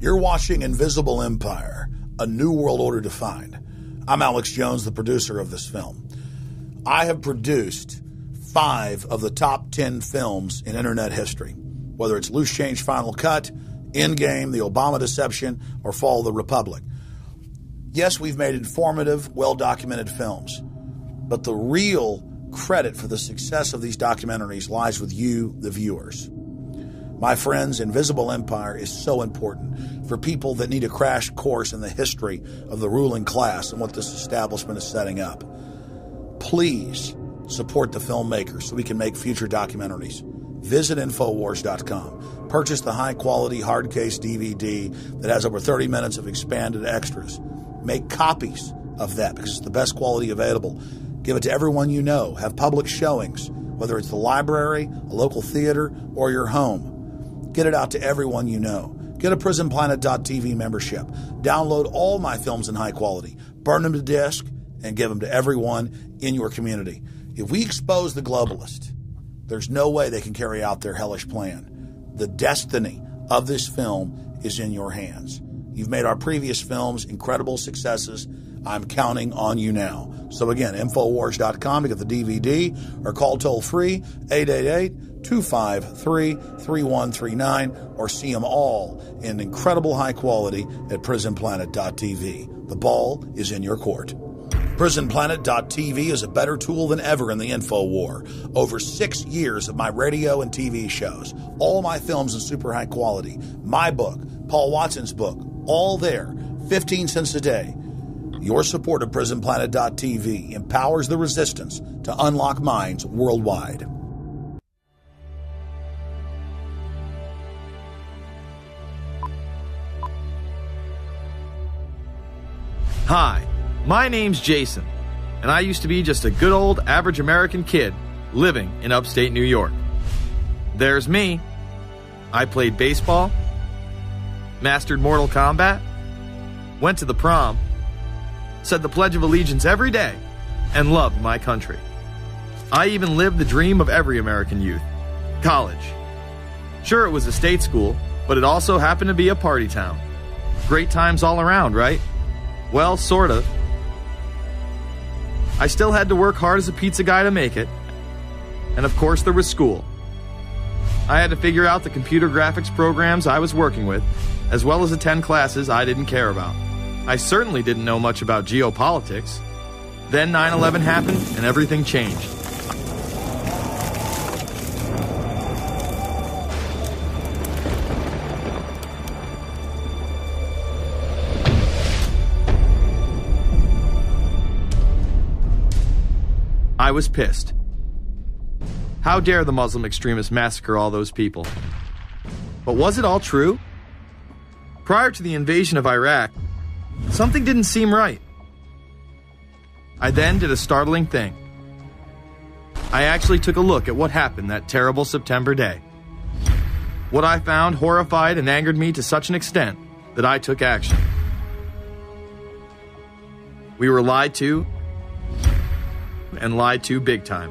You're watching Invisible Empire, A New World Order Defined. I'm Alex Jones, the producer of this film. I have produced 5 of the top 10 films in internet history, whether it's Loose Change Final Cut, Endgame, The Obama Deception, or Fall of the Republic. Yes, we've made informative, well-documented films, but the real credit for the success of these documentaries lies with you, the viewers. My friends, Invisible Empire is so important for people that need a crash course in the history of the ruling class and what this establishment is setting up. Please support the filmmakers so we can make future documentaries. Visit Infowars.com. Purchase the high-quality hard case DVD that has over 30 minutes of expanded extras. Make copies of that because it's the best quality available. Give it to everyone you know. Have public showings, whether it's the library, a local theater, or your home. Get it out to everyone you know. Get a PrisonPlanet.tv membership. Download all my films in high quality. Burn them to disk and give them to everyone in your community. If we expose the globalist, there's no way they can carry out their hellish plan. The destiny of this film is in your hands. You've made our previous films incredible successes. I'm counting on you now. So again, Infowars.com to get the DVD or call toll-free 888-253-3139 or see them all in incredible high quality at PrisonPlanet.tv. The ball is in your court. PrisonPlanet.tv is a better tool than ever in the info war. Over 6 years of my radio and TV shows, all my films in super high quality, my book, Paul Watson's book, all there, 15 cents a day. Your support of PrisonPlanet.tv empowers the resistance to unlock minds worldwide. Hi, my name's Jason, and I used to be just a good old average American kid living in upstate New York. There's me. I played baseball, mastered Mortal Kombat, went to the prom, said the Pledge of Allegiance every day, and loved my country. I even lived the dream of every American youth, college. Sure, it was a state school, but it also happened to be a party town. Great times all around, right? Well, sort of. I still had to work hard as a pizza guy to make it. And of course, there was school. I had to figure out the computer graphics programs I was working with, as well as attend classes I didn't care about. I certainly didn't know much about geopolitics. Then 9/11 happened and everything changed. I was pissed. How dare the Muslim extremists massacre all those people? But was it all true? Prior to the invasion of Iraq, something didn't seem right. I then did a startling thing. I actually took a look at what happened that terrible September day. What I found horrified and angered me to such an extent that I took action. We were lied to, and lied to big time.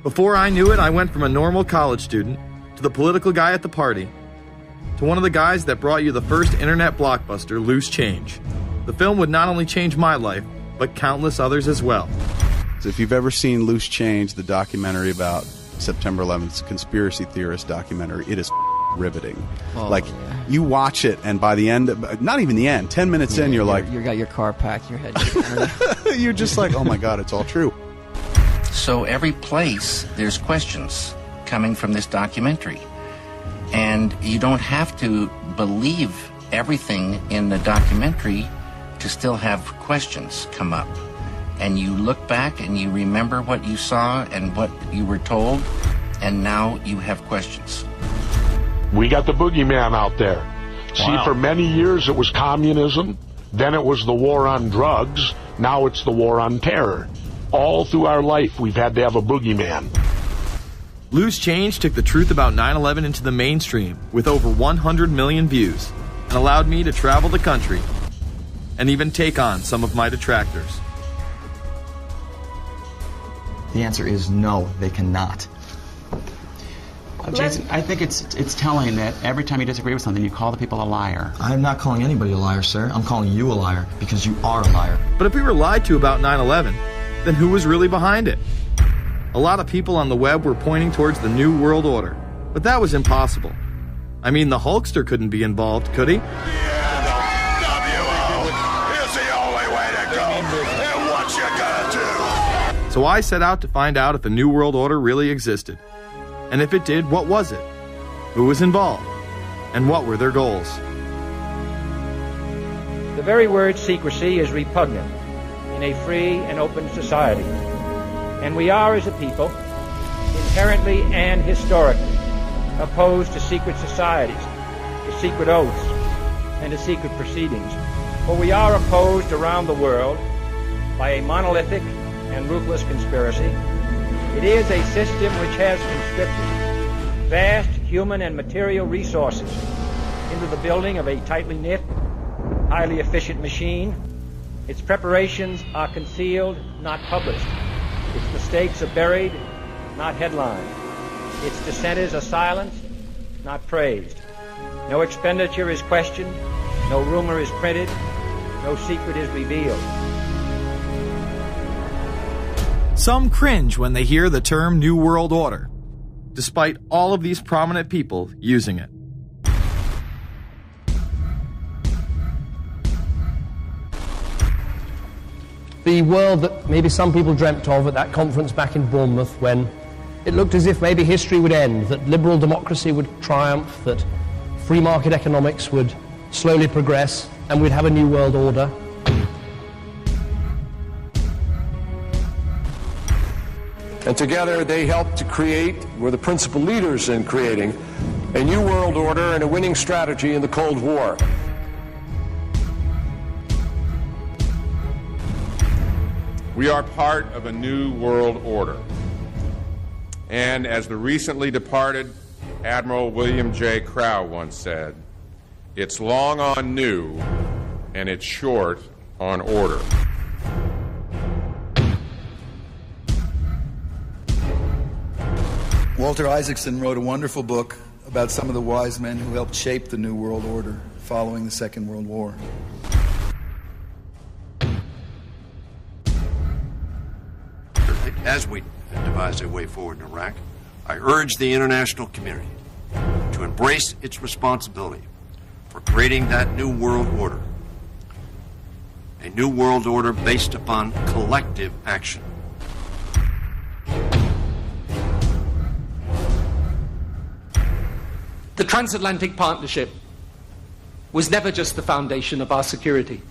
Before I knew it, I went from a normal college student to the political guy at the party, to one of the guys that brought you the first internet blockbuster, Loose Change. The film would not only change my life, but countless others as well. If you've ever seen Loose Change, the documentary about September 11th, conspiracy theorist documentary, it is riveting. Oh, yeah. You watch it, and by the end, not even the end, 10 minutes in, you're like... You got your car packed, your head... You're just like, oh my God, it's all true. So every place, there's questions coming from this documentary. And you don't have to believe everything in the documentary to still have questions come up. And you look back and you remember what you saw and what you were told, and now you have questions. We got the boogeyman out there. Wow. See, for many years it was communism, then it was the war on drugs, now it's the war on terror. All through our life we've had to have a boogeyman. Loose Change took the truth about 9/11 into the mainstream with over 100 million views and allowed me to travel the country and even take on some of my detractors. The answer is no, they cannot. Jason, I think it's telling that every time you disagree with something, you call the people a liar. I'm not calling anybody a liar, sir. I'm calling you a liar because you are a liar. But if we were lied to about 9/11, then who was really behind it? A lot of people on the web were pointing towards the New World Order, but that was impossible. I mean, the Hulkster couldn't be involved, could he? So I set out to find out if the New World Order really existed. And if it did, what was it? Who was involved? And what were their goals? The very word secrecy is repugnant in a free and open society. And we are, as a people, inherently and historically opposed to secret societies, to secret oaths, and to secret proceedings. For we are opposed around the world by a monolithic and ruthless conspiracy. It is a system which has conscripted vast human and material resources into the building of a tightly knit, highly efficient machine. Its preparations are concealed, not published. Its mistakes are buried, not headlined. Its dissenters are silenced, not praised. No expenditure is questioned, no rumor is printed, no secret is revealed. Some cringe when they hear the term New World Order, despite all of these prominent people using it. The world that maybe some people dreamt of at that conference back in Bournemouth, when it looked as if maybe history would end, that liberal democracy would triumph, that free market economics would slowly progress, and we'd have a new world order. And together they helped to create, were the principal leaders in creating, a new world order and a winning strategy in the Cold War. We are part of a new world order. And as the recently departed Admiral William J. Crowe once said, it's long on new and it's short on order. Walter Isaacson wrote a wonderful book about some of the wise men who helped shape the New World Order following the Second World War. As we devise a way forward in Iraq, I urge the international community to embrace its responsibility for creating that new world order. A new world order based upon collective action. The transatlantic partnership was never just the foundation of our security.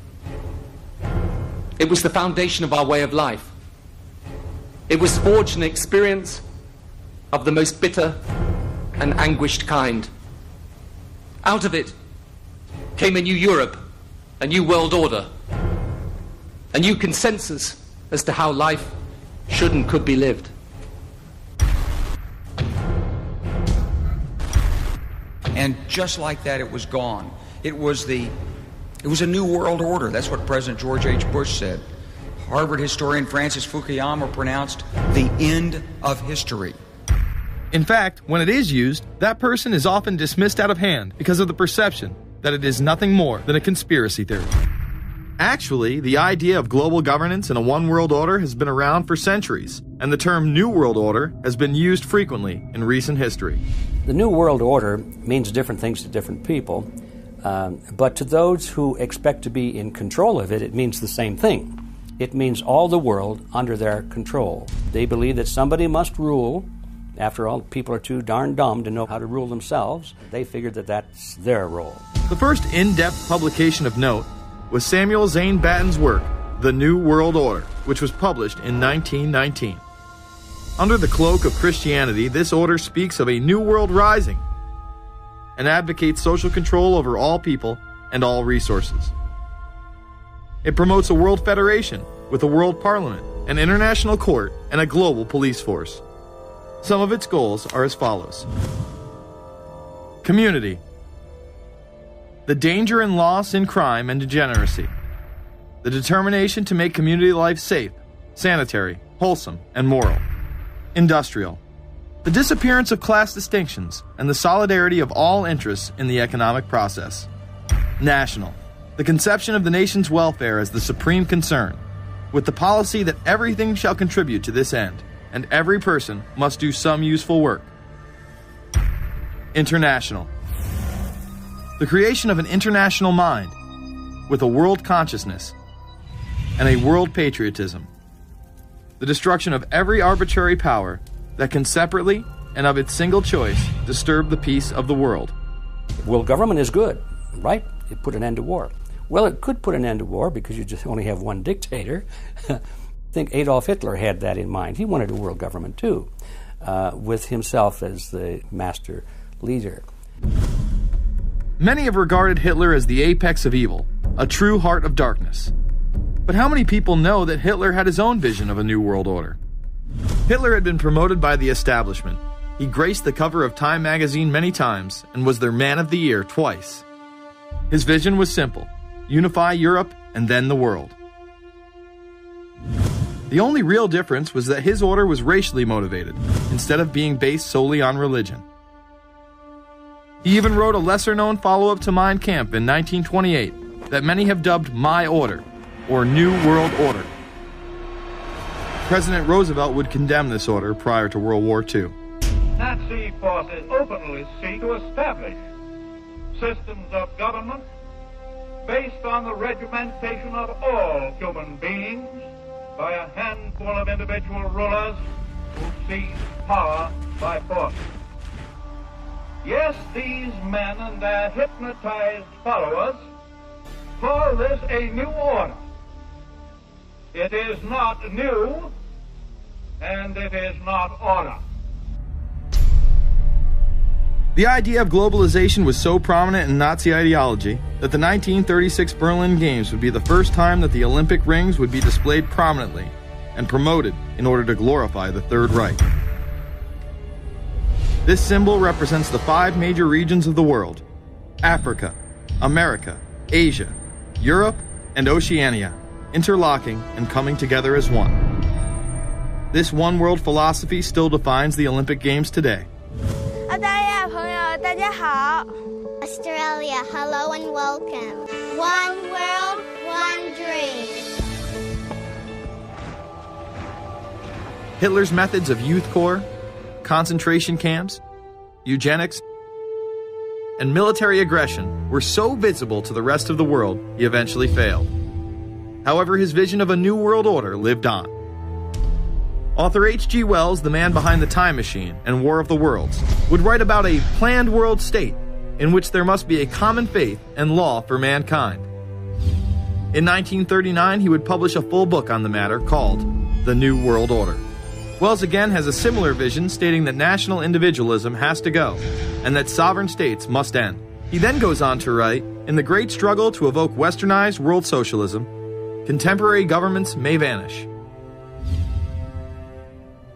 It was the foundation of our way of life. It was forged an experience of the most bitter and anguished kind. Out of it came a new Europe, a new world order, a new consensus as to how life should and could be lived. And just like that, it was gone. It was a new world order. That's what President George H. Bush said. Harvard historian Francis Fukuyama pronounced the end of history. In fact, when it is used, that person is often dismissed out of hand because of the perception that it is nothing more than a conspiracy theory. Actually, the idea of global governance and a one world order has been around for centuries, and the term New World Order has been used frequently in recent history. The New World Order means different things to different people, but to those who expect to be in control of it, it means the same thing. It means all the world under their control. They believe that somebody must rule. After all, people are too darn dumb to know how to rule themselves. They figured that that's their role. The first in-depth publication of note was Samuel Zane Batten's work, The New World Order, which was published in 1919. Under the cloak of Christianity, this order speaks of a new world rising and advocates social control over all people and all resources. It promotes a world federation with a world parliament, an international court, and a global police force. Some of its goals are as follows. Community. The danger and loss in crime and degeneracy. The determination to make community life safe, sanitary, wholesome, and moral. Industrial. The disappearance of class distinctions and the solidarity of all interests in the economic process. National. The conception of the nation's welfare as the supreme concern, with the policy that everything shall contribute to this end, and every person must do some useful work. International. The creation of an international mind, with a world consciousness and a world patriotism. The destruction of every arbitrary power that can separately and of its single choice disturb the peace of the world. World government is good, right? It put an end to war. Well, it could put an end to war because you just only have one dictator. I think Adolf Hitler had that in mind. He wanted a world government too, with himself as the master leader. Many have regarded Hitler as the apex of evil, a true heart of darkness. But how many people know that Hitler had his own vision of a new world order? Hitler had been promoted by the establishment. He graced the cover of Time magazine many times and was their Man of the Year twice. His vision was simple: unify Europe and then the world. The only real difference was that his order was racially motivated, instead of being based solely on religion. He even wrote a lesser-known follow-up to Mein Kampf in 1928 that many have dubbed My Order, or New World Order. President Roosevelt would condemn this order prior to World War II. Nazi forces openly seek to establish systems of government based on the regimentation of all human beings by a handful of individual rulers who seize power by force. Yes, these men and their hypnotized followers call this a new order. It is not new, and it is not order. The idea of globalization was so prominent in Nazi ideology that the 1936 Berlin Games would be the first time that the Olympic rings would be displayed prominently and promoted in order to glorify the Third Reich. This symbol represents the 5 major regions of the world: Africa, America, Asia, Europe, and Oceania, interlocking and coming together as one. This one world philosophy still defines the Olympic Games today. Australia, hello and welcome. One world, one dream. Hitler's methods of youth corps, concentration camps, eugenics, and military aggression were so visible to the rest of the world, he eventually failed. However, his vision of a new world order lived on. Author H.G. Wells, the man behind The Time Machine and War of the Worlds, would write about a planned world state in which there must be a common faith and law for mankind. In 1939, he would publish a full book on the matter called The New World Order. Wells again has a similar vision, stating that national individualism has to go and that sovereign states must end. He then goes on to write, in the great struggle to evoke westernized world socialism, contemporary governments may vanish.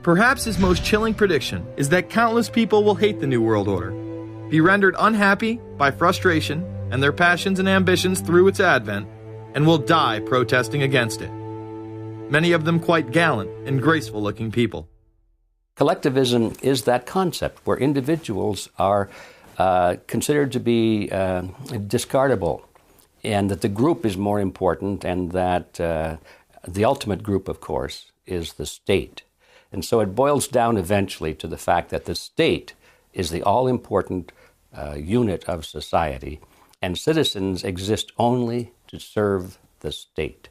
Perhaps his most chilling prediction is that countless people will hate the New World Order, be rendered unhappy by frustration and their passions and ambitions through its advent, and will die protesting against it. Many of them quite gallant and graceful-looking people. Collectivism is that concept where individuals are considered to be discardable, and that the group is more important, and that the ultimate group, of course, is the state. And so it boils down eventually to the fact that the state is the all-important unit of society, and citizens exist only to serve the state.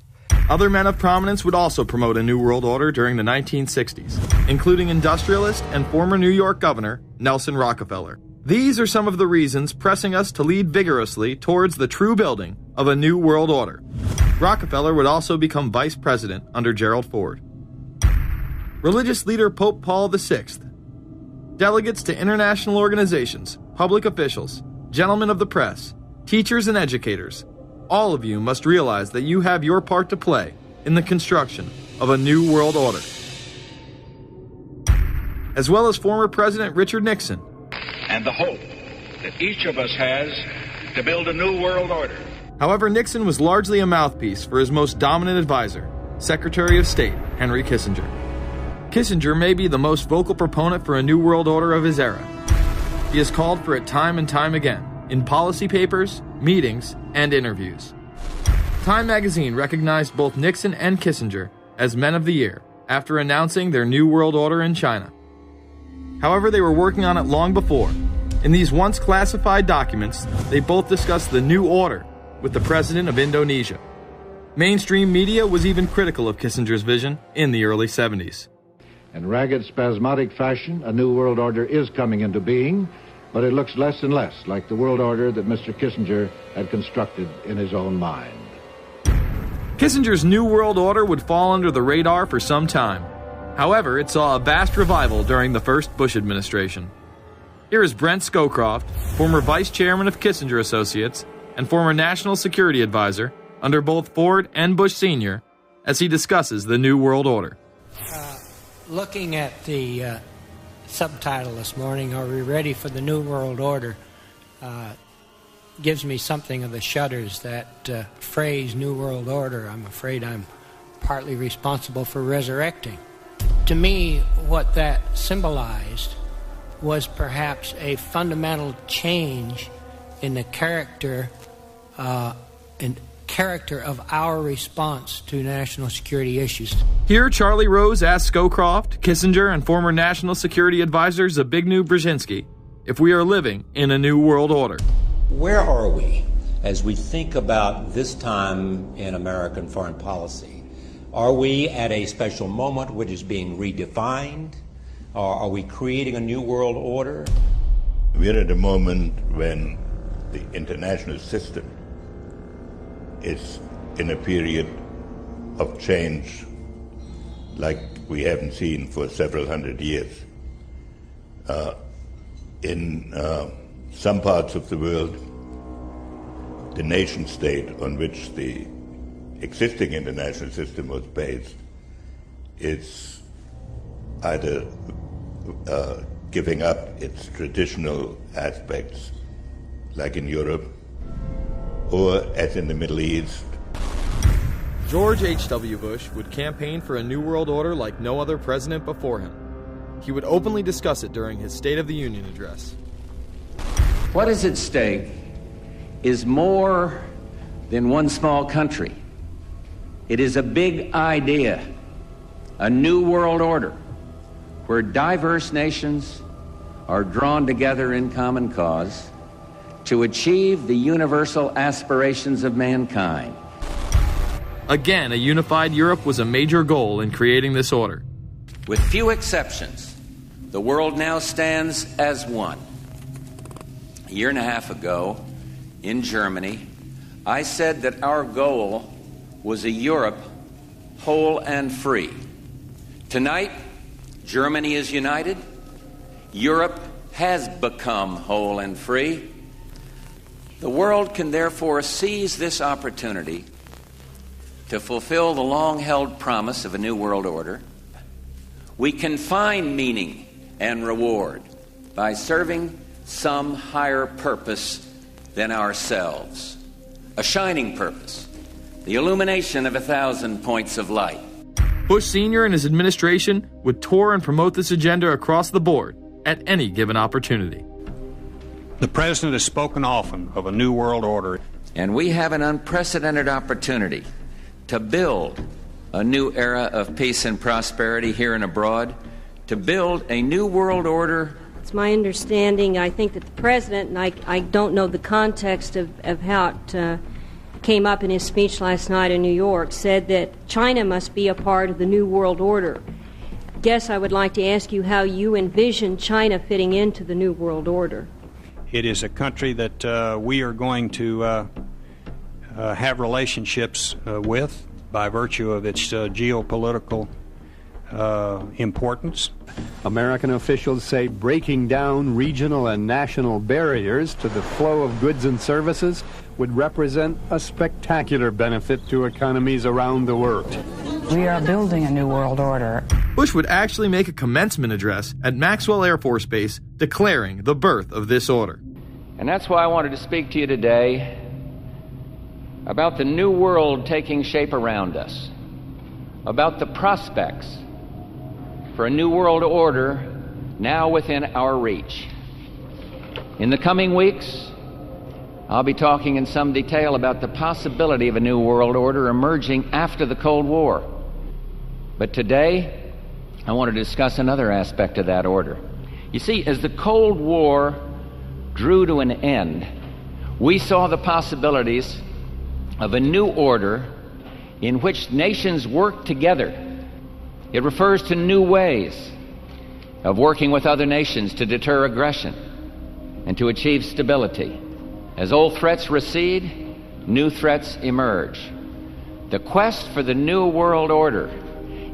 Other men of prominence would also promote a New World Order during the 1960s, including industrialist and former New York Governor Nelson Rockefeller. These are some of the reasons pressing us to lead vigorously towards the true building of a New World Order. Rockefeller would also become vice president under Gerald Ford. Religious leader Pope Paul VI, delegates to international organizations, public officials, gentlemen of the press, teachers and educators, all of you must realize that you have your part to play in the construction of a new world order. As well as former President Richard Nixon. And the hope that each of us has to build a new world order. However, Nixon was largely a mouthpiece for his most dominant advisor, Secretary of State Henry Kissinger. Kissinger may be the most vocal proponent for a new world order of his era. He has called for it time and time again, in policy papers, meetings, and interviews. Time magazine recognized both Nixon and Kissinger as Men of the Year after announcing their New World Order in China. However, they were working on it long before. In these once classified documents, they both discussed the New Order with the President of Indonesia. Mainstream media was even critical of Kissinger's vision in the early 70s. In ragged, spasmodic fashion, a new world order is coming into being, but it looks less and less like the world order that Mr. Kissinger had constructed in his own mind. Kissinger's New World Order would fall under the radar for some time. However, it saw a vast revival during the first Bush administration. Here is Brent Scowcroft, former vice chairman of Kissinger Associates and former national security advisor under both Ford and Bush Sr., as he discusses the New World Order. Looking at the subtitle this morning, Are We Ready for the New World Order? Gives me something of the shudders. That phrase, New World Order, I'm afraid I'm partly responsible for resurrecting. To me, what that symbolized was perhaps a fundamental change in the character of our response to national security issues. Here, Charlie Rose asked Scowcroft, Kissinger, and former national security advisor Zbigniew Brzezinski if we are living in a new world order. Where are we as we think about this time in American foreign policy? Are we at a special moment which is being redefined? Or are we creating a new world order? We're at a moment when the international system is in a period of change like we haven't seen for several hundred years. In some parts of the world, the nation state on which the existing international system was based is either giving up its traditional aspects, like in Europe, or as in the Middle East. George H.W. Bush would campaign for a new world order like no other president before him. He would openly discuss it during his State of the Union address. What is at stake is more than one small country. It is a big idea, a new world order, where diverse nations are drawn together in common cause to achieve the universal aspirations of mankind. Again, a unified Europe was a major goal in creating this order. With few exceptions, the world now stands as one. A year and a half ago, in Germany, I said that our goal was a Europe whole and free. Tonight, Germany is united. Europe has become whole and free. The world can therefore seize this opportunity to fulfill the long-held promise of a new world order. We can find meaning and reward by serving some higher purpose than ourselves. A shining purpose, the illumination of 1,000 points of light. Bush Sr. and his administration would tour and promote this agenda across the board at any given opportunity. The President has spoken often of a new world order. And we have an unprecedented opportunity to build a new era of peace and prosperity here and abroad, to build a new world order. It's my understanding, I think that the President, and I don't know the context of how it came up in his speech last night in New York, said that China must be a part of the new world order. I guess I would like to ask you how you envision China fitting into the new world order. It is a country that we are going to have relationships with by virtue of its geopolitical importance. American officials say breaking down regional and national barriers to the flow of goods and services would represent a spectacular benefit to economies around the world. We are building a new world order. Bush would actually make a commencement address at Maxwell Air Force Base declaring the birth of this order. And that's why I wanted to speak to you today about the new world taking shape around us, about the prospects for a new world order now within our reach. In the coming weeks, I'll be talking in some detail about the possibility of a new world order emerging after the Cold War. But today, I want to discuss another aspect of that order. You see, as the Cold War drew to an end, we saw the possibilities of a new order in which nations work together. It refers to new ways of working with other nations to deter aggression and to achieve stability. As old threats recede, new threats emerge. The quest for the new world order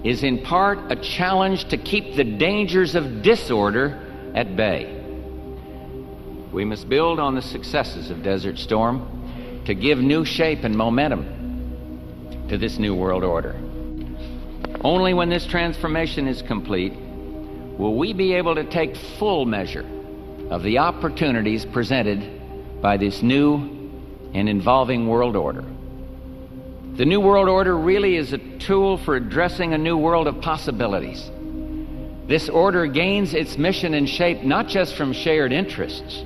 is in part a challenge to keep the dangers of disorder at bay. We must build on the successes of Desert Storm to give new shape and momentum to this new world order. Only when this transformation is complete will we be able to take full measure of the opportunities presented by this new and evolving world order. The new world order really is a tool for addressing a new world of possibilities. This order gains its mission and shape not just from shared interests,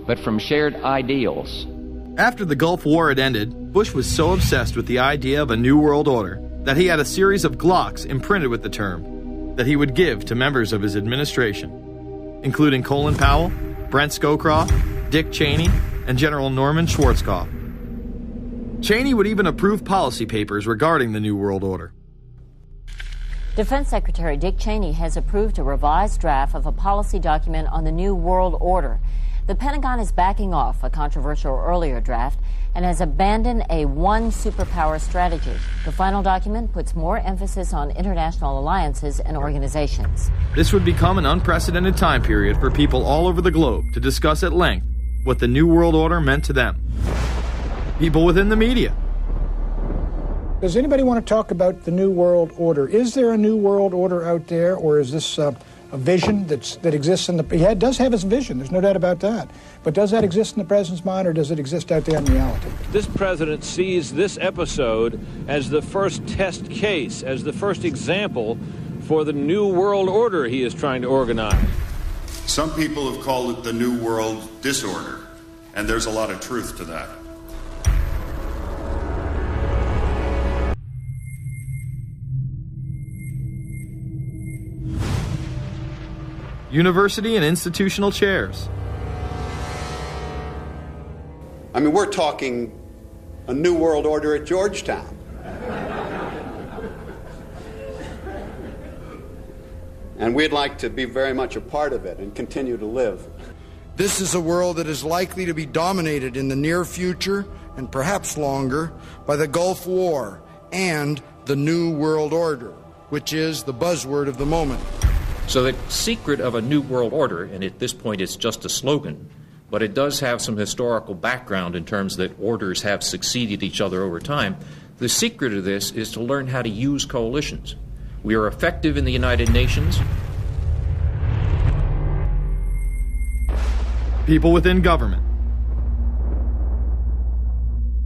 but from shared ideals. After the Gulf War had ended, Bush was so obsessed with the idea of a new world order that he had a series of Glocks imprinted with the term that he would give to members of his administration, including Colin Powell, Brent Scowcroft, Dick Cheney, and General Norman Schwarzkopf. Cheney would even approve policy papers regarding the New World Order. Defense Secretary Dick Cheney has approved a revised draft of a policy document on the New World Order. The Pentagon is backing off a controversial earlier draft and has abandoned a one superpower strategy. The final document puts more emphasis on international alliances and organizations. This would become an unprecedented time period for people all over the globe to discuss at length what the New World Order meant to them. People within the media. Does anybody want to talk about the New World Order? Is there a New World Order out there, or is this a vision that exists in the... He does have his vision, there's no doubt about that. But does that exist in the president's mind, or does it exist out there in reality? This president sees this episode as the first test case, as the first example for the New World Order he is trying to organize. Some people have called it the New World Disorder, and there's a lot of truth to that. University and institutional chairs. I mean, we're talking a new world order at Georgetown. And we'd like to be very much a part of it and continue to live. This is a world that is likely to be dominated in the near future, and perhaps longer, by the Gulf War and the New World Order, which is the buzzword of the moment. So the secret of a new world order, and at this point it's just a slogan, but it does have some historical background in terms that orders have succeeded each other over time. The secret of this is to learn how to use coalitions. We are effective in the United Nations. People within government.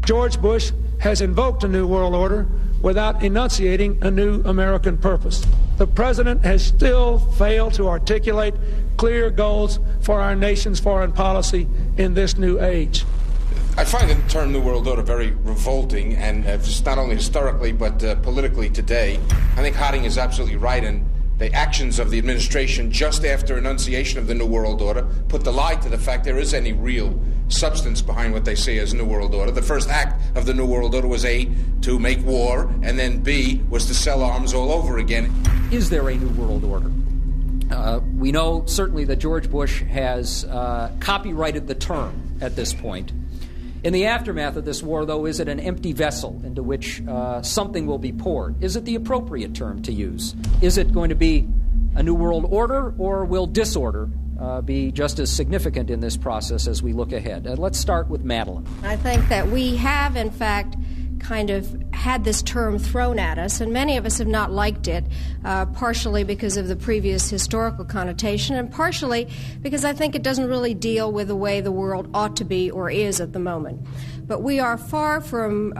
George Bush has invoked a new world order without enunciating a new American purpose. The president has still failed to articulate clear goals for our nation's foreign policy in this new age. I find the term New World Order very revolting, and just not only historically but politically today. I think Harding is absolutely right, and the actions of the administration just after enunciation of the New World Order put the lie to the fact there is any real substance behind what they say as New World Order. The first act of the New World Order was A, to make war, and then B, was to sell arms all over again. Is there a New World Order? We know certainly that George Bush has copyrighted the term at this point. In the aftermath of this war, though, is it an empty vessel into which something will be poured? Is it the appropriate term to use? Is it going to be a new world order, or will disorder be just as significant in this process as we look ahead? Let's start with Madeline. I think that we have, in fact, kind of had this term thrown at us, and many of us have not liked it, partially because of the previous historical connotation, and partially because I think it doesn't really deal with the way the world ought to be or is at the moment. But we are far from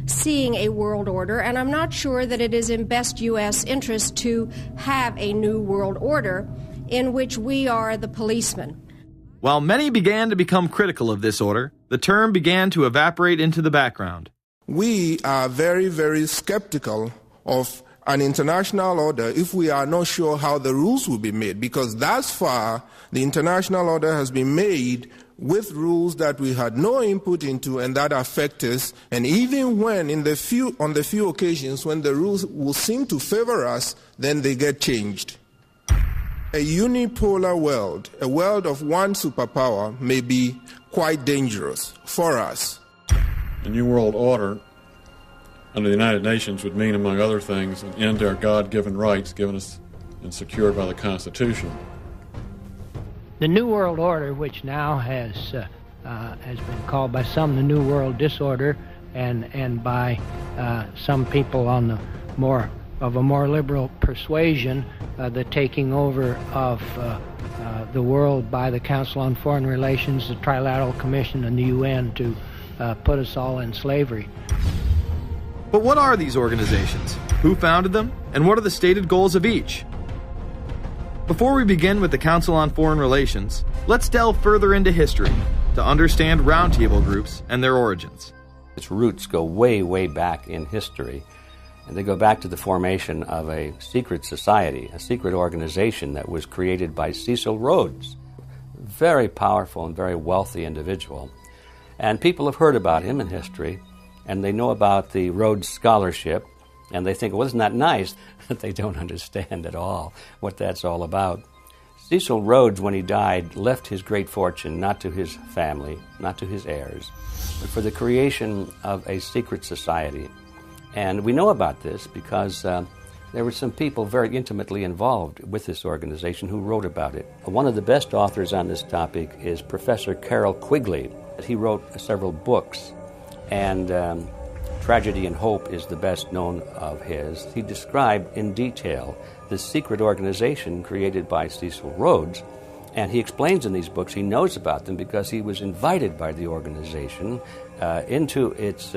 seeing a world order, and I'm not sure that it is in best U.S. interest to have a new world order in which we are the policeman. While many began to become critical of this order, the term began to evaporate into the background. We are very, very skeptical of an international order if we are not sure how the rules will be made, because thus far the international order has been made with rules that we had no input into and that affect us, and even when on the few occasions when the rules will seem to favor us, then they get changed. A unipolar world, a world of one superpower, may be quite dangerous for us. The New World Order under the United Nations would mean, among other things, an end to our God-given rights given us and secured by the Constitution. The New World Order, which now has been called by some the New World Disorder, and by some people on the more liberal persuasion, the taking over of the world by the Council on Foreign Relations, the Trilateral Commission, and the UN to put us all in slavery. But what are these organizations? Who founded them? And what are the stated goals of each? Before we begin with the Council on Foreign Relations, let's delve further into history to understand roundtable groups and their origins. Its roots go way, way back in history, and they go back to the formation of a secret society, a secret organization that was created by Cecil Rhodes, a very powerful and very wealthy individual. And people have heard about him in history, and they know about the Rhodes Scholarship, and they think, well, isn't that nice? That they don't understand at all what that's all about. Cecil Rhodes, when he died, left his great fortune not to his family, not to his heirs, but for the creation of a secret society. And we know about this because there were some people very intimately involved with this organization who wrote about it. One of the best authors on this topic is Professor Carroll Quigley. He wrote several books, and Tragedy and Hope is the best known of his. He described in detail this secret organization created by Cecil Rhodes, and he explains in these books he knows about them because he was invited by the organization into its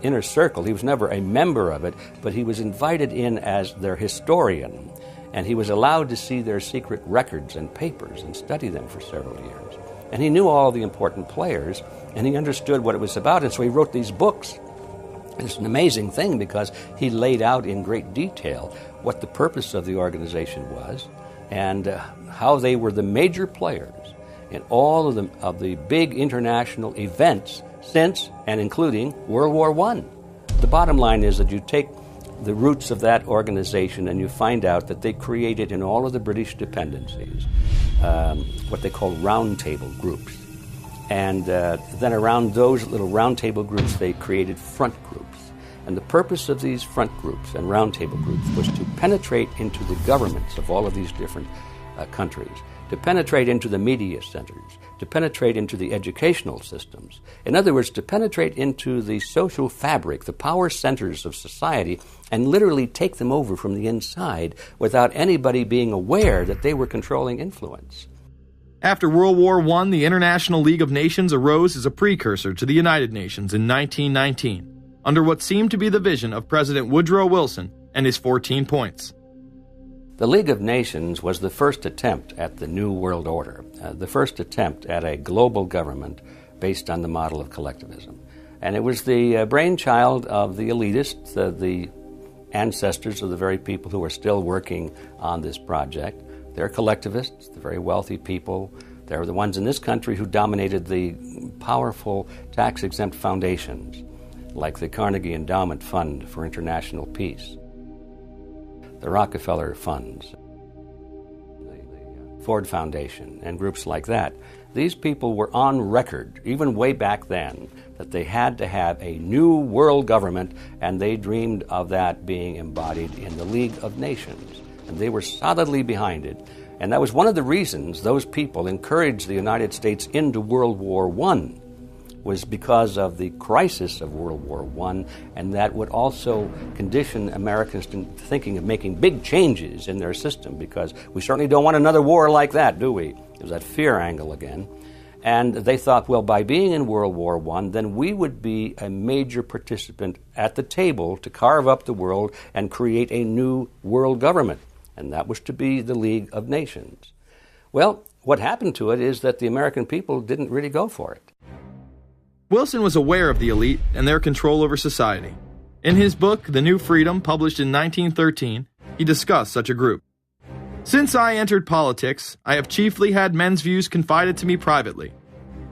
inner circle. He was never a member of it, but he was invited in as their historian, and he was allowed to see their secret records and papers and study them for several years. And he knew all the important players, and he understood what it was about, and so he wrote these books. It's an amazing thing because he laid out in great detail what the purpose of the organization was and how they were the major players in all of the big international events since and including World War I. The bottom line is that you take the roots of that organization and you find out that they created in all of the British dependencies what they call roundtable groups. And then around those little roundtable groups, they created front groups. And the purpose of these front groups and roundtable groups was to penetrate into the governments of all of these different countries, to penetrate into the media centers, to penetrate into the educational systems. In other words, to penetrate into the social fabric, the power centers of society, and literally take them over from the inside without anybody being aware that they were controlling influence. After World War I, the International League of Nations arose as a precursor to the United Nations in 1919, under what seemed to be the vision of President Woodrow Wilson and his 14 points. The League of Nations was the first attempt at the New World Order, the first attempt at a global government based on the model of collectivism. And it was the brainchild of the elitists, the ancestors of the very people who are still working on this project. They're collectivists, the very wealthy people. They're the ones in this country who dominated the powerful tax-exempt foundations, like the Carnegie Endowment Fund for International Peace, the Rockefeller Funds, the Ford Foundation, and groups like that. These people were on record, even way back then, that they had to have a new world government, and they dreamed of that being embodied in the League of Nations. And they were solidly behind it. And that was one of the reasons those people encouraged the United States into World War I, was because of the crisis of World War I, and that would also condition Americans to thinking of making big changes in their system, because we certainly don't want another war like that, do we? It was that fear angle again. And they thought, well, by being in World War I, then we would be a major participant at the table to carve up the world and create a new world government. And that was to be the League of Nations. Well, what happened to it is that the American people didn't really go for it. Wilson was aware of the elite and their control over society. In his book, The New Freedom, published in 1913, he discussed such a group. Since I entered politics, I have chiefly had men's views confided to me privately.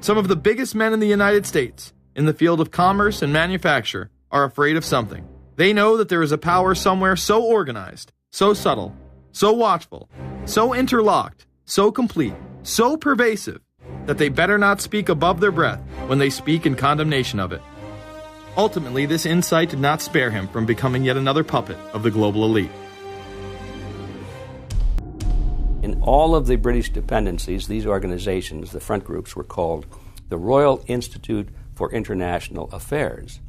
Some of the biggest men in the United States, in the field of commerce and manufacture, are afraid of something. They know that there is a power somewhere so organized, so subtle, so watchful, so interlocked, so complete, so pervasive, that they better not speak above their breath when they speak in condemnation of it. Ultimately, this insight did not spare him from becoming yet another puppet of the global elite. In all of the British dependencies, these organizations, the front groups, were called the Royal Institute for International Affairs.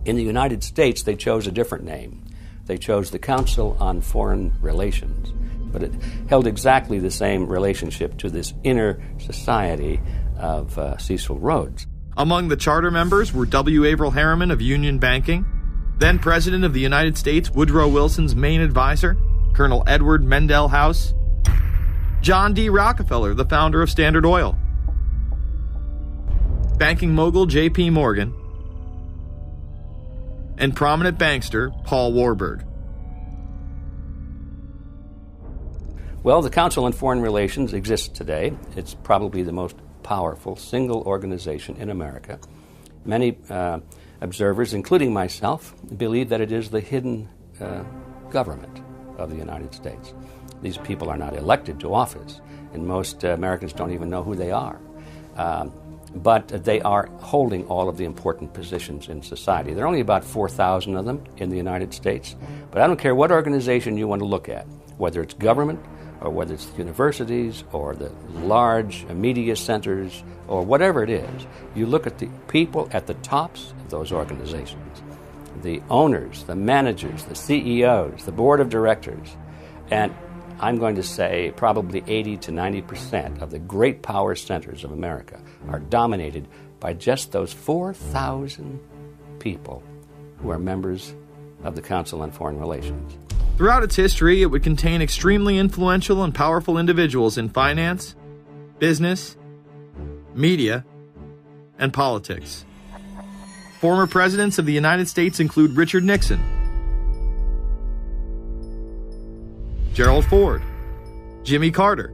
In the United States, they chose a different name. They chose the Council on Foreign Relations, but it held exactly the same relationship to this inner society of Cecil Rhodes. Among the charter members were W. Averill Harriman of Union Banking, then President of the United States Woodrow Wilson's main advisor, Colonel Edward Mendell House, John D. Rockefeller, the founder of Standard Oil, banking mogul J.P. Morgan, and prominent bankster Paul Warburg. Well, the Council on Foreign Relations exists today. It's probably the most powerful single organization in America. Many observers, including myself, believe that it is the hidden government of the United States. These people are not elected to office, and most Americans don't even know who they are. But they are holding all of the important positions in society. There are only about 4,000 of them in the United States. But I don't care what organization you want to look at, whether it's government, or whether it's the universities, or the large media centers, or whatever it is. You look at the people at the tops of those organizations, the owners, the managers, the CEOs, the board of directors, and I'm going to say probably 80 to 90% of the great power centers of America are dominated by just those 4,000 people who are members of the Council on Foreign Relations. Throughout its history, it would contain extremely influential and powerful individuals in finance, business, media, and politics. Former presidents of the United States include Richard Nixon, Gerald Ford, Jimmy Carter,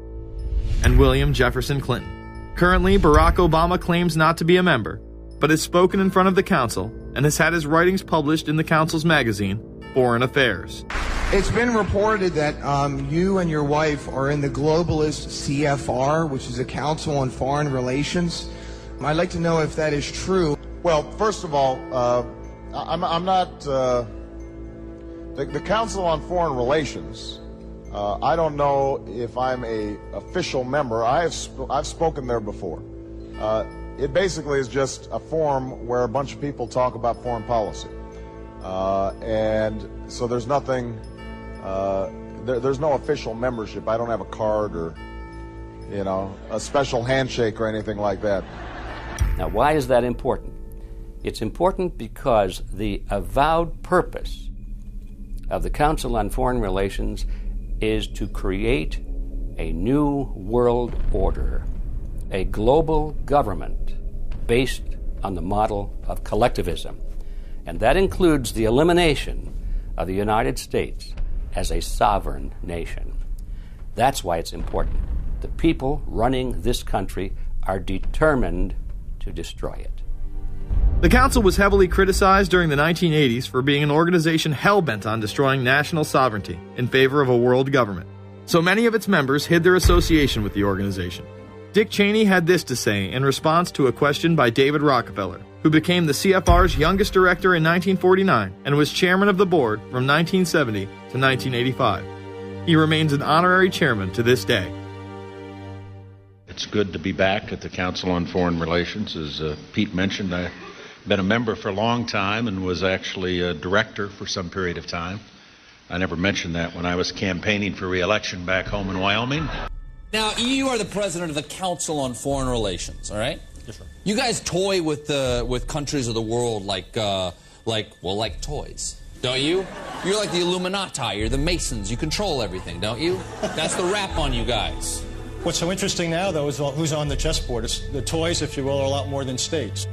and William Jefferson Clinton. Currently, Barack Obama claims not to be a member, but has spoken in front of the Council and has had his writings published in the Council's magazine, Foreign Affairs. It's been reported that you and your wife are in the globalist CFR, which is the Council on Foreign Relations. I'd like to know if that is true. Well, first of all, I'm not... the Council on Foreign Relations, I don't know if I'm a official member. I've spoken there before. It basically is just a forum where a bunch of people talk about foreign policy. And so there's nothing... there's no official membership. I don't have a card or, a special handshake or anything like that. Now, why is that important? It's important because the avowed purpose of the Council on Foreign Relations is to create a new world order, a global government based on the model of collectivism. And that includes the elimination of the United States as a sovereign nation. That's why it's important. The people running this country are determined to destroy it. The Council was heavily criticized during the 1980s for being an organization hell-bent on destroying national sovereignty in favor of a world government. So many of its members hid their association with the organization. Dick Cheney had this to say in response to a question by David Rockefeller, who became the CFR's youngest director in 1949 and was chairman of the board from 1970 to 1985. He remains an honorary chairman to this day. It's good to be back at the Council on Foreign Relations. As Pete mentioned, I've been a member for a long time and was actually a director for some period of time. I never mentioned that when I was campaigning for re-election back home in Wyoming. Now, you are the president of the Council on Foreign Relations, all right? Yes, sir. You guys toy with countries of the world like toys, don't you? You're like the Illuminati, you're the Masons, you control everything, don't you? That's the rap on you guys. What's so interesting now, though, is who's on the chessboard. It's the toys, if you will, are a lot more than states.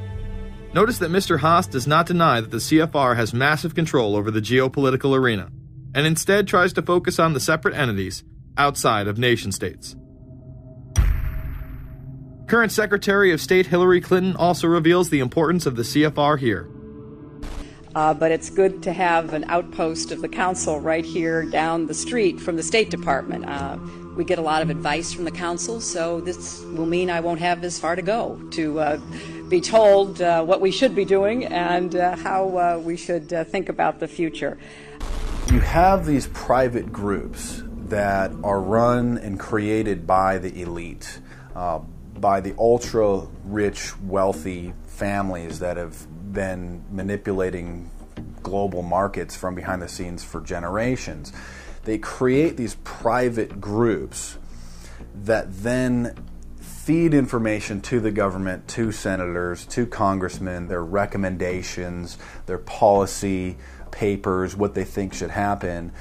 Notice that Mr. Haas does not deny that the CFR has massive control over the geopolitical arena, and instead tries to focus on the separate entities outside of nation-states. Current Secretary of State Hillary Clinton also reveals the importance of the CFR here. But it's good to have an outpost of the Council right here down the street from the State Department. We get a lot of advice from the Council, so this will mean I won't have as far to go to be told what we should be doing and how we should think about the future. You have these private groups that are run and created by the elite, by the ultra-rich, wealthy families that have been manipulating global markets from behind the scenes for generations. They create these private groups that then feed information to the government, to senators, to congressmen, their recommendations, their policy papers, what they think should happen.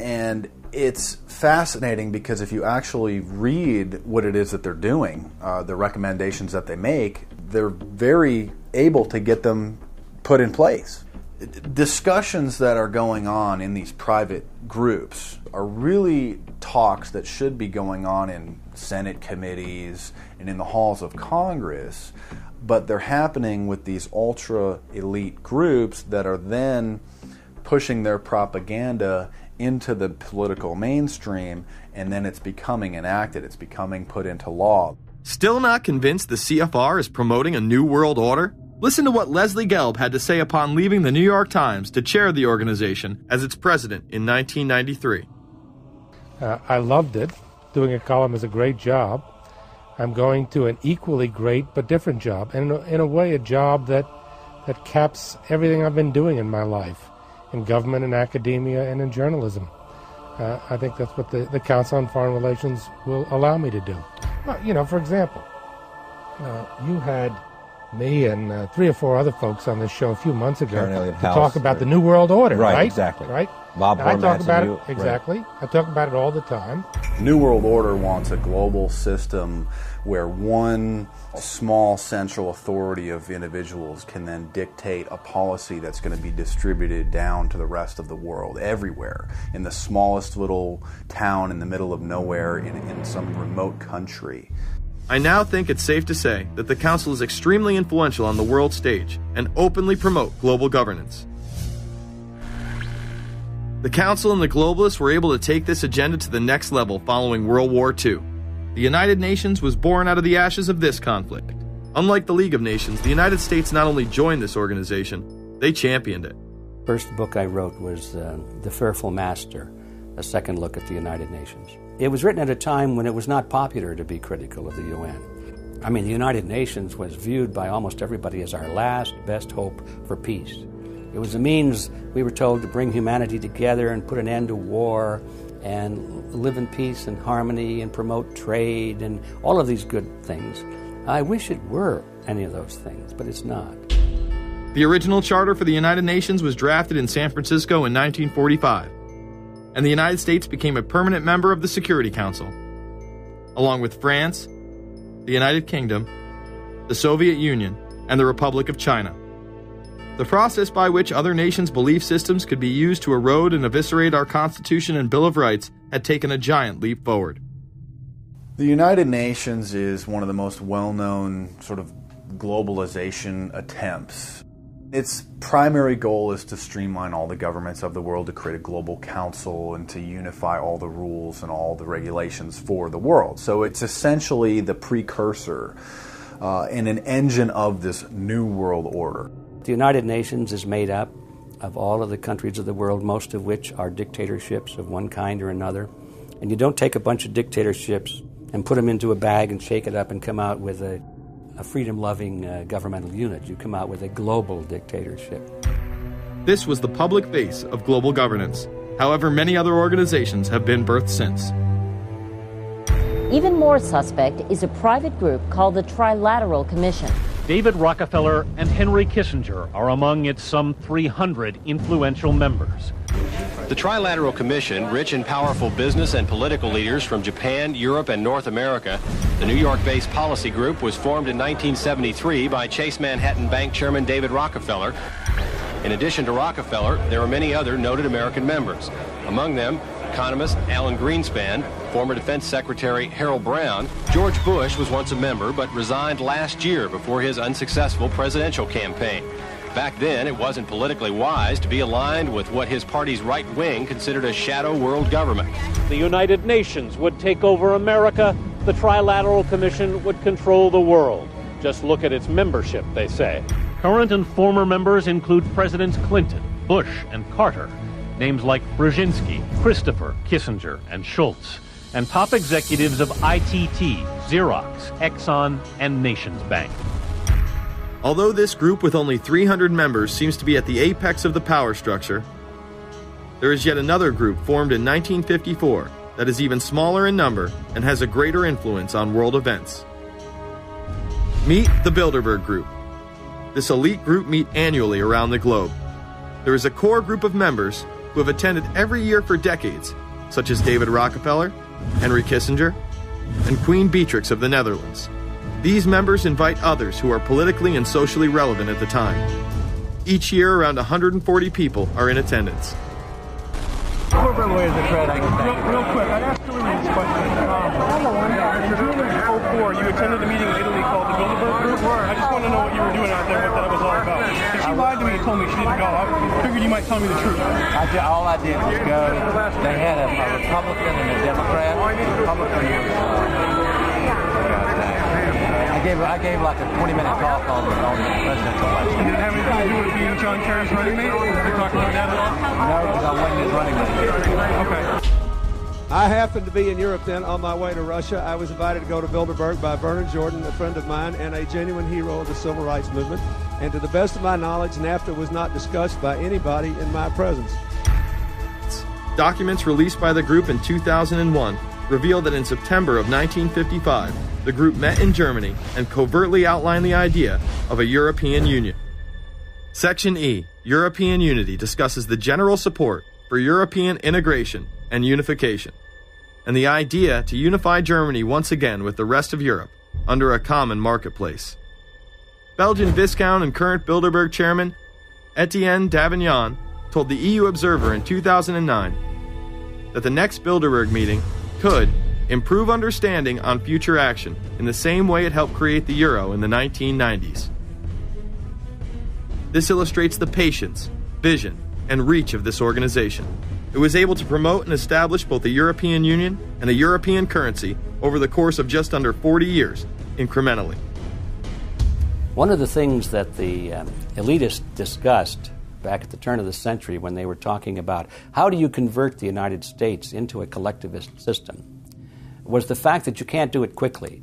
And it's fascinating because if you actually read what it is that they're doing, the recommendations that they make, they're very able to get them put in place. Discussions that are going on in these private groups are really talks that should be going on in Senate committees and in the halls of Congress, but they're happening with these ultra-elite groups that are then pushing their propaganda into the political mainstream, and then it's becoming enacted, it's becoming put into law. Still not convinced the CFR is promoting a new world order? Listen to what Leslie Gelb had to say upon leaving the New York Times to chair the organization as its president in 1993. I loved it. Doing a column is a great job. I'm going to an equally great but different job, and in a way a job that caps everything I've been doing in my life, in government and academia and in journalism. I think that's what the Council on Foreign Relations will allow me to do. Well, for example, you had me and 3 or 4 other folks on this show a few months ago to talk about the New World Order, right? Exactly. Right? Bob I talk about it, you, exactly. Right. I talk about it all the time. New World Order wants a global system where one small central authority of individuals can then dictate a policy that's going to be distributed down to the rest of the world, everywhere, in the smallest little town in the middle of nowhere in some remote country. I now think it's safe to say that the Council is extremely influential on the world stage and openly promote global governance. The Council and the globalists were able to take this agenda to the next level following World War II. The United Nations was born out of the ashes of this conflict. Unlike the League of Nations, the United States not only joined this organization, they championed it. First book I wrote was The Fearful Master, a second look at the United Nations. It was written at a time when it was not popular to be critical of the UN. I mean, the United Nations was viewed by almost everybody as our last best hope for peace. It was a means, we were told, to bring humanity together and put an end to war and live in peace and harmony and promote trade and all of these good things. I wish it were any of those things, but it's not. The original charter for the United Nations was drafted in San Francisco in 1945, and the United States became a permanent member of the Security Council, along with France, the United Kingdom, the Soviet Union, and the Republic of China. The process by which other nations' belief systems could be used to erode and eviscerate our Constitution and Bill of Rights had taken a giant leap forward. The United Nations is one of the most well-known sort of globalization attempts. Its primary goal is to streamline all the governments of the world, to create a global council and to unify all the rules and all the regulations for the world. So it's essentially the precursor and an engine of this new world order. The United Nations is made up of all of the countries of the world, most of which are dictatorships of one kind or another. And you don't take a bunch of dictatorships and put them into a bag and shake it up and come out with a freedom-loving governmental unit. You come out with a global dictatorship. This was the public face of global governance. However, many other organizations have been birthed since. Even more suspect is a private group called the Trilateral Commission. David Rockefeller and Henry Kissinger are among its some 300 influential members. The Trilateral Commission, rich and powerful business and political leaders from Japan, Europe, and North America. The New York-based policy group was formed in 1973 by Chase Manhattan Bank Chairman David Rockefeller. In addition to Rockefeller, there are many other noted American members. Among them, economist Alan Greenspan, former Defense Secretary Harold Brown. George Bush was once a member but resigned last year before his unsuccessful presidential campaign. Back then, it wasn't politically wise to be aligned with what his party's right wing considered a shadow world government. The United Nations would take over America. The Trilateral Commission would control the world. Just look at its membership, they say. Current and former members include Presidents Clinton, Bush, and Carter. Names like Brzezinski, Christopher, Kissinger, and Schultz. And top executives of ITT, Xerox, Exxon, and Nations Bank. Although this group with only 300 members seems to be at the apex of the power structure, there is yet another group formed in 1954 that is even smaller in number and has a greater influence on world events. Meet the Bilderberg Group. This elite group meet annually around the globe. There is a core group of members who have attended every year for decades, such as David Rockefeller, Henry Kissinger, and Queen Beatrix of the Netherlands. These members invite others who are politically and socially relevant at the time. Each year, around 140 people are in attendance. Real quick, I'd ask you this question. In 2004, you attended a meeting in Italy called the Bilderberg Group. I just want to know what you were doing out there, what that was all about. If she lied to me and told me she didn't go, I figured you might tell me the truth. All I did was go. They had a Republican and a Democrat. I gave like a 20-minute talk on the presidential election. Did it have anything to do with being John Kerry's running mate? Did you talk about that at all? No, because I wasn't his running mate. Okay. I happened to be in Europe then on my way to Russia. I was invited to go to Bilderberg by Vernon Jordan, a friend of mine and a genuine hero of the civil rights movement. And to the best of my knowledge, NAFTA was not discussed by anybody in my presence. Documents released by the group in 2001 reveal that in September of 1955, the group met in Germany and covertly outlined the idea of a European Union. Section E, European Unity, discusses the general support for European integration and unification, and the idea to unify Germany once again with the rest of Europe under a common marketplace. Belgian Viscount and current Bilderberg chairman Etienne Davignon told the EU Observer in 2009 that the next Bilderberg meeting could improve understanding on future action in the same way it helped create the euro in the 1990s. This illustrates the patience, vision, and reach of this organization. It was able to promote and establish both the European Union and a European currency over the course of just under 40 years, incrementally. One of the things that the elitists discussed back at the turn of the century when they were talking about how do you convert the United States into a collectivist system was the fact that you can't do it quickly.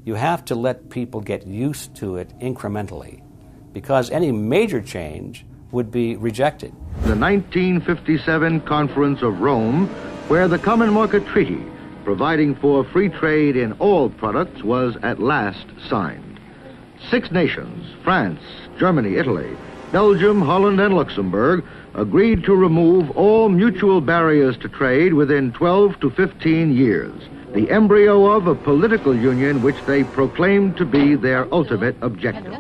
You have to let people get used to it incrementally, because any major change would be rejected. The 1957 Conference of Rome, where the Common Market Treaty, providing for free trade in all products, was at last signed. 6 nations, France, Germany, Italy, Belgium, Holland, and Luxembourg, agreed to remove all mutual barriers to trade within 12 to 15 years, the embryo of a political union which they proclaimed to be their ultimate objective.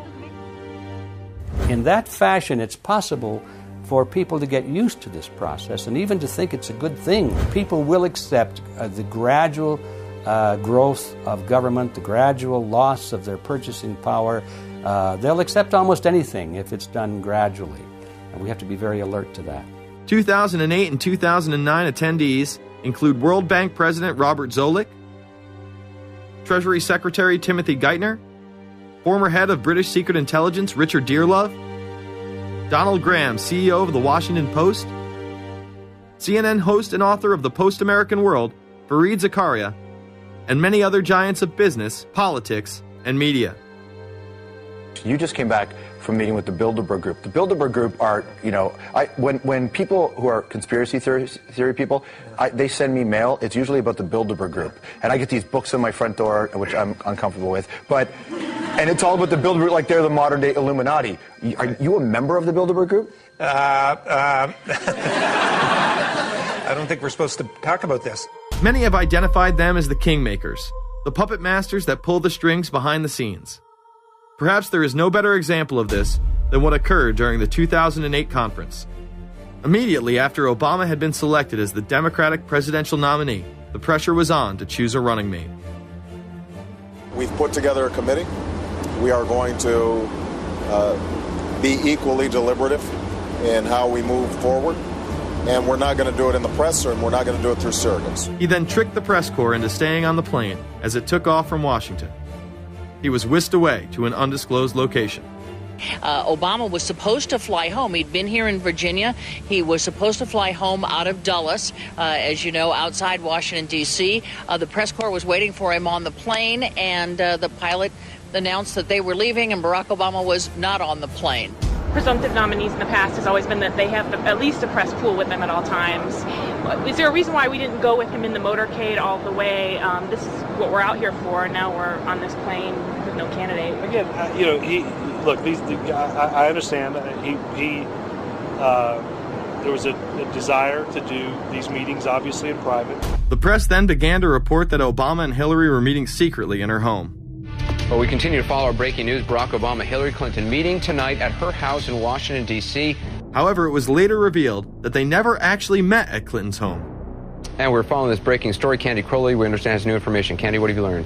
In that fashion, it's possible for people to get used to this process and even to think it's a good thing. People will accept the gradual growth of government, the gradual loss of their purchasing power. They'll accept almost anything if it's done gradually, and we have to be very alert to that. 2008 and 2009 attendees include World Bank President Robert Zoellick, Treasury Secretary Timothy Geithner, former head of British Secret Intelligence Richard Dearlove, Donald Graham, CEO of the Washington Post, CNN host and author of The Post-American World, Fareed Zakaria, and many other giants of business, politics, and media. You just came back from meeting with the Bilderberg Group. The Bilderberg Group are, when people who are conspiracy theory people, they send me mail, it's usually about the Bilderberg Group. And I get these books on my front door, which I'm uncomfortable with. And it's all about the Bilderberg, like they're the modern day Illuminati. Are you a member of the Bilderberg Group? I don't think we're supposed to talk about this. Many have identified them as the kingmakers, the puppet masters that pull the strings behind the scenes. Perhaps there is no better example of this than what occurred during the 2008 conference. Immediately after Obama had been selected as the Democratic presidential nominee, the pressure was on to choose a running mate. We've put together a committee. We are going to be equally deliberative in how we move forward. And we're not going to do it in the press, and we're not going to do it through surrogates. He then tricked the press corps into staying on the plane as it took off from Washington. He was whisked away to an undisclosed location. Obama was supposed to fly home. He'd been here in Virginia. He was supposed to fly home out of Dulles, as you know, outside Washington, D.C. The press corps was waiting for him on the plane, and the pilot announced that they were leaving, and Barack Obama was not on the plane. Presumptive nominees in the past has always been that they have at least a press pool with them at all times. Is there a reason why we didn't go with him in the motorcade all the way? This is what we're out here for, and now we're on this plane with no candidate. Again, I understand. There was a desire to do these meetings, obviously, in private. The press then began to report that Obama and Hillary were meeting secretly in her home. Well, we continue to follow our breaking news. Barack Obama, Hillary Clinton meeting tonight at her house in Washington, D.C. However, it was later revealed that they never actually met at Clinton's home. And we're following this breaking story. Candy Crowley, we understand, has new information. Candy, what have you learned?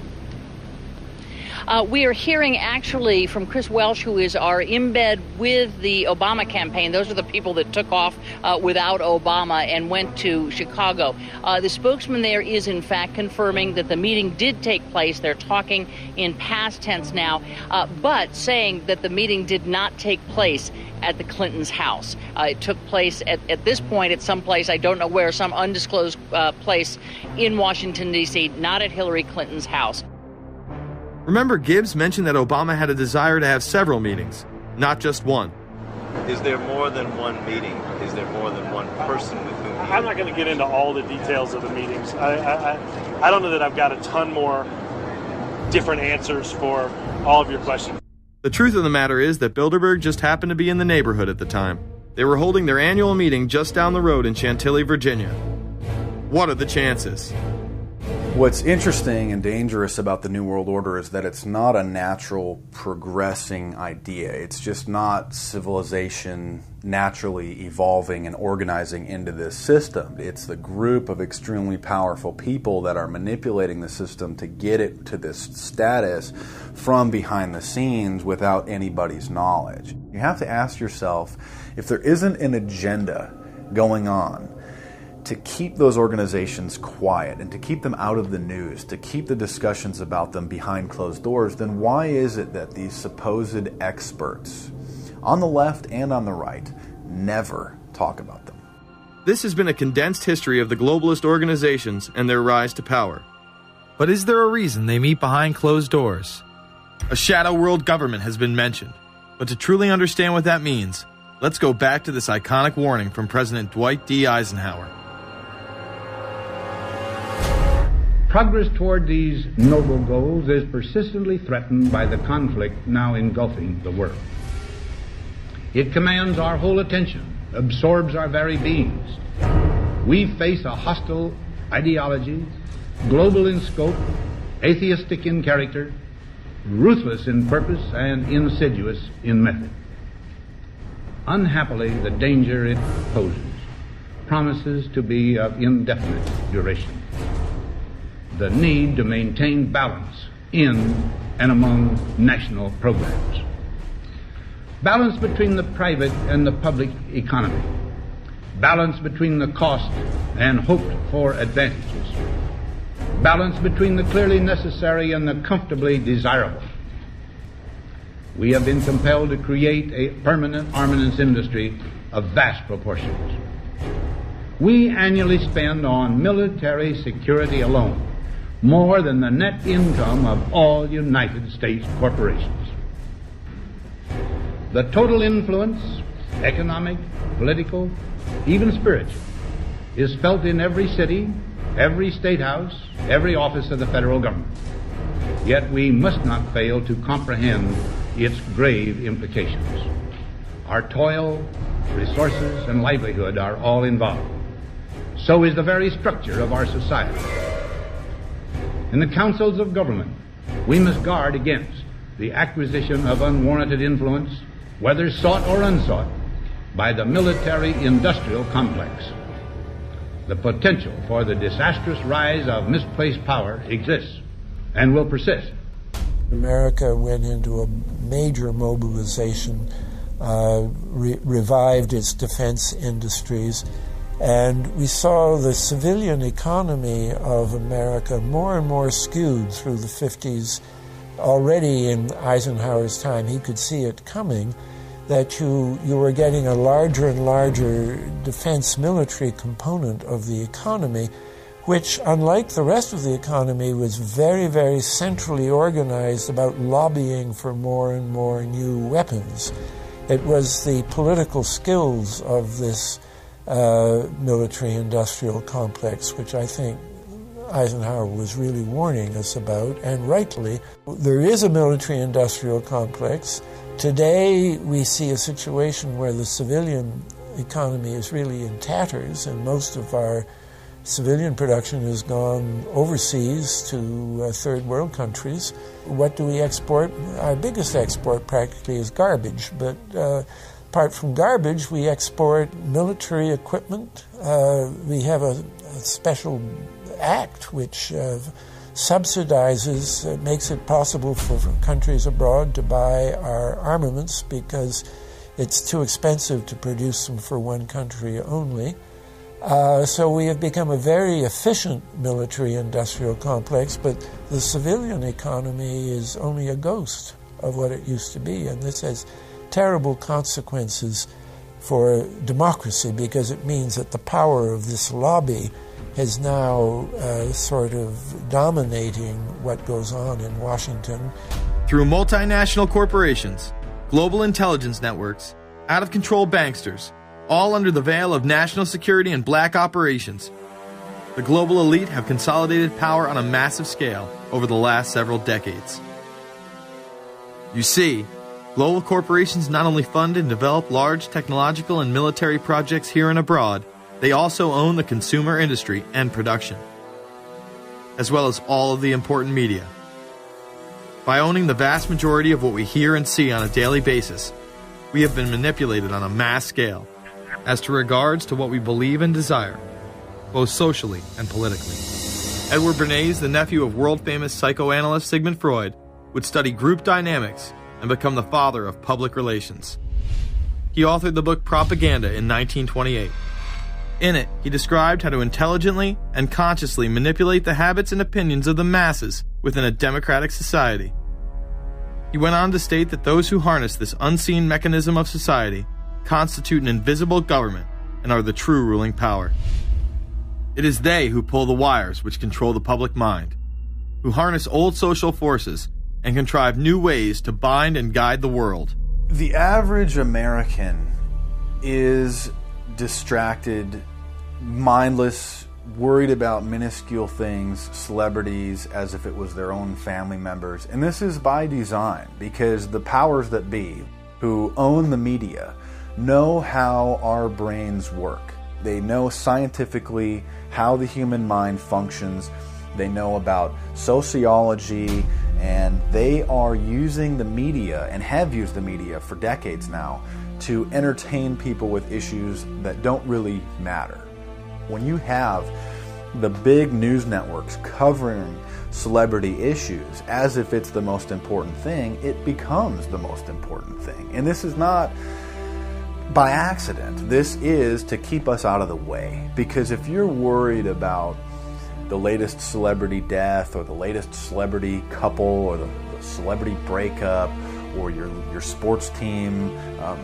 We are hearing actually from Chris Welch, who is our embed with the Obama campaign. Those are the people that took off without Obama and went to Chicago. The spokesman there is in fact confirming that the meeting did take place. They're talking in past tense now, but saying that the meeting did not take place at the Clintons' house. It took place at this point at some place, I don't know where, some undisclosed place in Washington, D.C., not at Hillary Clinton's house. Remember, Gibbs mentioned that Obama had a desire to have several meetings, not just one. Is there more than one meeting? Is there more than one person with whom you... I'm not going to get into all the details of the meetings. I don't know that I've got a ton more different answers for all of your questions. The truth of the matter is that Bilderberg just happened to be in the neighborhood at the time. They were holding their annual meeting just down the road in Chantilly, Virginia. What are the chances? What's interesting and dangerous about the New World Order is that it's not a natural progressing idea. It's just not civilization naturally evolving and organizing into this system. It's the group of extremely powerful people that are manipulating the system to get it to this status from behind the scenes without anybody's knowledge. You have to ask yourself, if there isn't an agenda going on to keep those organizations quiet and to keep them out of the news, to keep the discussions about them behind closed doors, then why is it that these supposed experts on the left and on the right never talk about them? This has been a condensed history of the globalist organizations and their rise to power. But is there a reason they meet behind closed doors? A shadow world government has been mentioned, but to truly understand what that means, let's go back to this iconic warning from President Dwight D. Eisenhower. Progress toward these noble goals is persistently threatened by the conflict now engulfing the world. It commands our whole attention, absorbs our very beings. We face a hostile ideology, global in scope, atheistic in character, ruthless in purpose, and insidious in method. Unhappily, the danger it poses promises to be of indefinite duration. The need to maintain balance in and among national programs. Balance between the private and the public economy. Balance between the cost and hoped for advantages. Balance between the clearly necessary and the comfortably desirable. We have been compelled to create a permanent armaments industry of vast proportions. We annually spend on military security alone more than the net income of all United States corporations. The total influence, economic, political, even spiritual, is felt in every city, every state house, every office of the federal government. Yet we must not fail to comprehend its grave implications. Our toil, resources, and livelihood are all involved. So is the very structure of our society. In the councils of government, we must guard against the acquisition of unwarranted influence, whether sought or unsought, by the military-industrial complex. The potential for the disastrous rise of misplaced power exists and will persist. America went into a major mobilization, revived its defense industries, and we saw the civilian economy of America more and more skewed through the 50s. Already in Eisenhower's time, he could see it coming, that you were getting a larger and larger defense military component of the economy, which, unlike the rest of the economy, was very, very centrally organized about lobbying for more and more new weapons. It was the political skills of this military-industrial complex, which I think Eisenhower was really warning us about, and rightly. There is a military-industrial complex. Today, we see a situation where the civilian economy is really in tatters, and most of our civilian production has gone overseas to third world countries. What do we export? Our biggest export practically is garbage, but apart from garbage, we export military equipment. We have a special act which subsidizes, makes it possible for countries abroad to buy our armaments because it's too expensive to produce them for one country only. So we have become a very efficient military-industrial complex, but the civilian economy is only a ghost of what it used to be, and this has terrible consequences for democracy because it means that the power of this lobby is now sort of dominating what goes on in Washington. Through multinational corporations, global intelligence networks, out-of-control banksters, all under the veil of national security and black operations, the global elite have consolidated power on a massive scale over the last several decades. You see, global corporations not only fund and develop large technological and military projects here and abroad, they also own the consumer industry and production, as well as all of the important media. By owning the vast majority of what we hear and see on a daily basis, we have been manipulated on a mass scale as to regards to what we believe and desire, both socially and politically. Edward Bernays, the nephew of world-famous psychoanalyst Sigmund Freud, would study group dynamics and become the father of public relations. He authored the book Propaganda in 1928. In it, he described how to intelligently and consciously manipulate the habits and opinions of the masses within a democratic society. He went on to state that those who harness this unseen mechanism of society constitute an invisible government and are the true ruling power. It is they who pull the wires which control the public mind, who harness old social forces and contrive new ways to bind and guide the world. The average American is distracted, mindless, worried about minuscule things, celebrities, as if it was their own family members. And this is by design, because the powers that be, who own the media, know how our brains work. They know scientifically how the human mind functions. They know about sociology, and they are using the media, and have used the media for decades now, to entertain people with issues that don't really matter. When you have the big news networks covering celebrity issues as if it's the most important thing, it becomes the most important thing. And this is not by accident. This is to keep us out of the way. Because if you're worried about the latest celebrity death, or the latest celebrity couple, or the celebrity breakup, or your sports team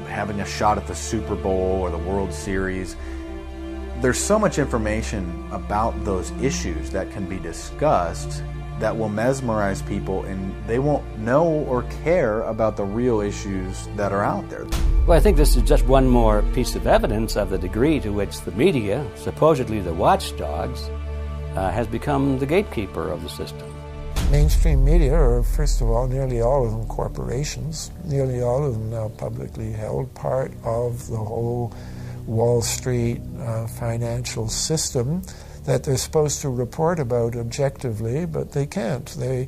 having a shot at the Super Bowl or the World Series, There's so much information about those issues that can be discussed that will mesmerize people, and they won't know or care about the real issues that are out there. Well, I think this is just one more piece of evidence of the degree to which the media, supposedly the watchdogs, has become the gatekeeper of the system. Mainstream media are, first of all, nearly all of them corporations, nearly all of them now publicly held, part of the whole Wall Street financial system that they're supposed to report about objectively, but they can't. They,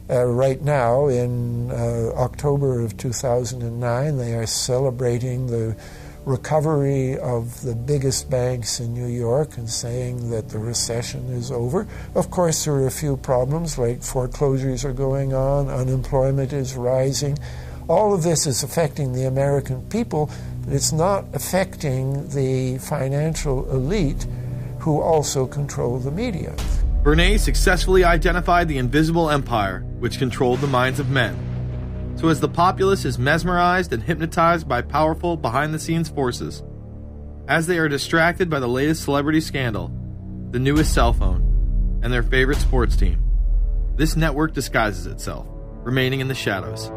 right now, in October of 2009, they are celebrating the recovery of the biggest banks in New York and saying that the recession is over. Of course, there are a few problems, like foreclosures are going on, unemployment is rising. All of this is affecting the American people, but it's not affecting the financial elite who also control the media. Bernays successfully identified the invisible empire which controlled the minds of men. So as the populace is mesmerized and hypnotized by powerful behind-the-scenes forces, as they are distracted by the latest celebrity scandal, the newest cell phone, and their favorite sports team, this network disguises itself, remaining in the shadows.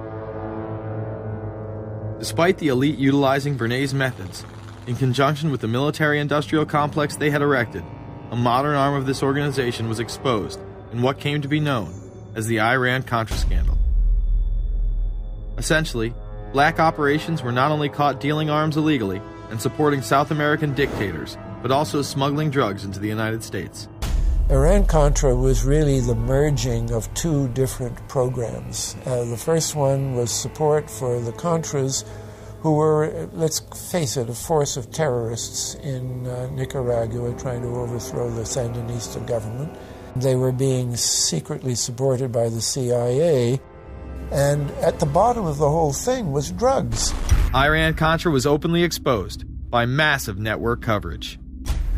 Despite the elite utilizing Bernays' methods, in conjunction with the military-industrial complex they had erected, a modern arm of this organization was exposed in what came to be known as the Iran-Contra scandal. Essentially, black operations were not only caught dealing arms illegally and supporting South American dictators, but also smuggling drugs into the United States. Iran-Contra was really the merging of two different programs. The first one was support for the Contras, who were, let's face it, a force of terrorists in Nicaragua trying to overthrow the Sandinista government. They were being secretly supported by the CIA, and at the bottom of the whole thing was drugs. Iran-Contra was openly exposed by massive network coverage.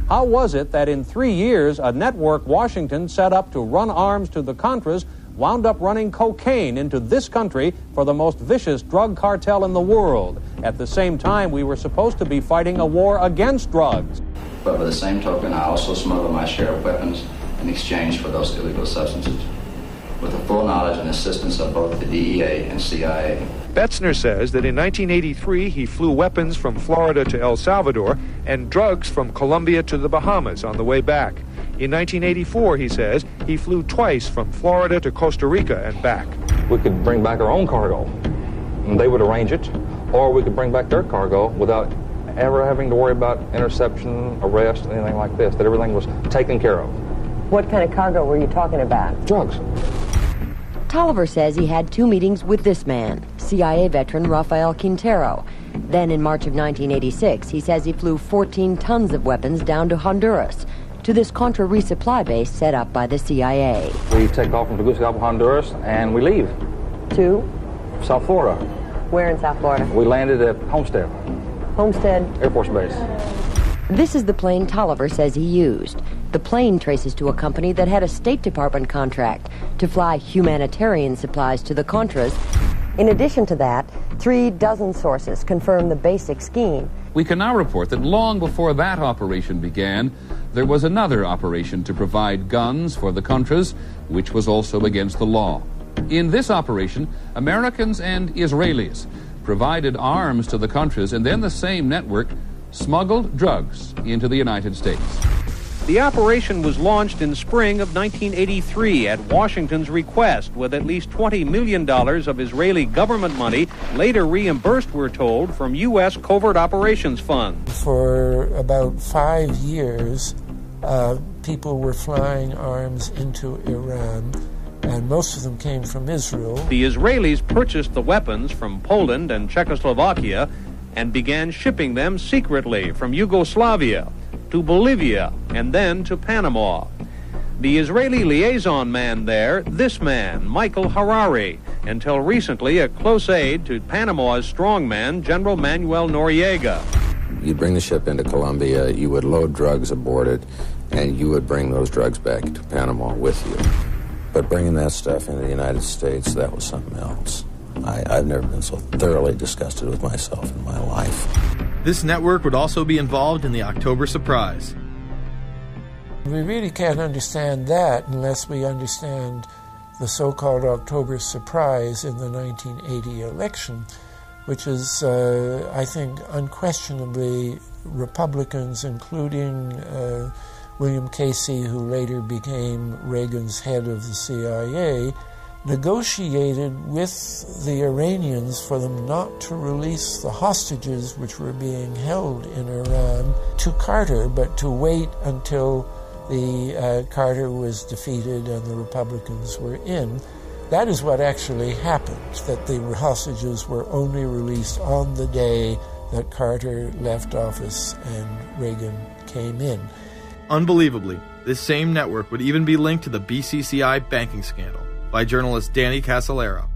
How was it that in 3 years, a network Washington set up to run arms to the Contras wound up running cocaine into this country for the most vicious drug cartel in the world? At the same time, we were supposed to be fighting a war against drugs. But by the same token, I also smuggled my share of weapons in exchange for those illegal substances, with the full knowledge and assistance of both the DEA and CIA. Betzner says that in 1983 he flew weapons from Florida to El Salvador and drugs from Colombia to the Bahamas on the way back. In 1984, he says, he flew twice from Florida to Costa Rica and back. We could bring back our own cargo, and they would arrange it, or we could bring back their cargo without ever having to worry about interception, arrest, anything like this, that everything was taken care of. What kind of cargo were you talking about? Drugs. Tolliver says he had 2 meetings with this man, CIA veteran Rafael Quintero. Then in March of 1986, he says he flew 14 tons of weapons down to Honduras, to this Contra resupply base set up by the CIA. We take off from Tegucigalpa, Honduras, and we leave. To? South Florida. Where in South Florida? We landed at Homestead. Homestead? Air Force Base. This is the plane Tolliver says he used. The plane traces to a company that had a State Department contract to fly humanitarian supplies to the Contras. In addition to that, 36 sources confirm the basic scheme. We can now report that long before that operation began, there was another operation to provide guns for the Contras, which was also against the law. In this operation, Americans and Israelis provided arms to the Contras, and then the same network smuggled drugs into the United States. The operation was launched in spring of 1983 at Washington's request, with at least $20 million of Israeli government money later reimbursed, we're told, from U.S. covert operations funds. For about 5 years, people were flying arms into Iran, and most of them came from Israel. The Israelis purchased the weapons from Poland and Czechoslovakia and began shipping them secretly from Yugoslavia to Bolivia, and then to Panama. The Israeli liaison man there, this man, Michael Harari, until recently a close aide to Panama's strongman, General Manuel Noriega. You'd bring the ship into Colombia, you would load drugs aboard it, and you would bring those drugs back to Panama with you. But bringing that stuff into the United States, that was something else. I've never been so thoroughly disgusted with myself in my life. This network would also be involved in the October surprise, We really can't understand that unless we understand the so-called October surprise in the 1980 election, which is, I think, unquestionably Republicans, including William Casey, who later became Reagan's head of the CIA, negotiated with the Iranians for them not to release the hostages which were being held in Iran to Carter, but to wait until the Carter was defeated and the Republicans were in. That is what actually happened, that the hostages were only released on the day that Carter left office and Reagan came in. Unbelievably, this same network would even be linked to the BCCI banking scandal by journalist Danny Casolaro.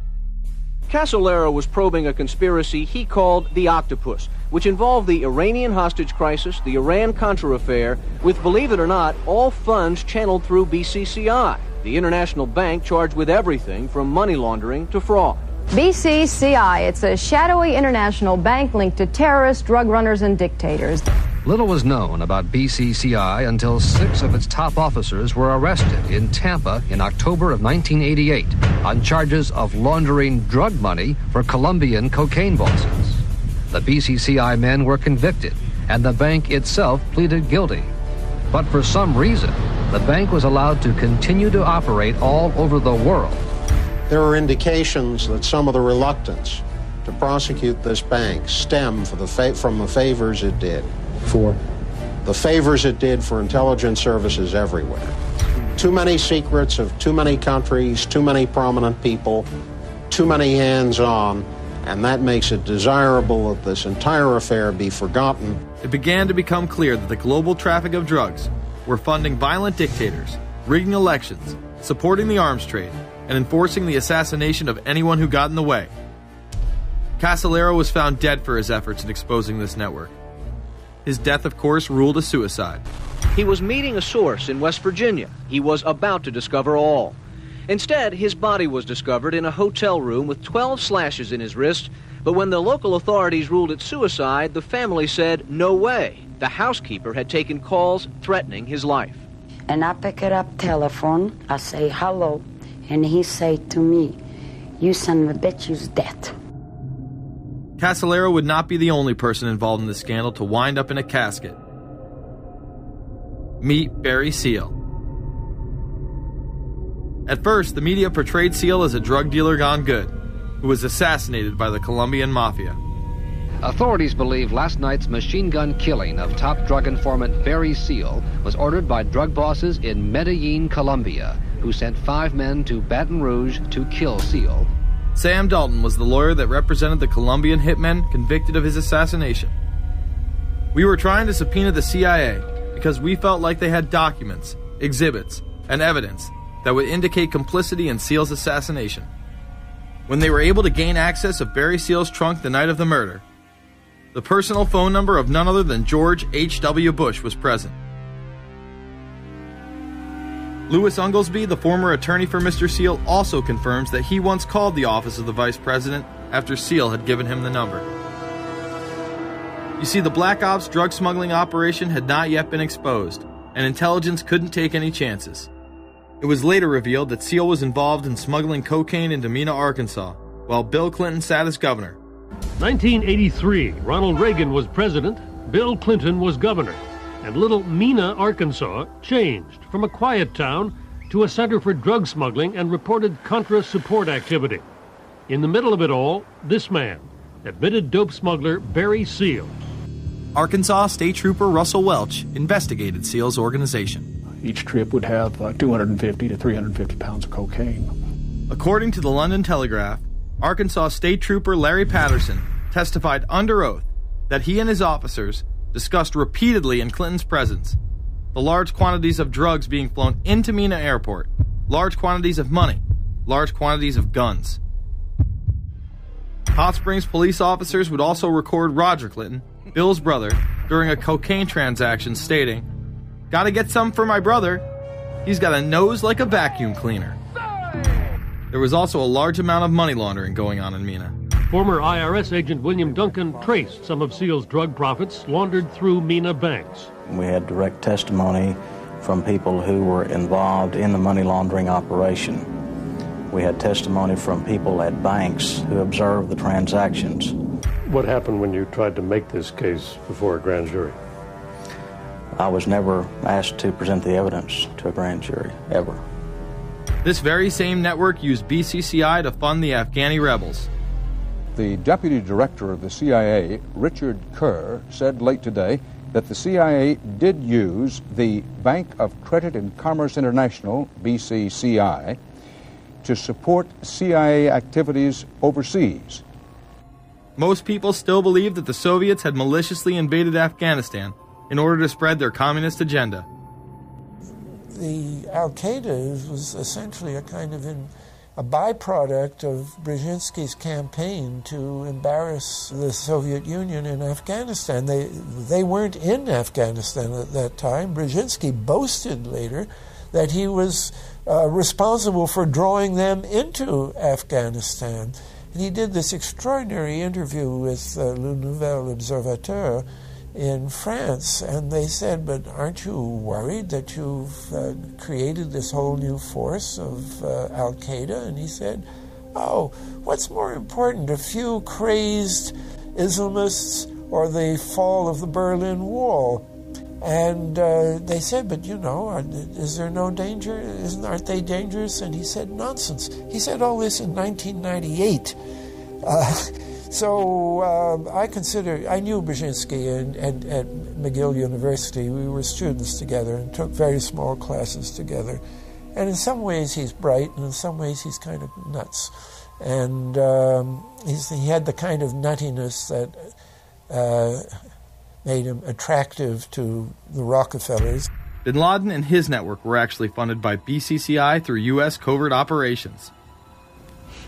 Casolaro was probing a conspiracy he called the Octopus, which involved the Iranian hostage crisis, the Iran-Contra affair, with, believe it or not, all funds channeled through BCCI, the international bank charged with everything from money laundering to fraud. BCCI, it's a shadowy international bank linked to terrorists, drug runners, and dictators. Little was known about BCCI until 6 of its top officers were arrested in Tampa in October of 1988 on charges of laundering drug money for Colombian cocaine bosses. The BCCI men were convicted, and the bank itself pleaded guilty. But for some reason, the bank was allowed to continue to operate all over the world. There are indications that some of the reluctance to prosecute this bank stem from the favors it did. For? The favors it did for intelligence services everywhere. Too many secrets of too many countries, too many prominent people, too many hands-on, and that makes it desirable that this entire affair be forgotten. It began to become clear that the global traffic of drugs were funding violent dictators, rigging elections, supporting the arms trade, and enforcing the assassination of anyone who got in the way. Casolaro was found dead for his efforts in exposing this network. His death, of course, ruled a suicide. He was meeting a source in West Virginia. He was about to discover all. Instead, his body was discovered in a hotel room with 12 slashes in his wrist, but when the local authorities ruled it suicide, the family said, no way. The housekeeper had taken calls threatening his life. And I pick it up telephone, I say hello, and he say to me, you son of a bitch, you's dead. Casolaro would not be the only person involved in the scandal to wind up in a casket. Meet Barry Seal. At first, the media portrayed Seal as a drug dealer gone good, who was assassinated by the Colombian mafia. Authorities believe last night's machine gun killing of top drug informant Barry Seal was ordered by drug bosses in Medellin, Colombia, who sent 5 men to Baton Rouge to kill Seal. Sam Dalton was the lawyer that represented the Colombian hitmen convicted of his assassination. We were trying to subpoena the CIA because we felt like they had documents, exhibits, and evidence that would indicate complicity in Seal's assassination. When they were able to gain access of Barry Seal's trunk the night of the murder, the personal phone number of none other than George H.W. Bush was present. Louis Unglesby, the former attorney for Mr. Seal, also confirms that he once called the office of the vice president after Seal had given him the number. You see, the Black Ops drug smuggling operation had not yet been exposed, and intelligence couldn't take any chances. It was later revealed that Seal was involved in smuggling cocaine into Mena, Arkansas, while Bill Clinton sat as governor. 1983, Ronald Reagan was president, Bill Clinton was governor. And little Mena, Arkansas, changed from a quiet town to a center for drug smuggling and reported Contra support activity. In the middle of it all, this man, admitted dope smuggler Barry Seal. Arkansas State Trooper Russell Welch investigated Seal's organization. Each trip would have 250 to 350 pounds of cocaine. According to the London Telegraph, Arkansas State Trooper Larry Patterson testified under oath that he and his officers discussed repeatedly in Clinton's presence the large quantities of drugs being flown into Mena Airport, large quantities of money, large quantities of guns. Hot Springs police officers would also record Roger Clinton, Bill's brother, during a cocaine transaction stating, "Gotta get some for my brother. He's got a nose like a vacuum cleaner." There was also a large amount of money laundering going on in Mena. Former IRS agent William Duncan traced some of Seal's drug profits laundered through Mena banks. We had direct testimony from people who were involved in the money laundering operation. We had testimony from people at banks who observed the transactions. What happened when you tried to make this case before a grand jury? I was never asked to present the evidence to a grand jury, ever. This very same network used BCCI to fund the Afghani rebels. The deputy director of the CIA, Richard Kerr, said late today that the CIA did use the Bank of Credit and Commerce International, BCCI, to support CIA activities overseas. Most people still believe that the Soviets had maliciously invaded Afghanistan in order to spread their communist agenda. The Al-Qaeda was essentially a kind of a byproduct of Brzezinski's campaign to embarrass the Soviet Union in Afghanistan. They weren't in Afghanistan at that time. Brzezinski boasted later that he was responsible for drawing them into Afghanistan. And he did this extraordinary interview with Le Nouvel Observateur in France, and they said, but aren't you worried that you've created this whole new force of Al-Qaeda? And he said, oh, what's more important, a few crazed Islamists or the fall of the Berlin Wall? And they said, but you know, is there no danger? Aren't they dangerous? And he said, nonsense. He said all this in 1998. So I knew Brzezinski at McGill University. We were students together and took very small classes together. And in some ways he's bright, and in some ways he's kind of nuts. And he had the kind of nuttiness that made him attractive to the Rockefellers. Bin Laden and his network were actually funded by BCCI through U.S. covert operations.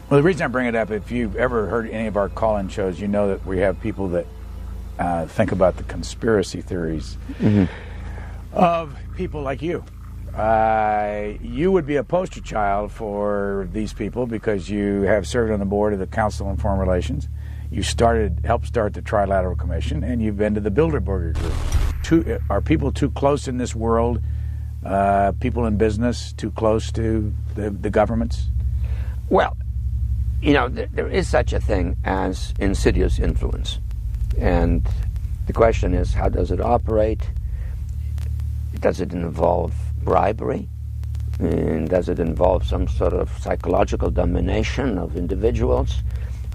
Well, the reason I bring it up, if you've ever heard any of our call-in shows, you know that we have people that think about the conspiracy theories of people like you. You would be a poster child for these people because you have served on the board of the Council on Foreign Relations. You helped start the Trilateral Commission, and you've been to the Bilderberger Group. Are people too close in this world, people in business, too close to the governments? Well, you know, there is such a thing as insidious influence. And the question is, how does it operate? Does it involve bribery? And does it involve some sort of psychological domination of individuals?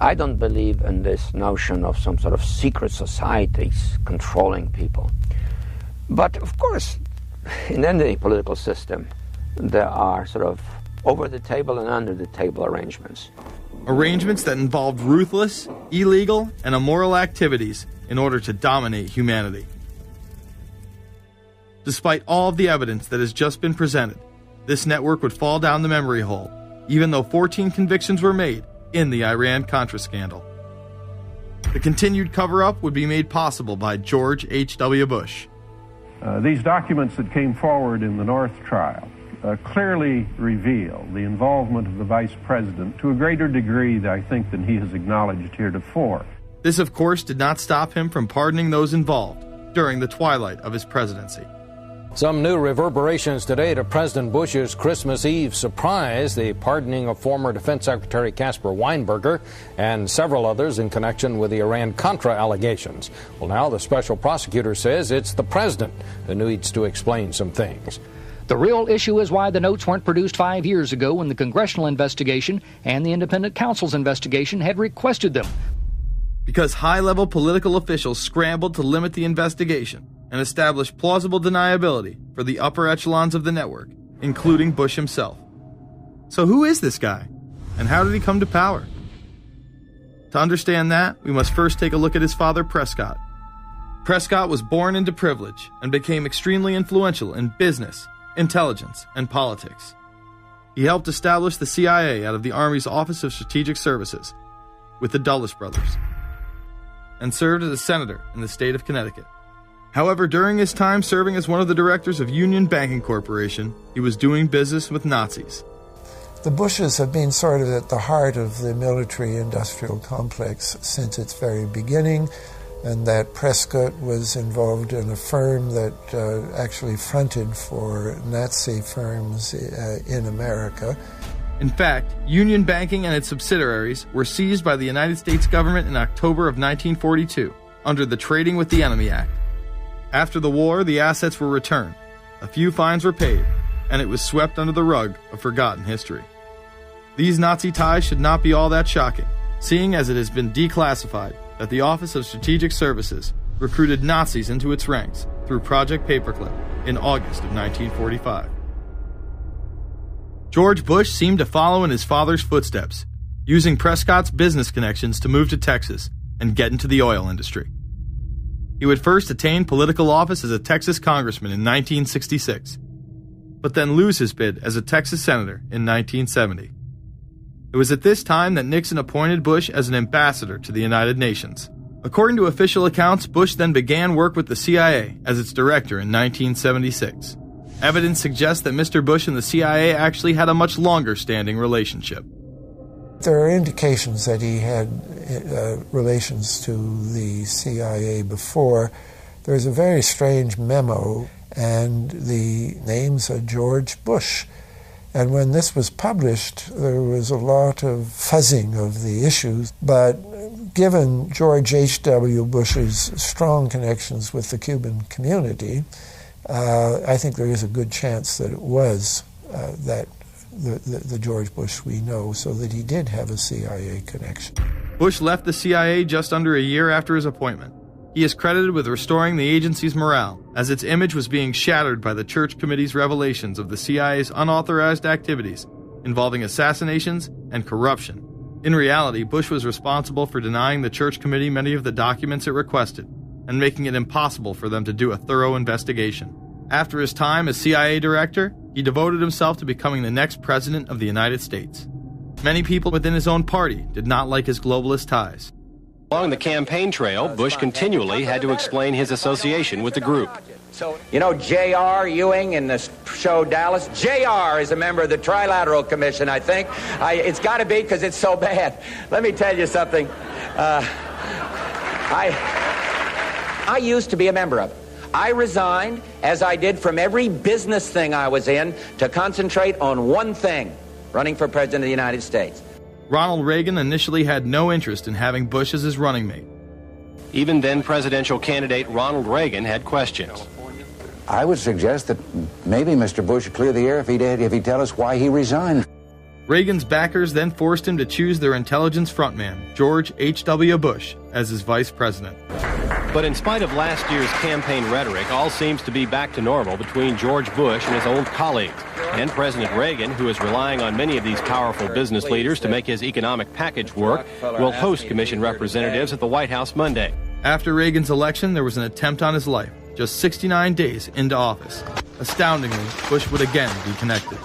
I don't believe in this notion of some sort of secret societies controlling people. But of course, in any political system, there are sort of over-the-table and under-the-table arrangements. Arrangements that involved ruthless, illegal, and immoral activities in order to dominate humanity. Despite all of the evidence that has just been presented, this network would fall down the memory hole, even though 14 convictions were made in the Iran-Contra scandal. The continued cover-up would be made possible by George H.W. Bush. These documents that came forward in the North trial clearly reveal the involvement of the Vice President to a greater degree, I think, than he has acknowledged heretofore. This, of course, did not stop him from pardoning those involved during the twilight of his presidency. Some new reverberations today to President Bush's Christmas Eve surprise, the pardoning of former Defense Secretary Caspar Weinberger and several others in connection with the Iran-Contra allegations. Well, now the special prosecutor says it's the president who needs to explain some things. The real issue is why the notes weren't produced 5 years ago when the congressional investigation and the independent counsel's investigation had requested them. Because high-level political officials scrambled to limit the investigation and establish plausible deniability for the upper echelons of the network, including Bush himself. So who is this guy? And how did he come to power? To understand that, we must first take a look at his father, Prescott. Prescott was born into privilege and became extremely influential in business, intelligence, and politics. He helped establish the CIA out of the Army's Office of Strategic Services with the Dulles brothers, and served as a senator in the state of Connecticut. However, during his time serving as one of the directors of Union Banking Corporation, he was doing business with Nazis. The Bushes have been sort of at the heart of the military-industrial complex since its very beginning. and that Prescott was involved in a firm that actually fronted for Nazi firms in America. In fact, Union Banking and its subsidiaries were seized by the United States government in October of 1942 under the Trading with the Enemy Act. After the war, the assets were returned, a few fines were paid, and it was swept under the rug of forgotten history. These Nazi ties should not be all that shocking, seeing as it has been declassified that the Office of Strategic Services recruited Nazis into its ranks through Project Paperclip in August of 1945. George Bush seemed to follow in his father's footsteps, using Prescott's business connections to move to Texas and get into the oil industry. He would first attain political office as a Texas congressman in 1966, but then lose his bid as a Texas senator in 1970. It was at this time that Nixon appointed Bush as an ambassador to the United Nations. According to official accounts, Bush then began work with the CIA as its director in 1976. Evidence suggests that Mr. Bush and the CIA actually had a much longer-standing relationship. There are indications that he had relations to the CIA before. There's a very strange memo, and the name's George Bush. And when this was published, there was a lot of fuzzing of the issues, but given George H.W. Bush's strong connections with the Cuban community, I think there is a good chance that it was the George Bush we know, so that he did have a CIA connection. Bush left the CIA just under a year after his appointment. He is credited with restoring the agency's morale, as its image was being shattered by the Church Committee's revelations of the CIA's unauthorized activities involving assassinations and corruption. In reality, Bush was responsible for denying the Church Committee many of the documents it requested, and making it impossible for them to do a thorough investigation. After his time as CIA director, he devoted himself to becoming the next president of the United States. Many people within his own party did not like his globalist ties. Along the campaign trail, Bush continually had to explain his association with the group. You know J.R. Ewing in the show Dallas? J.R. is a member of the Trilateral Commission, I think. It's got to be because it's so bad. Let me tell you something. I used to be a member of it. I resigned, as I did from every business thing I was in, to concentrate on one thing, running for President of the United States. Ronald Reagan initially had no interest in having Bush as his running mate. Even then presidential candidate Ronald Reagan had questions. I would suggest that maybe Mr. Bush would clear the air if he'd tell us why he resigned. Reagan's backers then forced him to choose their intelligence frontman, George H.W. Bush, as his vice president. But in spite of last year's campaign rhetoric, all seems to be back to normal between George Bush and his old colleagues. And President Reagan, who is relying on many of these powerful business leaders to make his economic package work, will host commission representatives at the White House Monday. After Reagan's election, there was an attempt on his life, just 69 days into office. Astoundingly, Bush would again be connected.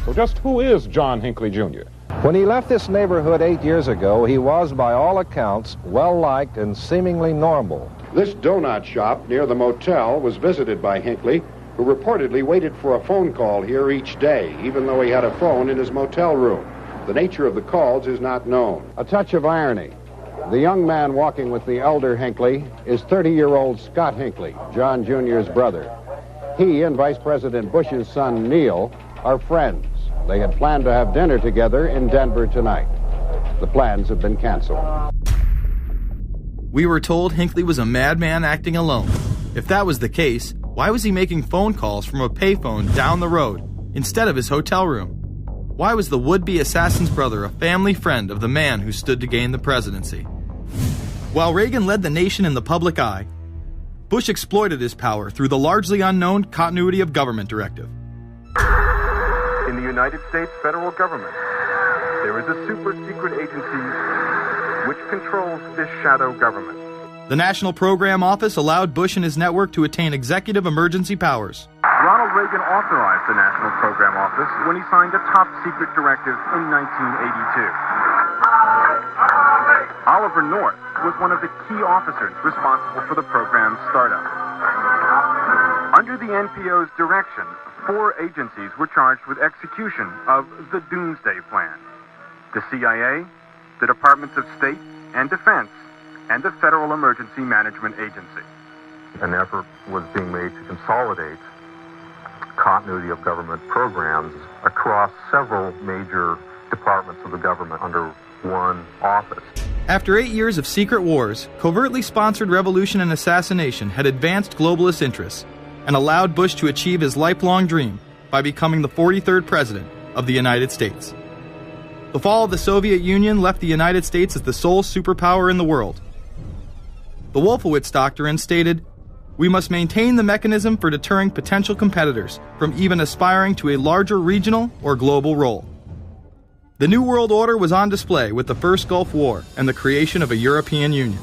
So just who is John Hinckley, Jr.? When he left this neighborhood 8 years ago, he was, by all accounts, well-liked and seemingly normal. This donut shop near the motel was visited by Hinckley, who reportedly waited for a phone call here each day, even though he had a phone in his motel room. The nature of the calls is not known. A touch of irony. The young man walking with the elder Hinckley is 30-year-old Scott Hinckley, John Jr.'s brother. He and Vice President Bush's son, Neil, are friends. They had planned to have dinner together in Denver tonight. The plans have been canceled. We were told Hinckley was a madman acting alone. If that was the case, why was he making phone calls from a payphone down the road instead of his hotel room? Why was the would-be assassin's brother a family friend of the man who stood to gain the presidency? While Reagan led the nation in the public eye, Bush exploited his power through the largely unknown Continuity of Government Directive. In the United States federal government, there is a super-secret agency which controls this shadow government. The National Program Office allowed Bush and his network to attain executive emergency powers. Ronald Reagan authorized the National Program Office when he signed a top-secret directive in 1982. Oliver North was one of the key officers responsible for the program's startup. Under the NPO's direction, 4 agencies were charged with execution of the Doomsday Plan. The CIA, the Departments of State and Defense, and the Federal Emergency Management Agency. An effort was being made to consolidate continuity of government programs across several major departments of the government under one office. After 8 years of secret wars, covertly sponsored revolution and assassination had advanced globalist interests and allowed Bush to achieve his lifelong dream by becoming the 43rd president of the United States. The fall of the Soviet Union left the United States as the sole superpower in the world. The Wolfowitz Doctrine stated, "We must maintain the mechanism for deterring potential competitors from even aspiring to a larger regional or global role." The New World Order was on display with the First Gulf War and the creation of a European Union.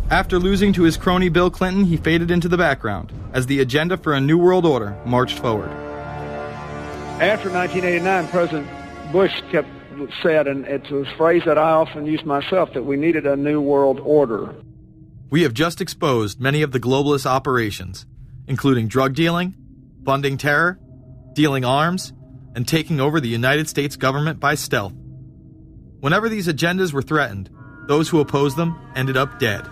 After losing to his crony Bill Clinton, he faded into the background as the agenda for a New World Order marched forward. After 1989, President Bush said, and it's a phrase that I often use myself, that we needed a New World Order. We have just exposed many of the globalist operations, including drug dealing, funding terror, dealing arms, and taking over the United States government by stealth. Whenever these agendas were threatened, those who opposed them ended up dead.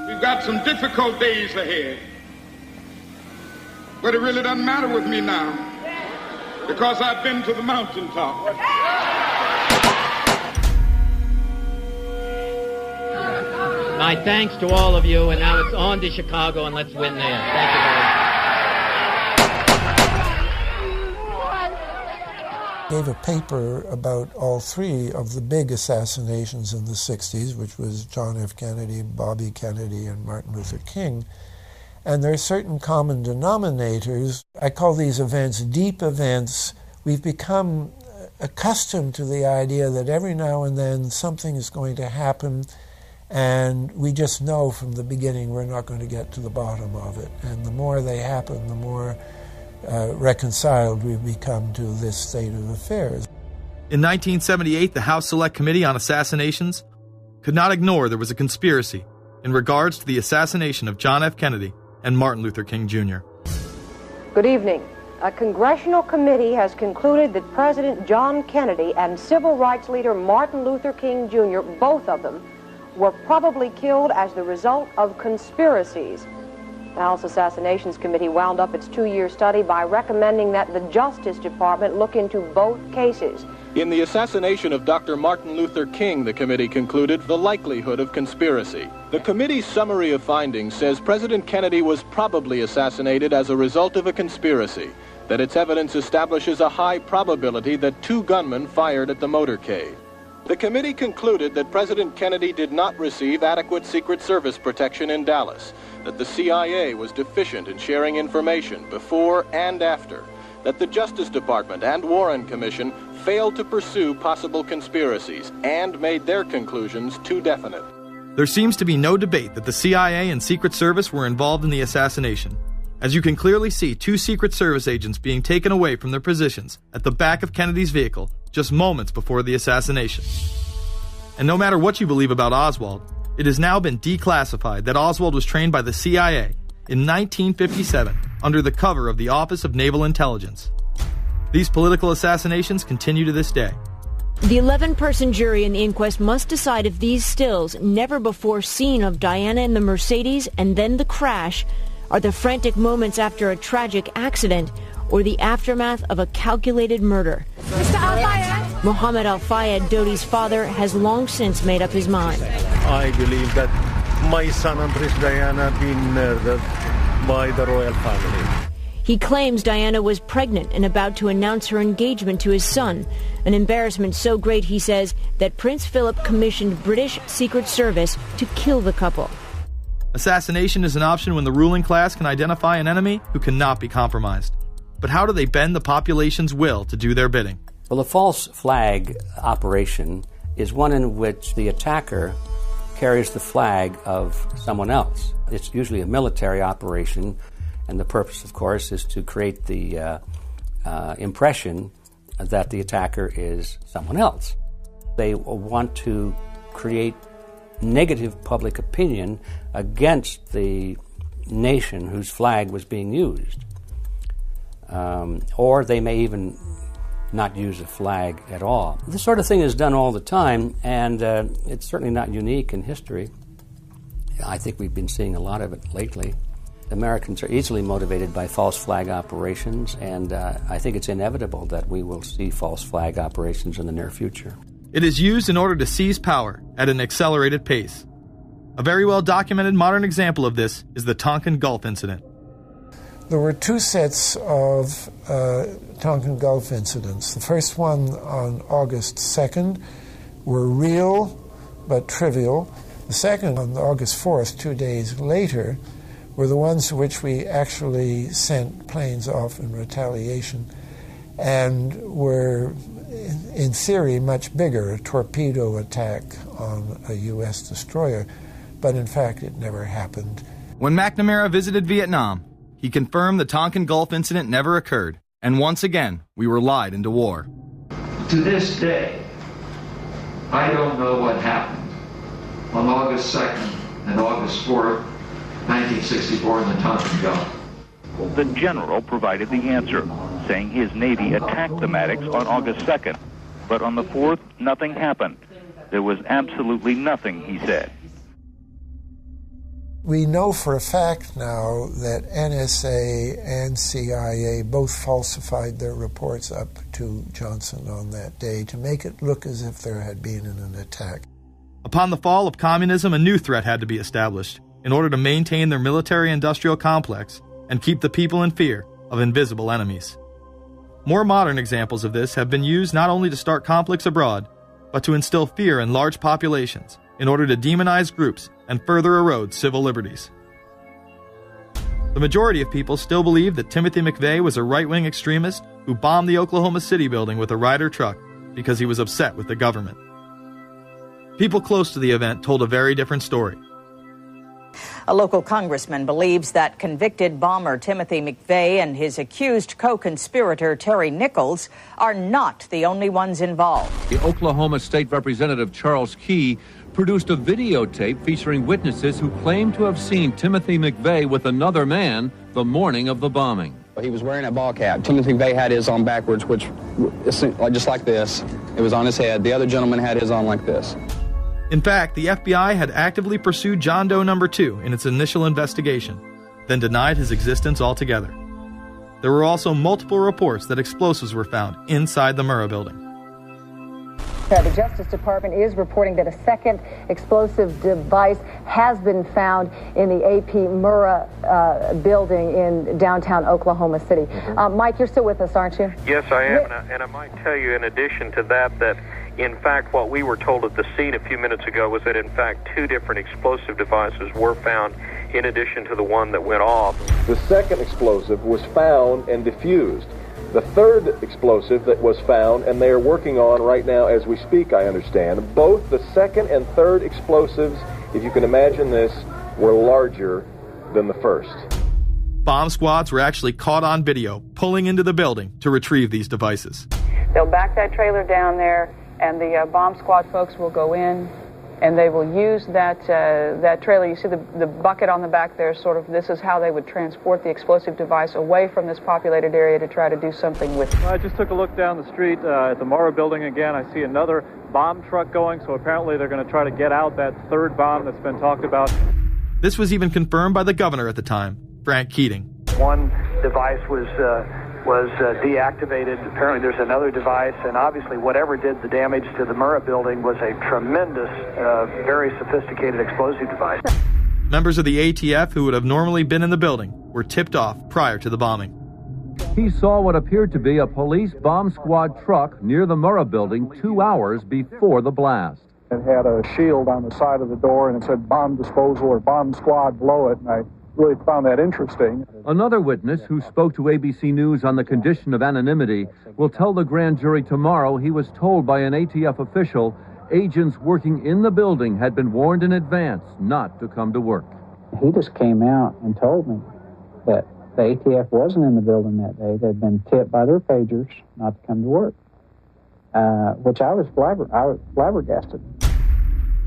We've got some difficult days ahead, but it really doesn't matter with me now, because I've been to the mountaintop. My thanks to all of you, and now it's on to Chicago, and let's win there. Thank you very much. Gave a paper about all three of the big assassinations in the 60s, which was John F. Kennedy, Bobby Kennedy, and Martin Luther King. And there are certain common denominators. I call these events deep events. We've become accustomed to the idea that every now and then something is going to happen, and we just know from the beginning we're not going to get to the bottom of it. And the more they happen, the more reconciled we've become to this state of affairs. In 1978, the House Select Committee on Assassinations could not ignore there was a conspiracy in regards to the assassination of John F. Kennedy and Martin Luther King Jr. Good evening. A congressional committee has concluded that President John Kennedy and civil rights leader Martin Luther King Jr., both of them, were probably killed as the result of conspiracies. The House Assassinations Committee wound up its 2-year study by recommending that the Justice Department look into both cases. In the assassination of Dr. Martin Luther King, the committee concluded the likelihood of conspiracy. The committee's summary of findings says President Kennedy was probably assassinated as a result of a conspiracy, that its evidence establishes a high probability that 2 gunmen fired at the motorcade. The committee concluded that President Kennedy did not receive adequate Secret Service protection in Dallas, that the CIA was deficient in sharing information before and after, that the Justice Department and Warren Commission failed to pursue possible conspiracies and made their conclusions too definite. There seems to be no debate that the CIA and Secret Service were involved in the assassination, as you can clearly see 2 Secret Service agents being taken away from their positions at the back of Kennedy's vehicle just moments before the assassination. And no matter what you believe about Oswald, it has now been declassified that Oswald was trained by the CIA in 1957 under the cover of the Office of Naval Intelligence. These political assassinations continue to this day. The 11-person jury in the inquest must decide if these stills, never before seen of Diana in the Mercedes and then the crash, are the frantic moments after a tragic accident or the aftermath of a calculated murder. Mr. Al-Fayed? Mohammed Al-Fayed, Dodi's father, has long since made up his mind. I believe that my son and Princess Diana been murdered by the royal family. He claims Diana was pregnant and about to announce her engagement to his son, an embarrassment so great, he says, that Prince Philip commissioned British Secret Service to kill the couple. Assassination is an option when the ruling class can identify an enemy who cannot be compromised. But how do they bend the population's will to do their bidding? Well, the false flag operation is one in which the attacker carries the flag of someone else. It's usually a military operation, and the purpose, of course, is to create the impression that the attacker is someone else. They want to create negative public opinion against the nation whose flag was being used. Or they may even not use a flag at all. This sort of thing is done all the time, and it's certainly not unique in history. I think we've been seeing a lot of it lately. Americans are easily motivated by false flag operations, and I think it's inevitable that we will see false flag operations in the near future. It is used in order to seize power at an accelerated pace. A very well-documented modern example of this is the Tonkin Gulf incident. There were two sets of Tonkin Gulf incidents. The first one on August 2nd were real but trivial. The second on August 4th, 2 days later, were the ones to which we actually sent planes off in retaliation and were, in theory, much bigger, a torpedo attack on a U.S. destroyer, but in fact it never happened. When McNamara visited Vietnam, he confirmed the Tonkin Gulf incident never occurred, and once again, we were lied into war. To this day, I don't know what happened on August 2nd and August 4th, 1964 in the Tonkin Gulf. The general provided the answer, saying his Navy attacked the Maddox on August 2nd. But on the 4th, nothing happened. There was absolutely nothing, he said. We know for a fact now that NSA and CIA both falsified their reports up to Johnson on that day to make it look as if there had been an attack. Upon the fall of communism, a new threat had to be established in order to maintain their military-industrial complex and keep the people in fear of invisible enemies. More modern examples of this have been used not only to start conflicts abroad, but to instill fear in large populations in order to demonize groups and further erode civil liberties. The majority of people still believe that Timothy McVeigh was a right-wing extremist who bombed the Oklahoma City building with a Ryder truck because he was upset with the government. People close to the event told a very different story. A local congressman believes that convicted bomber Timothy McVeigh and his accused co-conspirator Terry Nichols are not the only ones involved. The Oklahoma State Representative Charles Key produced a videotape featuring witnesses who claim to have seen Timothy McVeigh with another man the morning of the bombing. He was wearing a ball cap. Timothy McVeigh had his on backwards, which just like this. It was on his head. The other gentleman had his on like this. In fact, the FBI had actively pursued John Doe No. 2 in its initial investigation, then denied his existence altogether. There were also multiple reports that explosives were found inside the Murrah building. The Justice Department is reporting that a second explosive device has been found in the AP Murrah building in downtown Oklahoma City. Mike, you're still with us, aren't you? Yes, I am, and I might tell you in addition to that in fact, what we were told at the scene a few minutes ago was that, in fact, 2 different explosive devices were found in addition to the one that went off. The second explosive was found and diffused. The third explosive that was found, and they are working on right now as we speak, I understand, both the second and third explosives, if you can imagine this, were larger than the first. Bomb squads were actually caught on video pulling into the building to retrieve these devices. They'll back that trailer down there, and the bomb squad folks will go in, and they will use that trailer. You see the bucket on the back there, this is how they would transport the explosive device away from this populated area to try to do something with it. I just took a look down the street at the Murrah building again. I see another bomb truck going, so apparently they're going to try to get out that third bomb that's been talked about. This was even confirmed by the governor at the time, Frank Keating. One device was deactivated. Apparently there's another device, and obviously whatever did the damage to the Murrah building was a tremendous, very sophisticated explosive device. Members of the ATF who would have normally been in the building were tipped off prior to the bombing. He saw what appeared to be a police bomb squad truck near the Murrah building 2 hours before the blast. It had a shield on the side of the door, and it said bomb disposal or bomb squad below it, and I really found that interesting. Another witness who spoke to ABC News on the condition of anonymity will tell the grand jury tomorrow he was told by an ATF official agents working in the building had been warned in advance not to come to work. He just came out and told me that the ATF wasn't in the building that day. They'd been tipped by their pagers not to come to work, which I was flabbergasted.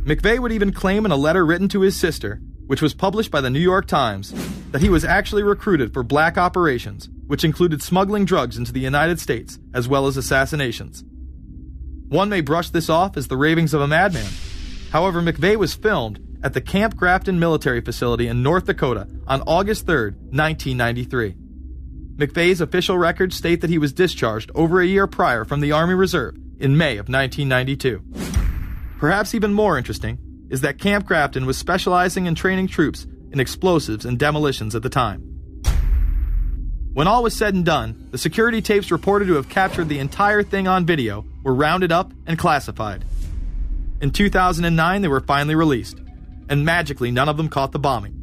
McVeigh would even claim in a letter written to his sister which was published by the New York Times, that he was actually recruited for black operations, which included smuggling drugs into the United States, as well as assassinations. One may brush this off as the ravings of a madman. However, McVeigh was filmed at the Camp Grafton military facility in North Dakota on August 3, 1993. McVeigh's official records state that he was discharged over a year prior from the Army Reserve in May of 1992. Perhaps even more interesting is that Camp Grafton was specializing in training troops in explosives and demolitions at the time. When all was said and done, the security tapes reported to have captured the entire thing on video were rounded up and classified. In 2009, they were finally released, and magically none of them caught the bombing.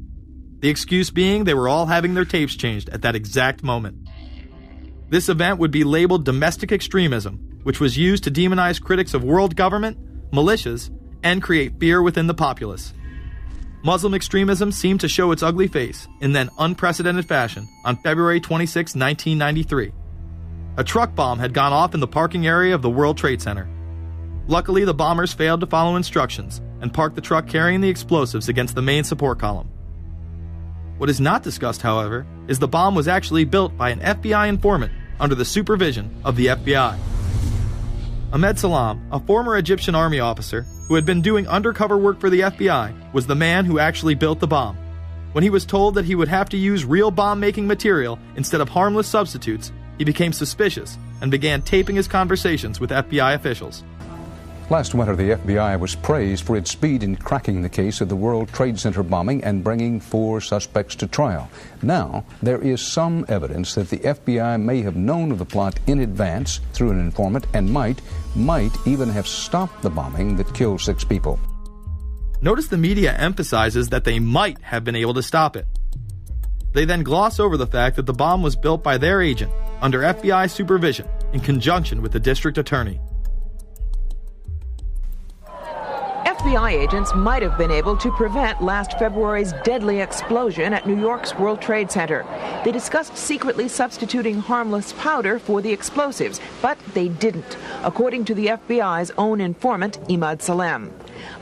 The excuse being they were all having their tapes changed at that exact moment. This event would be labeled domestic extremism, which was used to demonize critics of world government, militias, and create fear within the populace. Muslim extremism seemed to show its ugly face in then unprecedented fashion on February 26, 1993. A truck bomb had gone off in the parking area of the World Trade Center. Luckily, the bombers failed to follow instructions and parked the truck carrying the explosives against the main support column. What is not discussed, however, is the bomb was actually built by an FBI informant under the supervision of the FBI. Ahmed Salam, a former Egyptian army officer who had been doing undercover work for the FBI, was the man who actually built the bomb. When he was told that he would have to use real bomb-making material instead of harmless substitutes, he became suspicious and began taping his conversations with FBI officials. Last winter, the FBI was praised for its speed in cracking the case of the World Trade Center bombing and bringing 4 suspects to trial. Now, there is some evidence that the FBI may have known of the plot in advance through an informant and might even have stopped the bombing that killed 6 people. Notice the media emphasizes that they might have been able to stop it. They then gloss over the fact that the bomb was built by their agent under FBI supervision in conjunction with the district attorney. FBI agents might have been able to prevent last February's deadly explosion at New York's World Trade Center. They discussed secretly substituting harmless powder for the explosives, but they didn't, according to the FBI's own informant, Imad Salem.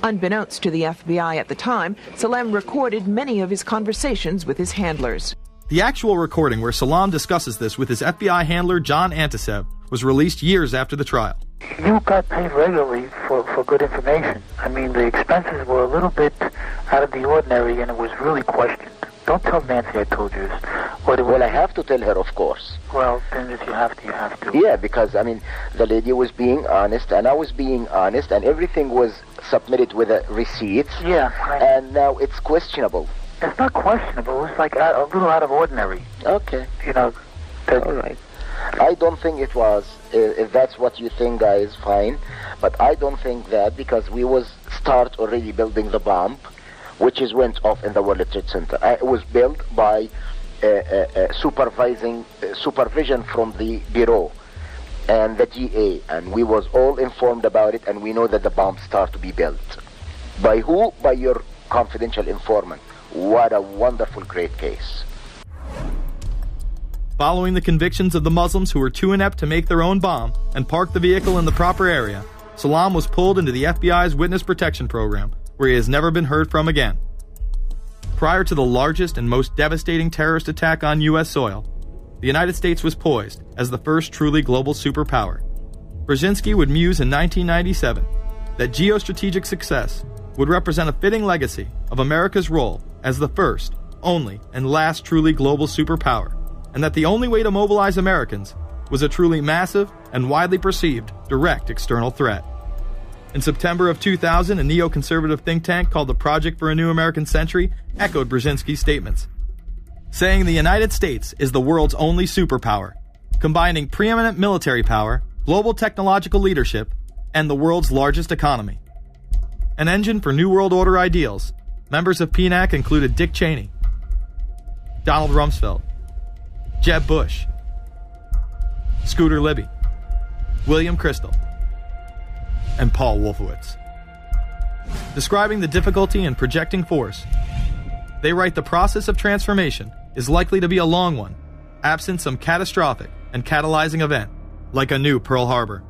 Unbeknownst to the FBI at the time, Salem recorded many of his conversations with his handlers. The actual recording where Salam discusses this with his FBI handler, John Antisev, was released years after the trial. You got paid regularly for good information. I mean, the expenses were a little bit out of the ordinary, and it was really questioned. Don't tell Nancy I told you this. Well, I have to tell her, of course. Well, then if you have to, you have to. Yeah, because, I mean, the lady was being honest, and I was being honest, and everything was submitted with a receipt. Yeah. And now it's questionable. It's not questionable. It's like a little out of ordinary. Okay. You know. All right. I don't think it was. If that's what you think, guys, fine. But I don't think that, because we was start already building the bomb, which is went off in the World Trade Center. It was built by supervision from the Bureau and the GA, and we was all informed about it, and we know that the bomb start to be built. By who? By your confidential informant. What a wonderful, great case. Following the convictions of the Muslims who were too inept to make their own bomb and park the vehicle in the proper area, Salam was pulled into the FBI's Witness Protection Program, where he has never been heard from again. Prior to the largest and most devastating terrorist attack on U.S. soil, the United States was poised as the first truly global superpower. Brzezinski would muse in 1997 that geostrategic success would represent a fitting legacy of America's role as the first, only, and last truly global superpower, and that the only way to mobilize Americans was a truly massive and widely perceived direct external threat. In September of 2000, a neoconservative think tank called the Project for a New American Century echoed Brzezinski's statements, saying the United States is the world's only superpower, combining preeminent military power, global technological leadership, and the world's largest economy. An engine for New World Order ideals, members of PNAC included Dick Cheney, Donald Rumsfeld, Jeb Bush, Scooter Libby, William Kristol, and Paul Wolfowitz. Describing the difficulty in projecting force, they write the process of transformation is likely to be a long one, absent some catastrophic and catalyzing event, like a new Pearl Harbor.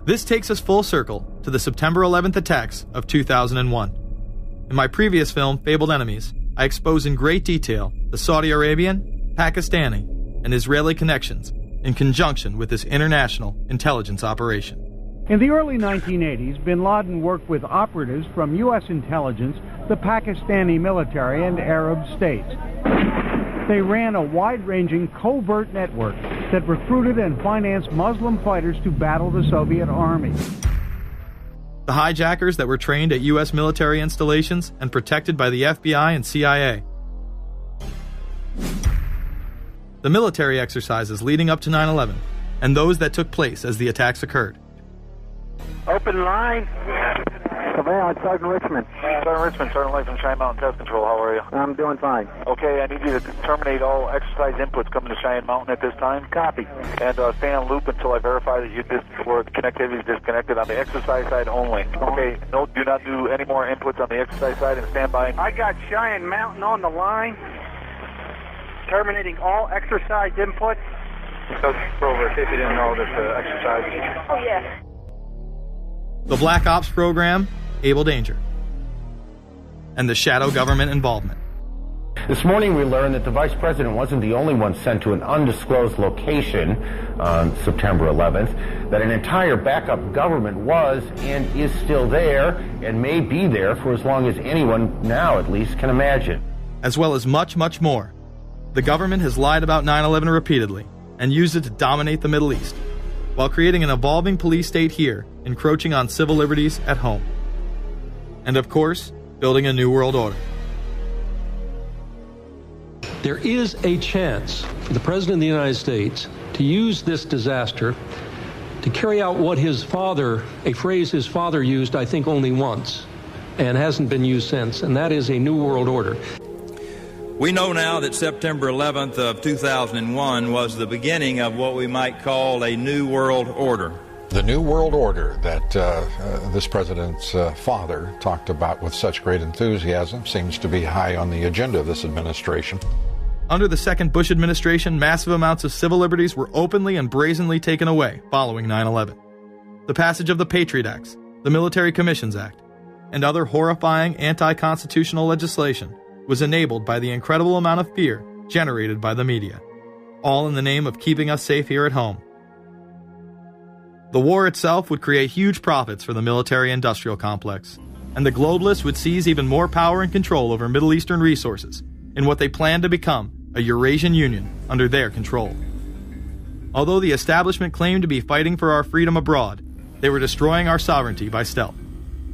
This takes us full circle to the September 11th attacks of 2001. In my previous film, Fabled Enemies, I expose in great detail the Saudi Arabian, Pakistani, and Israeli connections in conjunction with this international intelligence operation. In the early 1980s, bin Laden worked with operatives from U.S. intelligence, the Pakistani military, and Arab states. They ran a wide-ranging covert network that recruited and financed Muslim fighters to battle the Soviet army. The hijackers that were trained at U.S. military installations and protected by the FBI and CIA. The military exercises leading up to 9/11, and those that took place as the attacks occurred. Open line. Surveillance, Sergeant Richmond. Sergeant Richmond, Sergeant Light from Cheyenne Mountain Test Control. How are you? I'm doing fine. Okay, I need you to terminate all exercise inputs coming to Cheyenne Mountain at this time. Copy. And stay on loop until I verify that the connectivity is disconnected on the exercise side only. Okay, no, do not do any more inputs on the exercise side and stand by. I got Cheyenne Mountain on the line. Terminating all exercise inputs. So, Rover, see if you didn't know that exercise. Oh, yeah. The Black Ops program, Able Danger, and the shadow government involvement. This morning we learned that the Vice President wasn't the only one sent to an undisclosed location on September 11th, that an entire backup government was and is still there and may be there for as long as anyone now at least can imagine. As well as much, much more. The government has lied about 9/11 repeatedly and used it to dominate the Middle East, while creating an evolving police state here, encroaching on civil liberties at home. And of course, building a new world order. There is a chance for the President of the United States to use this disaster to carry out what his father, a phrase his father used, I think, only once, and hasn't been used since, and that is a new world order. We know now that September 11th of 2001 was the beginning of what we might call a new world order. The new world order that this president's father talked about with such great enthusiasm seems to be high on the agenda of this administration. Under the second Bush administration, massive amounts of civil liberties were openly and brazenly taken away following 9/11. The passage of the Patriot Acts, the Military Commissions Act, and other horrifying anti-constitutional legislation was enabled by the incredible amount of fear generated by the media, all in the name of keeping us safe here at home. The war itself would create huge profits for the military-industrial complex, and the globalists would seize even more power and control over Middle Eastern resources in what they planned to become a Eurasian Union under their control. Although the establishment claimed to be fighting for our freedom abroad, they were destroying our sovereignty by stealth.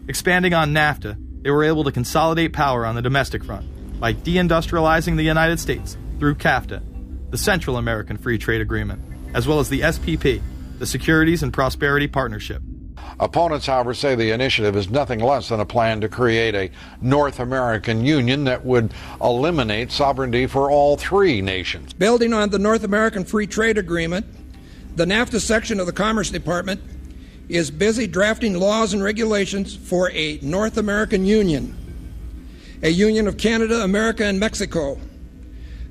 Expanding on NAFTA, they were able to consolidate power on the domestic front by deindustrializing the United States through CAFTA, the Central American Free Trade Agreement, as well as the SPP, the Securities and Prosperity Partnership. Opponents, however, say the initiative is nothing less than a plan to create a North American Union that would eliminate sovereignty for all three nations. Building on the North American Free Trade Agreement, the NAFTA section of the Commerce Department is busy drafting laws and regulations for a North American Union, a union of Canada, America, and Mexico.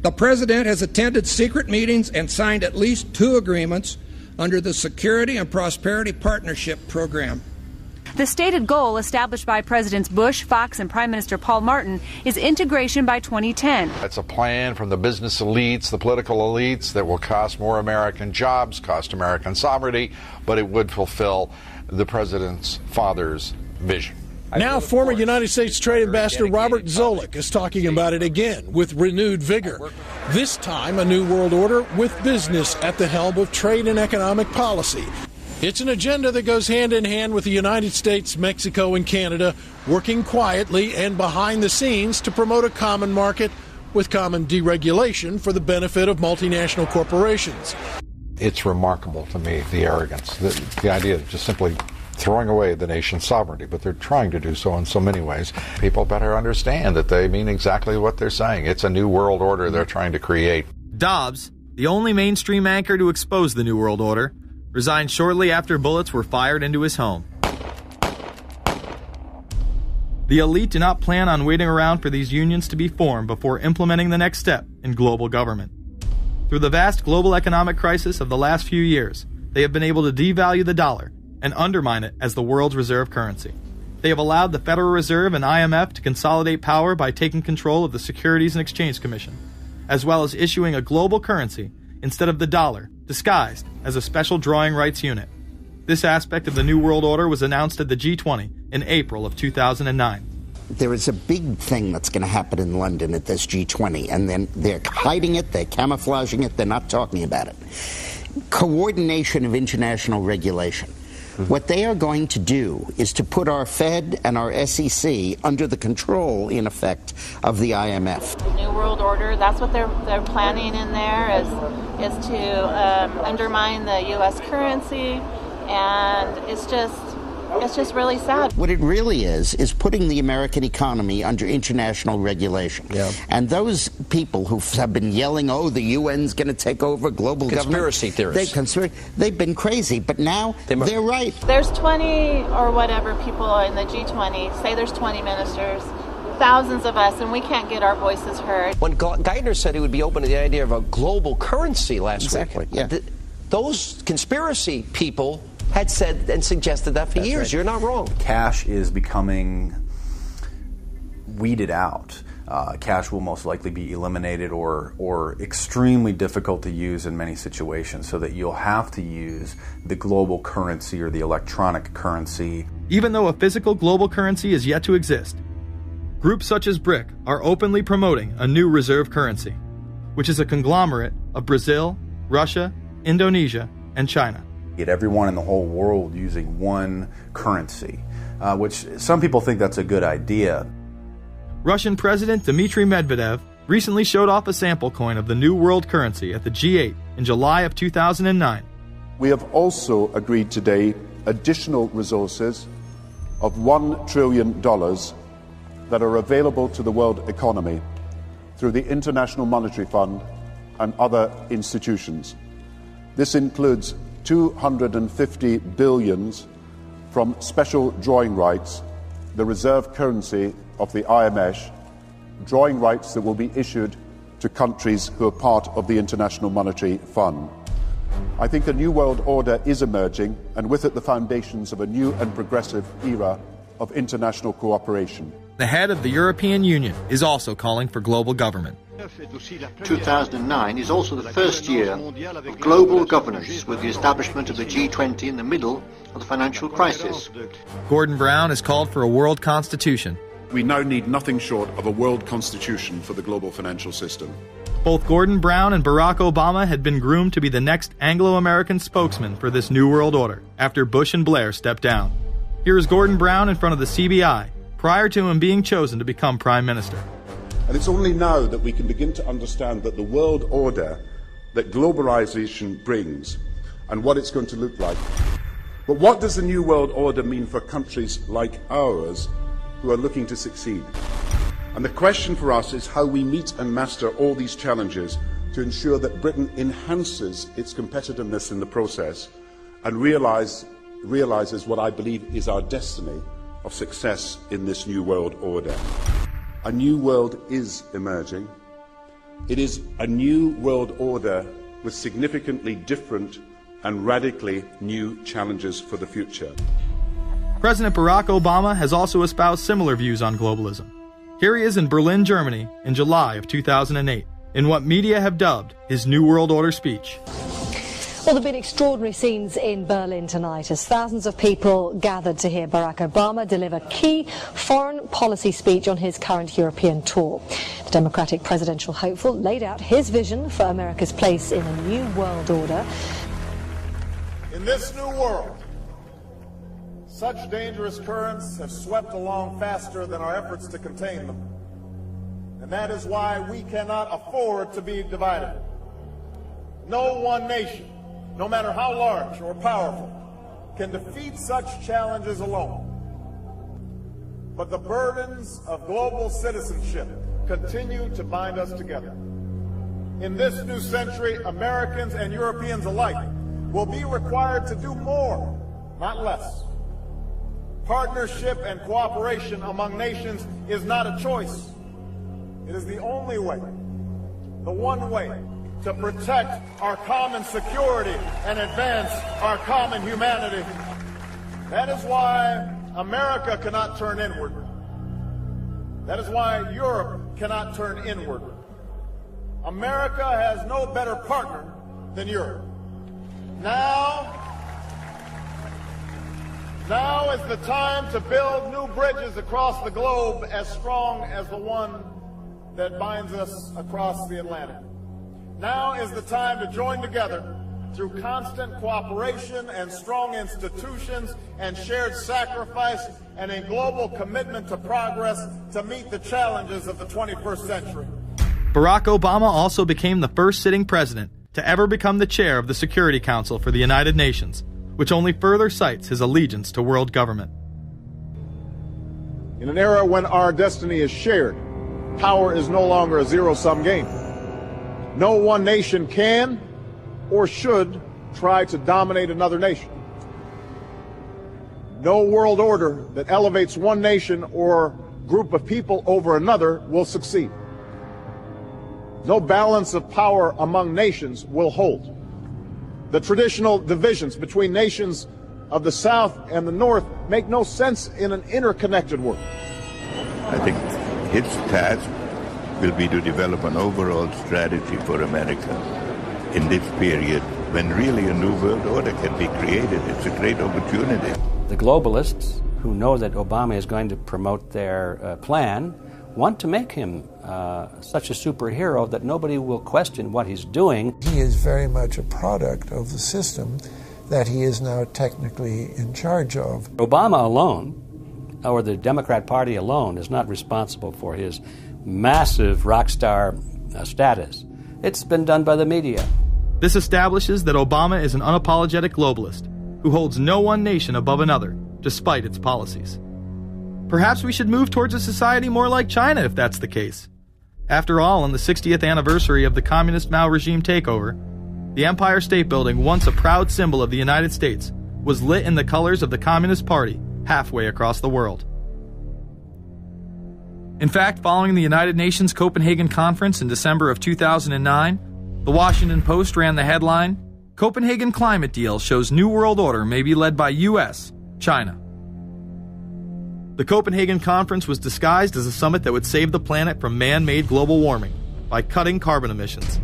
The President has attended secret meetings and signed at least 2 agreements under the Security and Prosperity Partnership Program. The stated goal established by Presidents Bush, Fox, and Prime Minister Paul Martin is integration by 2010. It's a plan from the business elites, the political elites, that will cost more American jobs, cost American sovereignty, but it would fulfill the President's father's vision. Now, former United States Trade Ambassador Robert Zoellick is talking about it again with renewed vigor. This time, a new world order with business at the helm of trade and economic policy. It's an agenda that goes hand in hand with the United States, Mexico, and Canada working quietly and behind the scenes to promote a common market with common deregulation for the benefit of multinational corporations. It's remarkable to me, the arrogance, the idea of just simply throwing away the nation's sovereignty, but they're trying to do so in so many ways. People better understand that they mean exactly what they're saying. It's a new world order they're trying to create. Dobbs, the only mainstream anchor to expose the new world order, resigned shortly after bullets were fired into his home. The elite do not plan on waiting around for these unions to be formed before implementing the next step in global government. Through the vast global economic crisis of the last few years, they have been able to devalue the dollar and undermine it as the world's reserve currency. They have allowed the Federal Reserve and IMF to consolidate power by taking control of the Securities and Exchange Commission, as well as issuing a global currency instead of the dollar, disguised as a special drawing rights unit. This aspect of the New World Order was announced at the G20 in April of 2009. There is a big thing that's going to happen in London at this G20, and then they're hiding it, they're camouflaging it, they're not talking about it. Coordination of international regulation. What they are going to do is to put our Fed and our SEC under the control, in effect, of the IMF. New World Order, that's what they're planning in there, is to undermine the U.S. currency, and it's just really sad. What it really is putting the American economy under international regulation. Yeah. And those people who have been yelling, oh, the UN's going to take over global conspiracy government. Theorists. They've been crazy, but now they're right. There's 20 or whatever people in the G20, say there's 20 ministers, thousands of us, and we can't get our voices heard. When Geithner said he would be open to the idea of a global currency last week, those conspiracy people had said and suggested that for years. Right. You're not wrong. Cash is becoming weeded out. Cash will most likely be eliminated or extremely difficult to use in many situations, so that you'll have to use the global currency or the electronic currency. Even though a physical global currency is yet to exist, groups such as BRIC are openly promoting a new reserve currency, which is a conglomerate of Brazil, Russia, Indonesia, and China. Get everyone in the whole world using one currency, which some people think that's a good idea. Russian President Dmitry Medvedev recently showed off a sample coin of the new world currency at the G8 in July of 2009. We have also agreed today additional resources of $1 trillion that are available to the world economy through the International Monetary Fund and other institutions. This includes 250 billion from special drawing rights, the reserve currency of the IMF, drawing rights that will be issued to countries who are part of the International Monetary Fund. I think a new world order is emerging, and with it the foundations of a new and progressive era of international cooperation. The head of the European Union is also calling for global government. 2009 is also the first year of global governance, with the establishment of the G20 in the middle of the financial crisis. Gordon Brown has called for a world constitution. We now need nothing short of a world constitution for the global financial system. Both Gordon Brown and Barack Obama had been groomed to be the next Anglo-American spokesman for this new world order after Bush and Blair stepped down. Here is Gordon Brown in front of the CBI prior to him being chosen to become Prime Minister. And it's only now that we can begin to understand that the world order that globalization brings and what it's going to look like. But what does the new world order mean for countries like ours who are looking to succeed? And the question for us is how we meet and master all these challenges to ensure that Britain enhances its competitiveness in the process and realizes what I believe is our destiny of success in this new world order. A new world is emerging. It is a new world order with significantly different and radically new challenges for the future. President Barack Obama has also espoused similar views on globalism. Here he is in Berlin, Germany, in July of 2008, in what media have dubbed his New World Order speech. Well, there have been extraordinary scenes in Berlin tonight as thousands of people gathered to hear Barack Obama deliver key foreign policy speech on his current European tour. The Democratic presidential hopeful laid out his vision for America's place in a new world order. In this new world, such dangerous currents have swept along faster than our efforts to contain them. And that is why we cannot afford to be divided. No one nation, no matter how large or powerful, can defeat such challenges alone. But the burdens of global citizenship continue to bind us together. In this new century, Americans and Europeans alike will be required to do more, not less. Partnership and cooperation among nations is not a choice. It is the only way, the one way, to protect our common security and advance our common humanity. That is why America cannot turn inward. That is why Europe cannot turn inward. America has no better partner than Europe. Now is the time to build new bridges across the globe as strong as the one that binds us across the Atlantic. Now is the time to join together through constant cooperation and strong institutions and shared sacrifice and a global commitment to progress to meet the challenges of the 21st century. Barack Obama also became the first sitting president to ever become the chair of the Security Council for the United Nations, which only further cites his allegiance to world government. In an era when our destiny is shared, power is no longer a zero-sum game. No one nation can or should try to dominate another nation. No world order that elevates one nation or group of people over another will succeed. No balance of power among nations will hold. The traditional divisions between nations of the South and the North make no sense in an interconnected world. I think his task will be to develop an overall strategy for America in this period when really a new world order can be created. It's a great opportunity. The globalists, who know that Obama is going to promote their plan, want to make him such a superhero that nobody will question what he's doing. He is very much a product of the system that he is now technically in charge of. Obama alone, or the Democrat Party alone, is not responsible for his massive rock star status. It's been done by the media. This establishes that Obama is an unapologetic globalist who holds no one nation above another, despite its policies. Perhaps we should move towards a society more like China if that's the case. After all, on the 60th anniversary of the communist Mao regime takeover, the Empire State Building, once a proud symbol of the United States, was lit in the colors of the Communist Party halfway across the world. In fact, following the United Nations Copenhagen Conference in December of 2009, the Washington Post ran the headline, "Copenhagen Climate Deal Shows New World Order May Be Led by U.S., China." The Copenhagen Conference was disguised as a summit that would save the planet from man-made global warming by cutting carbon emissions.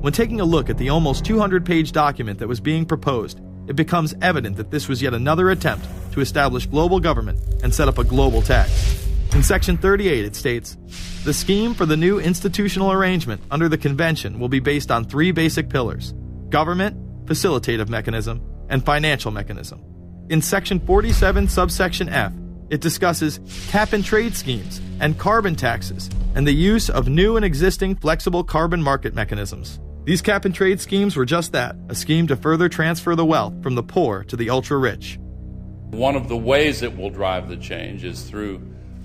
When taking a look at the almost 200-page document that was being proposed, it becomes evident that this was yet another attempt to establish global government and set up a global tax. In Section 38, it states, "The scheme for the new institutional arrangement under the Convention will be based on three basic pillars: government, facilitative mechanism, and financial mechanism." In Section 47, subsection F, it discusses cap-and-trade schemes and carbon taxes and the use of new and existing flexible carbon market mechanisms. These cap-and-trade schemes were just that, a scheme to further transfer the wealth from the poor to the ultra-rich. One of the ways it will drive the change is through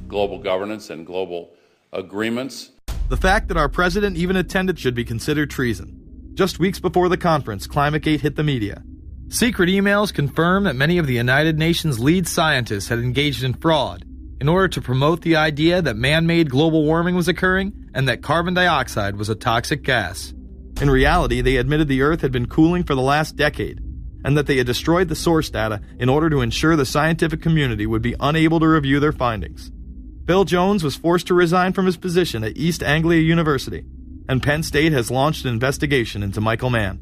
global governance and global agreements. The fact that our president even attended should be considered treason. Just weeks before the conference, ClimateGate hit the media. Secret emails confirm that many of the United Nations lead scientists had engaged in fraud in order to promote the idea that man-made global warming was occurring and that carbon dioxide was a toxic gas. In reality, they admitted the Earth had been cooling for the last decade and that they had destroyed the source data in order to ensure the scientific community would be unable to review their findings. Bill Jones was forced to resign from his position at East Anglia University, and Penn State has launched an investigation into Michael Mann.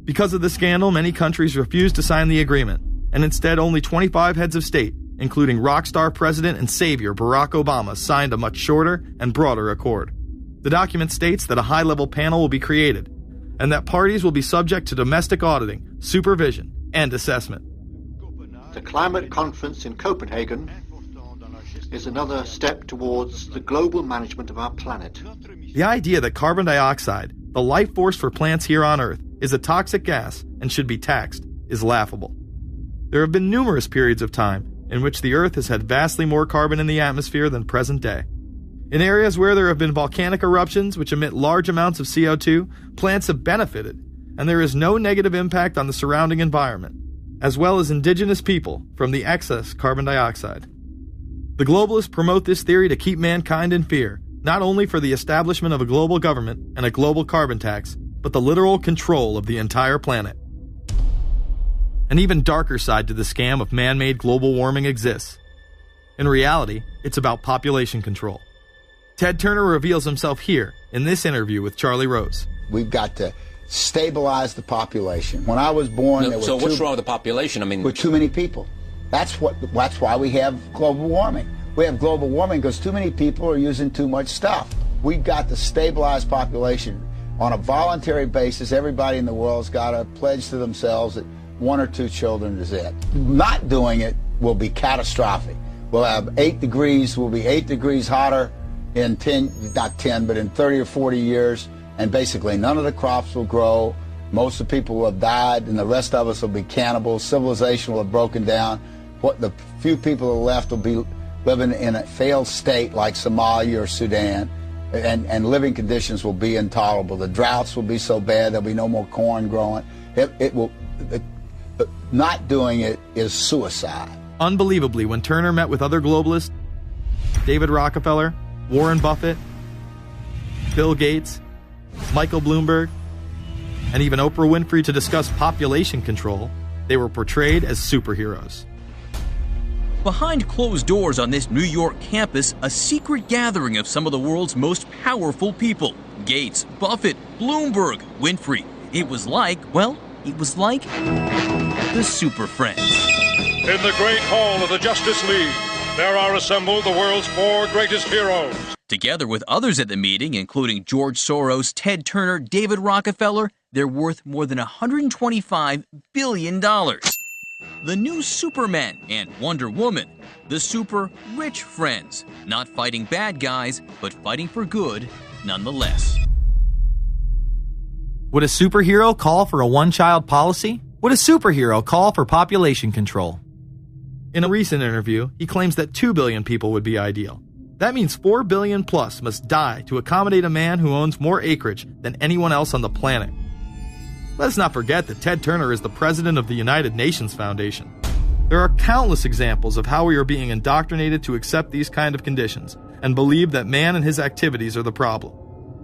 Because of the scandal, many countries refused to sign the agreement, and instead only 25 heads of state, including rock star President and Savior Barack Obama, signed a much shorter and broader accord. The document states that a high-level panel will be created, and that parties will be subject to domestic auditing, supervision, and assessment. The climate conference in Copenhagen is another step towards the global management of our planet. The idea that carbon dioxide, the life force for plants here on Earth, is a toxic gas and should be taxed is laughable. There have been numerous periods of time in which the Earth has had vastly more carbon in the atmosphere than present day. In areas where there have been volcanic eruptions which emit large amounts of CO2, plants have benefited, and there is no negative impact on the surrounding environment, as well as indigenous people from the excess carbon dioxide. The globalists promote this theory to keep mankind in fear, not only for the establishment of a global government and a global carbon tax, but the literal control of the entire planet. An even darker side to the scam of man-made global warming exists, In reality, it's about population control. Ted Turner reveals himself here in this interview with Charlie Rose. We've got to stabilize the population. When I was born, there were so what's wrong with the population? I mean, with too many people. That's why we have global warming. We have global warming because too many people are using too much stuff. We've got to stabilize population on a voluntary basis. Everybody in the world's got to pledge to themselves that 1 or 2 children is it. Not doing it will be catastrophic. We'll have 8 degrees. We'll be 8 degrees hotter in 30 or 40 years, and basically none of the crops will grow. Most of the people will have died, and the rest of us will be cannibals. Civilization will have broken down. What the few people who are left will be living in a failed state like Somalia or Sudan, and living conditions will be intolerable. The droughts will be so bad there'll be no more corn growing. Not doing it is suicide. Unbelievably, when Turner met with other globalists, David Rockefeller, Warren Buffett, Bill Gates, Michael Bloomberg, and even Oprah Winfrey to discuss population control, they were portrayed as superheroes. Behind closed doors on this New York campus, a secret gathering of some of the world's most powerful people. Gates, Buffett, Bloomberg, Winfrey. It was like the Super Friends. In the Great Hall of the Justice League, there are assembled the world's 4 greatest heroes. Together with others at the meeting, including George Soros, Ted Turner, David Rockefeller, they're worth more than $125 billion. The new Superman and Wonder Woman, the super rich friends, not fighting bad guys, but fighting for good nonetheless. Would a superhero call for a one-child policy? Would a superhero call for population control? In a recent interview, he claims that 2 billion people would be ideal. That means 4 billion plus must die to accommodate a man who owns more acreage than anyone else on the planet. Let's not forget that Ted Turner is the president of the United Nations Foundation. There are countless examples of how we are being indoctrinated to accept these kind of conditions and believe that man and his activities are the problem.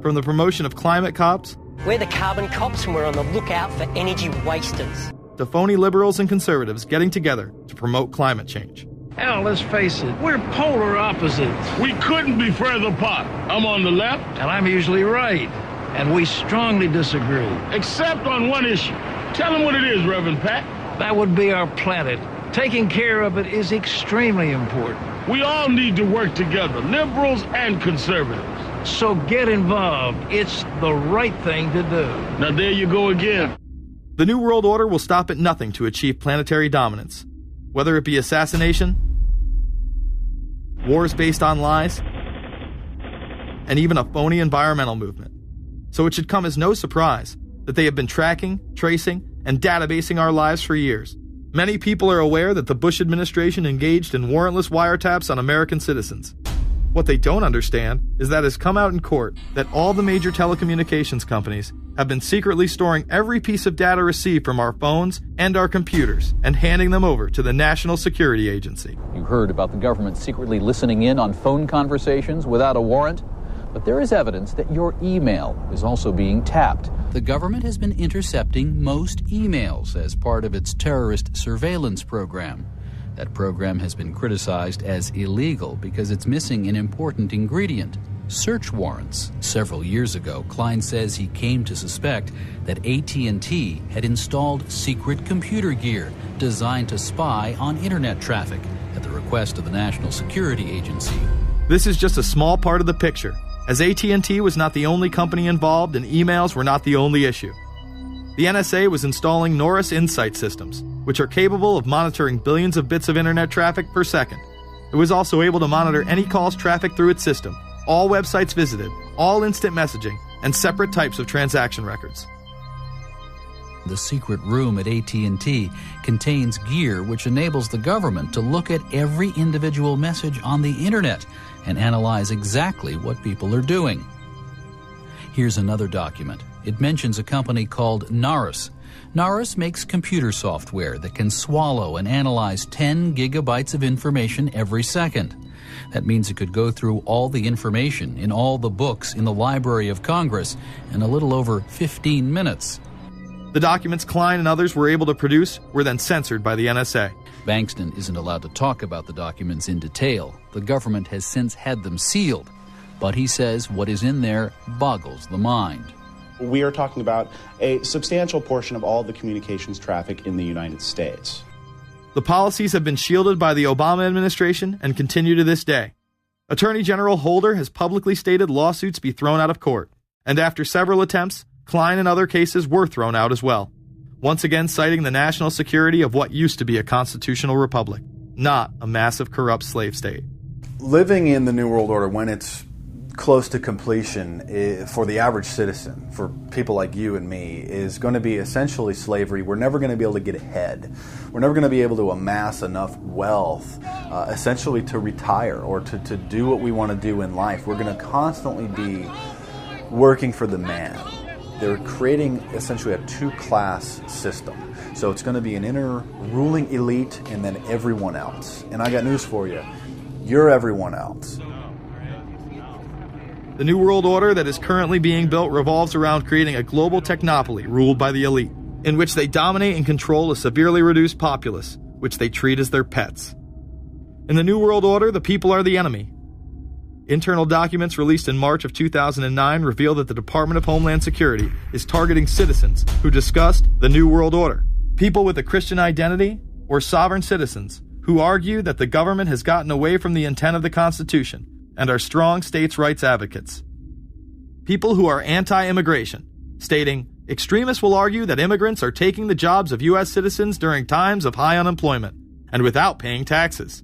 From the promotion of climate cops, we're the carbon cops and we're on the lookout for energy wasters, to phony liberals and conservatives getting together to promote climate change. Hell, let's face it, we're polar opposites. We couldn't be further apart. I'm on the left, and I'm usually right. And we strongly disagree. Except on one issue. Tell them what it is, Reverend Pat. That would be our planet. Taking care of it is extremely important. We all need to work together, liberals and conservatives. So get involved. It's the right thing to do. Now there you go again. The New World Order will stop at nothing to achieve planetary dominance. Whether it be assassination, wars based on lies, and even a phony environmental movement. So it should come as no surprise that they have been tracking, tracing, and databasing our lives for years. Many people are aware that the Bush administration engaged in warrantless wiretaps on American citizens. What they don't understand is that it has come out in court that all the major telecommunications companies have been secretly storing every piece of data received from our phones and our computers and handing them over to the National Security Agency. You heard about the government secretly listening in on phone conversations without a warrant. But there is evidence that your email is also being tapped. The government has been intercepting most emails as part of its terrorist surveillance program. That program has been criticized as illegal because it's missing an important ingredient: search warrants. Several years ago, Klein says he came to suspect that AT&T had installed secret computer gear designed to spy on internet traffic at the request of the National Security Agency. This is just a small part of the picture, as AT&T was not the only company involved and emails were not the only issue. The NSA was installing Norris Insight systems, which are capable of monitoring billions of bits of internet traffic per second. It was also able to monitor any calls traffic through its system, all websites visited, all instant messaging, and separate types of transaction records. The secret room at AT&T contains gear which enables the government to look at every individual message on the internet and analyze exactly what people are doing. Here's another document. It mentions a company called Norris. Norris makes computer software that can swallow and analyze 10 gigabytes of information every second. That means it could go through all the information in all the books in the Library of Congress in a little over 15 minutes. The documents Klein and others were able to produce were then censored by the NSA. Bankston isn't allowed to talk about the documents in detail. The government has since had them sealed. But he says what is in there boggles the mind. We are talking about a substantial portion of all the communications traffic in the United States. The policies have been shielded by the Obama administration and continue to this day. Attorney General Holder has publicly stated lawsuits be thrown out of court. And after several attempts, Klein and other cases were thrown out as well. Once again citing the national security of what used to be a constitutional republic, not a massive corrupt slave state. Living in the New World Order, when it's close to completion, for the average citizen, for people like you and me, is going to be essentially slavery. We're never going to be able to get ahead. We're never going to be able to amass enough wealth, essentially to retire or to do what we want to do in life. We're going to constantly be working for the man. They're creating essentially a two-class system. So it's going to be an inner ruling elite and then everyone else. And I got news for you. You're everyone else. The New World Order that is currently being built revolves around creating a global technopoly ruled by the elite, in which they dominate and control a severely reduced populace, which they treat as their pets. In the New World Order, the people are the enemy. Internal documents released in March of 2009 reveal that the Department of Homeland Security is targeting citizens who discussed the New World Order, people with a Christian identity or sovereign citizens who argue that the government has gotten away from the intent of the Constitution and are strong states' rights advocates. People who are anti-immigration, stating, extremists will argue that immigrants are taking the jobs of U.S. citizens during times of high unemployment and without paying taxes.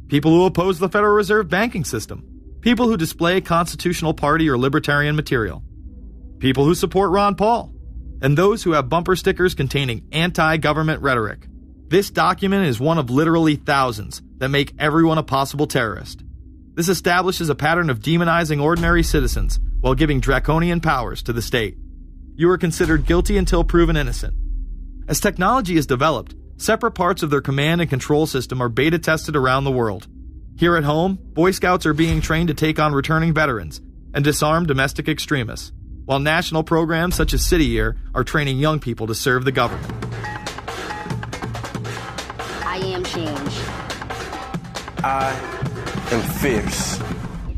People who oppose the Federal Reserve banking system. People who display constitutional party or libertarian material. People who support Ron Paul. And those who have bumper stickers containing anti-government rhetoric. This document is one of literally thousands that make everyone a possible terrorist. This establishes a pattern of demonizing ordinary citizens while giving draconian powers to the state. You are considered guilty until proven innocent. As technology is developed, separate parts of their command and control system are beta tested around the world. Here at home, Boy Scouts are being trained to take on returning veterans and disarm domestic extremists, while national programs such as City Year are training young people to serve the government. I am change. I am fierce.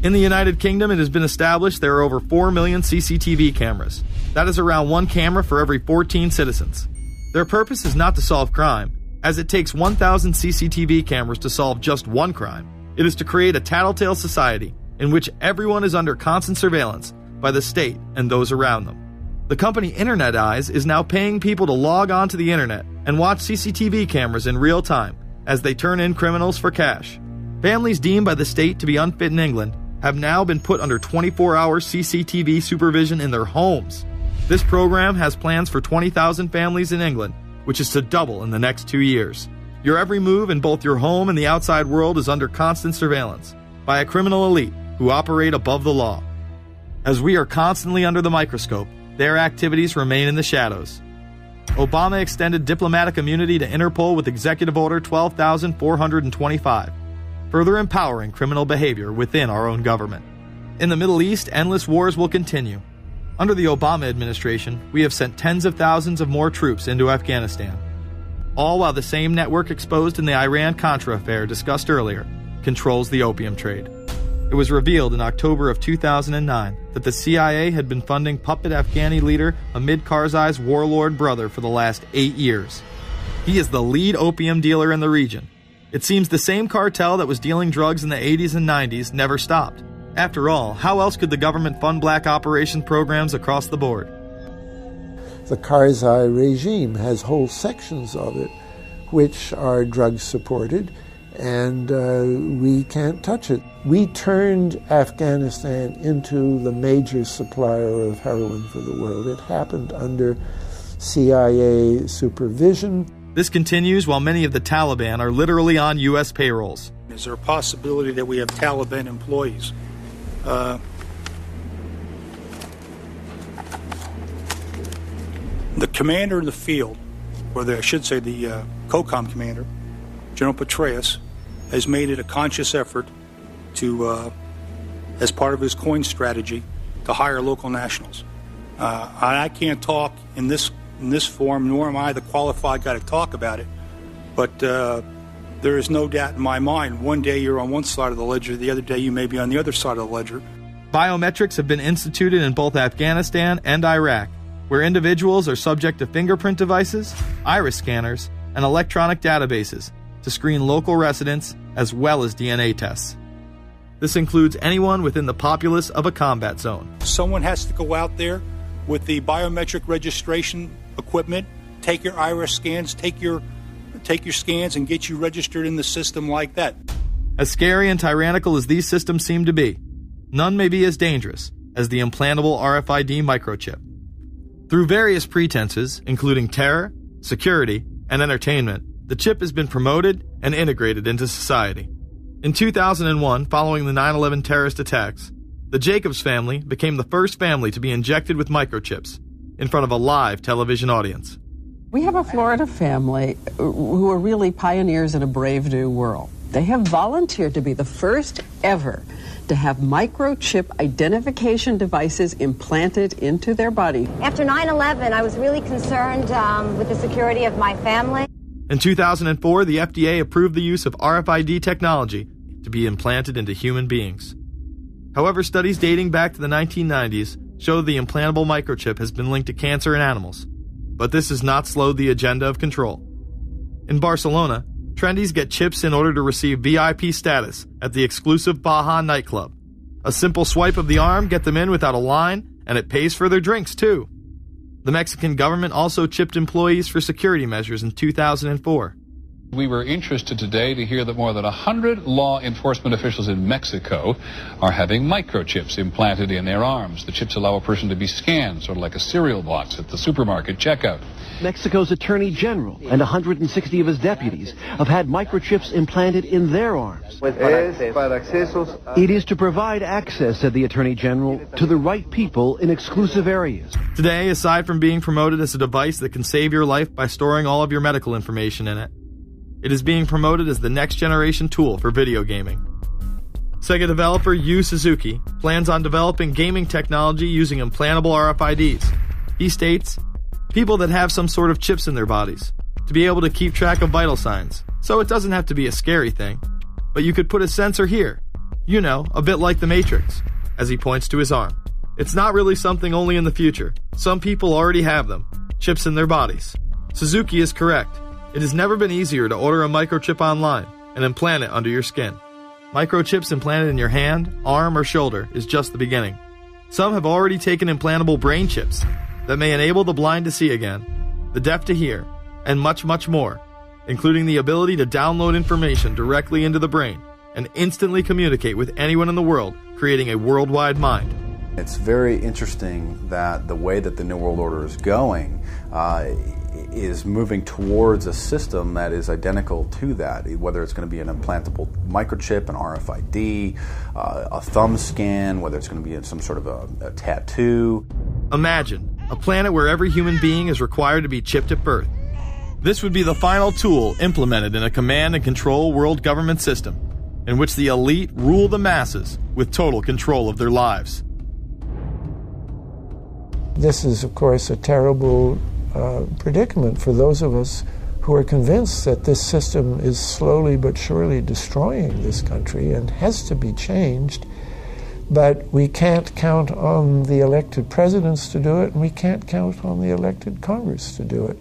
In the United Kingdom, it has been established there are over 4 million CCTV cameras. That is around one camera for every 14 citizens. Their purpose is not to solve crime, as it takes 1,000 CCTV cameras to solve just one crime. It is to create a tattletale society in which everyone is under constant surveillance by the state and those around them. The company Internet Eyes is now paying people to log on to the internet and watch CCTV cameras in real time as they turn in criminals for cash. Families deemed by the state to be unfit in England have now been put under 24-hour CCTV supervision in their homes. This program has plans for 20,000 families in England, which is to double in the next 2 years. Your every move in both your home and the outside world is under constant surveillance by a criminal elite who operate above the law. As we are constantly under the microscope, their activities remain in the shadows. Obama extended diplomatic immunity to Interpol with Executive Order 12,425, further empowering criminal behavior within our own government. In the Middle East, endless wars will continue. Under the Obama administration, we have sent tens of thousands of more troops into Afghanistan. All while the same network exposed in the Iran-Contra affair discussed earlier controls the opium trade. It was revealed in October of 2009 that the CIA had been funding puppet Afghani leader Hamid Karzai's warlord brother for the last 8 years. He is the lead opium dealer in the region. It seems the same cartel that was dealing drugs in the 80s and 90s never stopped. After all, how else could the government fund black operation programs across the board? The Karzai regime has whole sections of it which are drug-supported, and we can't touch it. We turned Afghanistan into the major supplier of heroin for the world. It happened under CIA supervision. This continues while many of the Taliban are literally on U.S. payrolls. Is there a possibility that we have Taliban employees? The commander in the field, or I should say the COCOM commander, General Petraeus, has made it a conscious effort to, as part of his coin strategy, to hire local nationals. I can't talk in this form, nor am I the qualified guy to talk about it, but there is no doubt in my mind, one day you're on one side of the ledger, the other day you may be on the other side of the ledger. Biometrics have been instituted in both Afghanistan and Iraq, where individuals are subject to fingerprint devices, iris scanners, and electronic databases to screen local residents as well as DNA tests. This includes anyone within the populace of a combat zone. Someone has to go out there with the biometric registration equipment, take your iris scans, take your scans and get you registered in the system like that. As scary and tyrannical as these systems seem to be, none may be as dangerous as the implantable RFID microchip. Through various pretenses, including terror, security, and entertainment, the chip has been promoted and integrated into society. In 2001, following the 9/11 terrorist attacks, the Jacobs family became the first family to be injected with microchips in front of a live television audience. We have a Florida family who are really pioneers in a brave new world. They have volunteered to be the first ever to have microchip identification devices implanted into their body. After 9/11, I was really concerned with the security of my family. In 2004, the FDA approved the use of RFID technology to be implanted into human beings. However, studies dating back to the 1990s show the implantable microchip has been linked to cancer in animals. But this has not slowed the agenda of control. In Barcelona, trendies get chips in order to receive VIP status at the exclusive Baja nightclub. A simple swipe of the arm gets them in without a line, and it pays for their drinks too. The Mexican government also chipped employees for security measures in 2004. We were interested today to hear that more than 100 law enforcement officials in Mexico are having microchips implanted in their arms. The chips allow a person to be scanned, sort of like a cereal box at the supermarket checkout. Mexico's Attorney General and 160 of his deputies have had microchips implanted in their arms. It is to provide access, said the Attorney General, to the right people in exclusive areas. Today, aside from being promoted as a device that can save your life by storing all of your medical information in it, it is being promoted as the next generation tool for video gaming. Sega developer Yu Suzuki plans on developing gaming technology using implantable RFIDs. He states, people that have some sort of chips in their bodies, to be able to keep track of vital signs, so it doesn't have to be a scary thing. But you could put a sensor here, you know, a bit like the Matrix, as he points to his arm. It's not really something only in the future. Some people already have them, chips in their bodies. Suzuki is correct. It has never been easier to order a microchip online and implant it under your skin. Microchips implanted in your hand, arm, or shoulder is just the beginning. Some have already taken implantable brain chips that may enable the blind to see again, the deaf to hear, and much, much more, including the ability to download information directly into the brain and instantly communicate with anyone in the world, creating a worldwide mind. It's very interesting that the way that the New World Order is going is moving towards a system that is identical to that, whether it's going to be an implantable microchip, an RFID, a thumb scan, whether it's going to be some sort of a tattoo. Imagine a planet where every human being is required to be chipped at birth. This would be the final tool implemented in a command and control world government system in which the elite rule the masses with total control of their lives. This is, of course, a terrible predicament for those of us who are convinced that this system is slowly but surely destroying this country and has to be changed. But we can't count on the elected presidents to do it, and we can't count on the elected Congress to do it.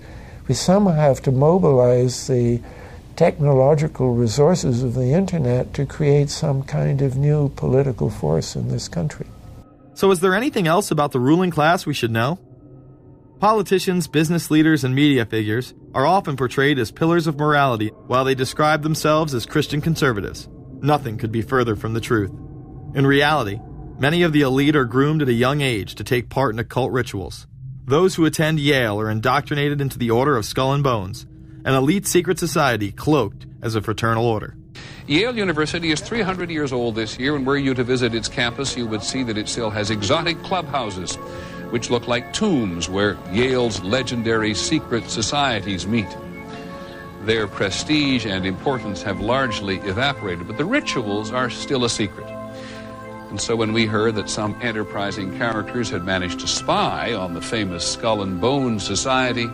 We somehow have to mobilize the technological resources of the internet to create some kind of new political force in this country. So is there anything else about the ruling class we should know? Politicians, business leaders, and media figures are often portrayed as pillars of morality while they describe themselves as Christian conservatives. Nothing could be further from the truth. In reality, many of the elite are groomed at a young age to take part in occult rituals. Those who attend Yale are indoctrinated into the Order of Skull and Bones, an elite secret society cloaked as a fraternal order. Yale University is 300 years old this year, and were you to visit its campus, you would see that it still has exotic clubhouses, which look like tombs where Yale's legendary secret societies meet. Their prestige and importance have largely evaporated, but the rituals are still a secret. And so when we heard that some enterprising characters had managed to spy on the famous Skull and Bones Society,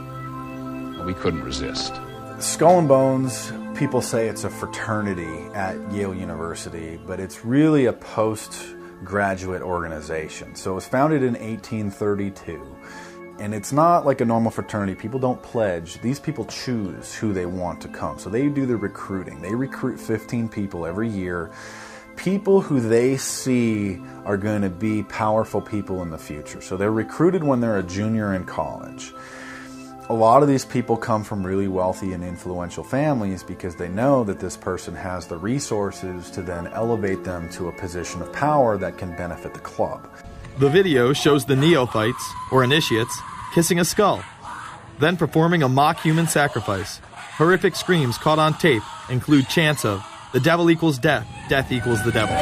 we couldn't resist. Skull and Bones people say it's a fraternity at Yale University, but it's really a postgraduate organization. So it was founded in 1832. And it's not like a normal fraternity. People don't pledge. These people choose who they want to come. So they do the recruiting. They recruit 15 people every year. People who they see are going to be powerful people in the future. So they're recruited when they're a junior in college. A lot of these people come from really wealthy and influential families because they know that this person has the resources to then elevate them to a position of power that can benefit the club. The video shows the neophytes, or initiates, kissing a skull, then performing a mock human sacrifice. Horrific screams caught on tape include chants of, "The devil equals death, death equals the devil."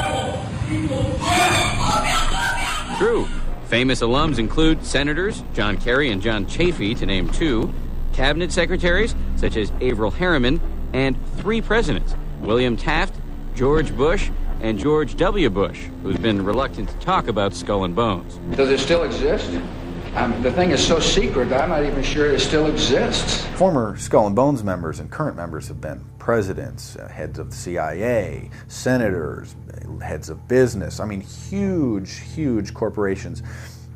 True. Famous alums include Senators John Kerry and John Chafee, to name two, cabinet secretaries such as Averell Harriman, and 3 presidents, William Taft, George Bush, and George W. Bush, who's been reluctant to talk about Skull and Bones. Does it still exist? The thing is so secret, I'm not even sure it still exists. Former Skull and Bones members and current members have been presidents, heads of the CIA, senators, heads of business. I mean, huge, huge corporations.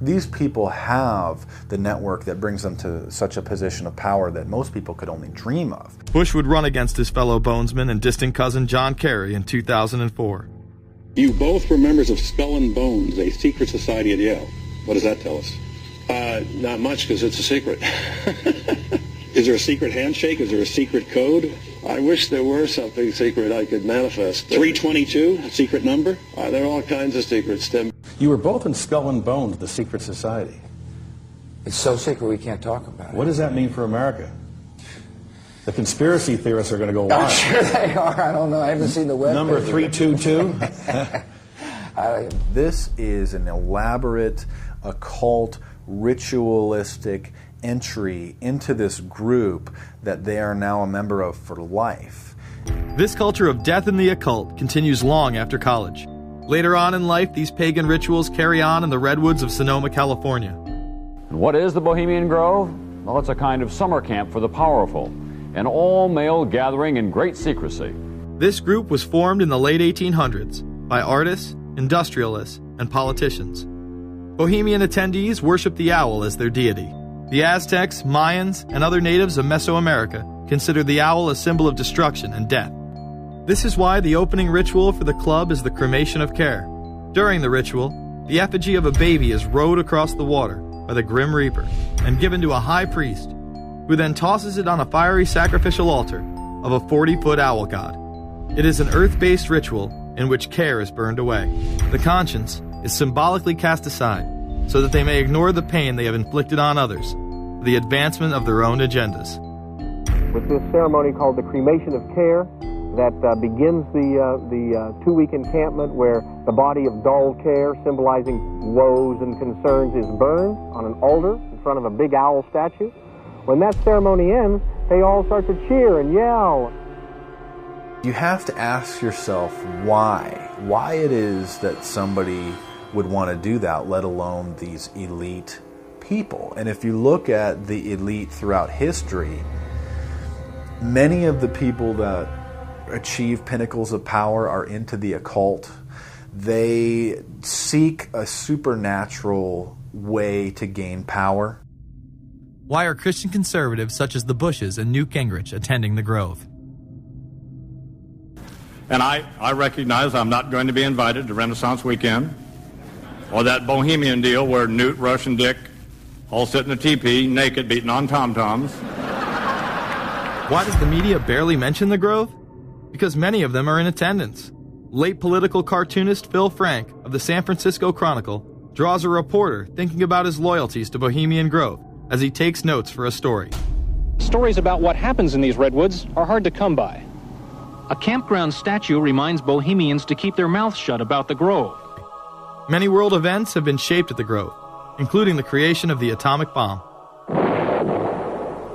These people have the network that brings them to such a position of power that most people could only dream of. Bush would run against his fellow bonesman and distant cousin John Kerry in 2004. You both were members of Skull and Bones, a secret society at Yale. What does that tell us? Not much, because it's a secret. Is there a secret handshake? Is there a secret code? I wish there were something secret I could manifest. 322, a secret number? There are all kinds of secrets, Tim. You were both in Skull and Bones, the secret society. It's so secret we can't talk about it. What does that mean for America? The conspiracy theorists are going to go wild. I'm sure they are. I don't know. I haven't seen the web. Number 322? This is an elaborate, occult, ritualistic entry into this group that they are now a member of for life. This culture of death and the occult continues long after college. Later on in life, these pagan rituals carry on in the redwoods of Sonoma, California. And what is the Bohemian Grove? Well, it's a kind of summer camp for the powerful, an all-male gathering in great secrecy. This group was formed in the late 1800s by artists, industrialists, and politicians. Bohemian attendees worship the owl as their deity. The Aztecs, Mayans, and other natives of Mesoamerica considered the owl a symbol of destruction and death. This is why the opening ritual for the club is the cremation of care. During the ritual, the effigy of a baby is rowed across the water by the Grim Reaper and given to a high priest, who then tosses it on a fiery sacrificial altar of a 40-foot owl god. It is an earth-based ritual in which care is burned away. The conscience is symbolically cast aside so that they may ignore the pain they have inflicted on others for the advancement of their own agendas. With this ceremony called the cremation of care, that begins the 2-week encampment where the body of dull care, symbolizing woes and concerns, is burned on an altar in front of a big owl statue. When that ceremony ends, they all start to cheer and yell. You have to ask yourself why it is that somebody would want to do that, let alone these elite people. And if you look at the elite throughout history, many of the people that achieve pinnacles of power are into the occult. They seek a supernatural way to gain power. Why are Christian conservatives such as the Bushes and Newt Gingrich attending the Grove? And I recognize I'm not going to be invited to Renaissance Weekend or that Bohemian deal where Newt, Rush, and Dick all sit in a teepee naked beating on tom-toms. Why does the media barely mention the Grove? Because many of them are in attendance. Late political cartoonist Phil Frank of the San Francisco Chronicle draws a reporter thinking about his loyalties to Bohemian Grove as he takes notes for a story. Stories about what happens in these redwoods are hard to come by. A campground statue reminds Bohemians to keep their mouths shut about the Grove. Many world events have been shaped at the Grove, including the creation of the atomic bomb.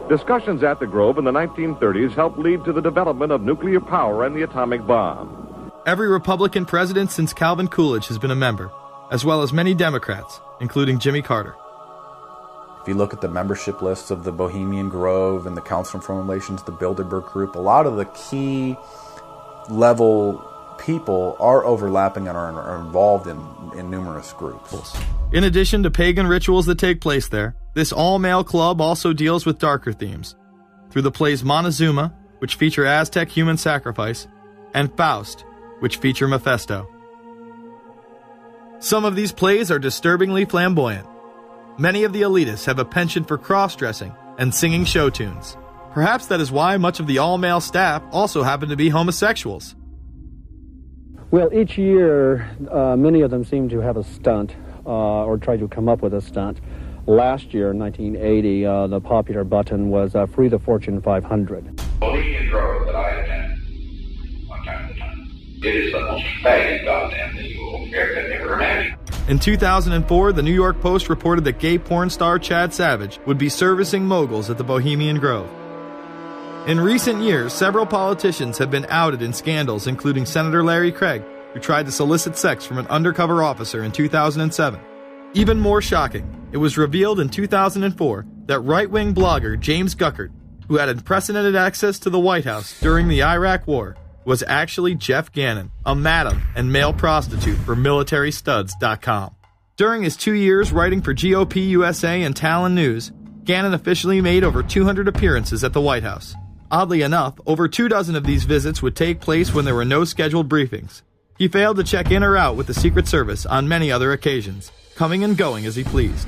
Discussions at the Grove in the 1930s helped lead to the development of nuclear power and the atomic bomb. Every Republican president since Calvin Coolidge has been a member, as well as many Democrats, including Jimmy Carter. If you look at the membership lists of the Bohemian Grove and the Council on Foreign Relations, the Bilderberg Group, a lot of the key level people are overlapping and are involved in numerous groups. In addition to pagan rituals that take place there, this all-male club also deals with darker themes through the plays Montezuma, which feature Aztec human sacrifice, and Faust, which feature Mephisto. Some of these plays are disturbingly flamboyant. Many of the elitists have a penchant for cross-dressing and singing show tunes. Perhaps that is why much of the all-male staff also happen to be homosexuals. Well, each year, many of them seem to have a stunt or try to come up with a stunt. Last year, in 1980, the popular button was Free the Fortune 500. Bohemian Grove that I attend one time to time. It is the most faggot goddamn thing you will ever imagine. In 2004, the New York Post reported that gay porn star Chad Savage would be servicing moguls at the Bohemian Grove. In recent years, several politicians have been outed in scandals, including Senator Larry Craig, who tried to solicit sex from an undercover officer in 2007. Even more shocking, it was revealed in 2004 that right-wing blogger James Guckert, who had unprecedented access to the White House during the Iraq War, was actually Jeff Gannon, a madam and male prostitute for MilitaryStuds.com. During his 2 years writing for GOP USA and Talon News, Gannon officially made over 200 appearances at the White House. Oddly enough, over 24 of these visits would take place when there were no scheduled briefings. He failed to check in or out with the Secret Service on many other occasions, coming and going as he pleased.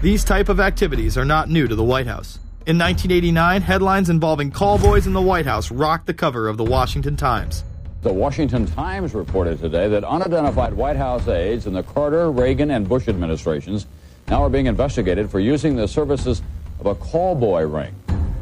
These type of activities are not new to the White House. In 1989, headlines involving callboys in the White House rocked the cover of the Washington Times. The Washington Times reported today that unidentified White House aides in the Carter, Reagan, and Bush administrations now are being investigated for using the services of a callboy ring.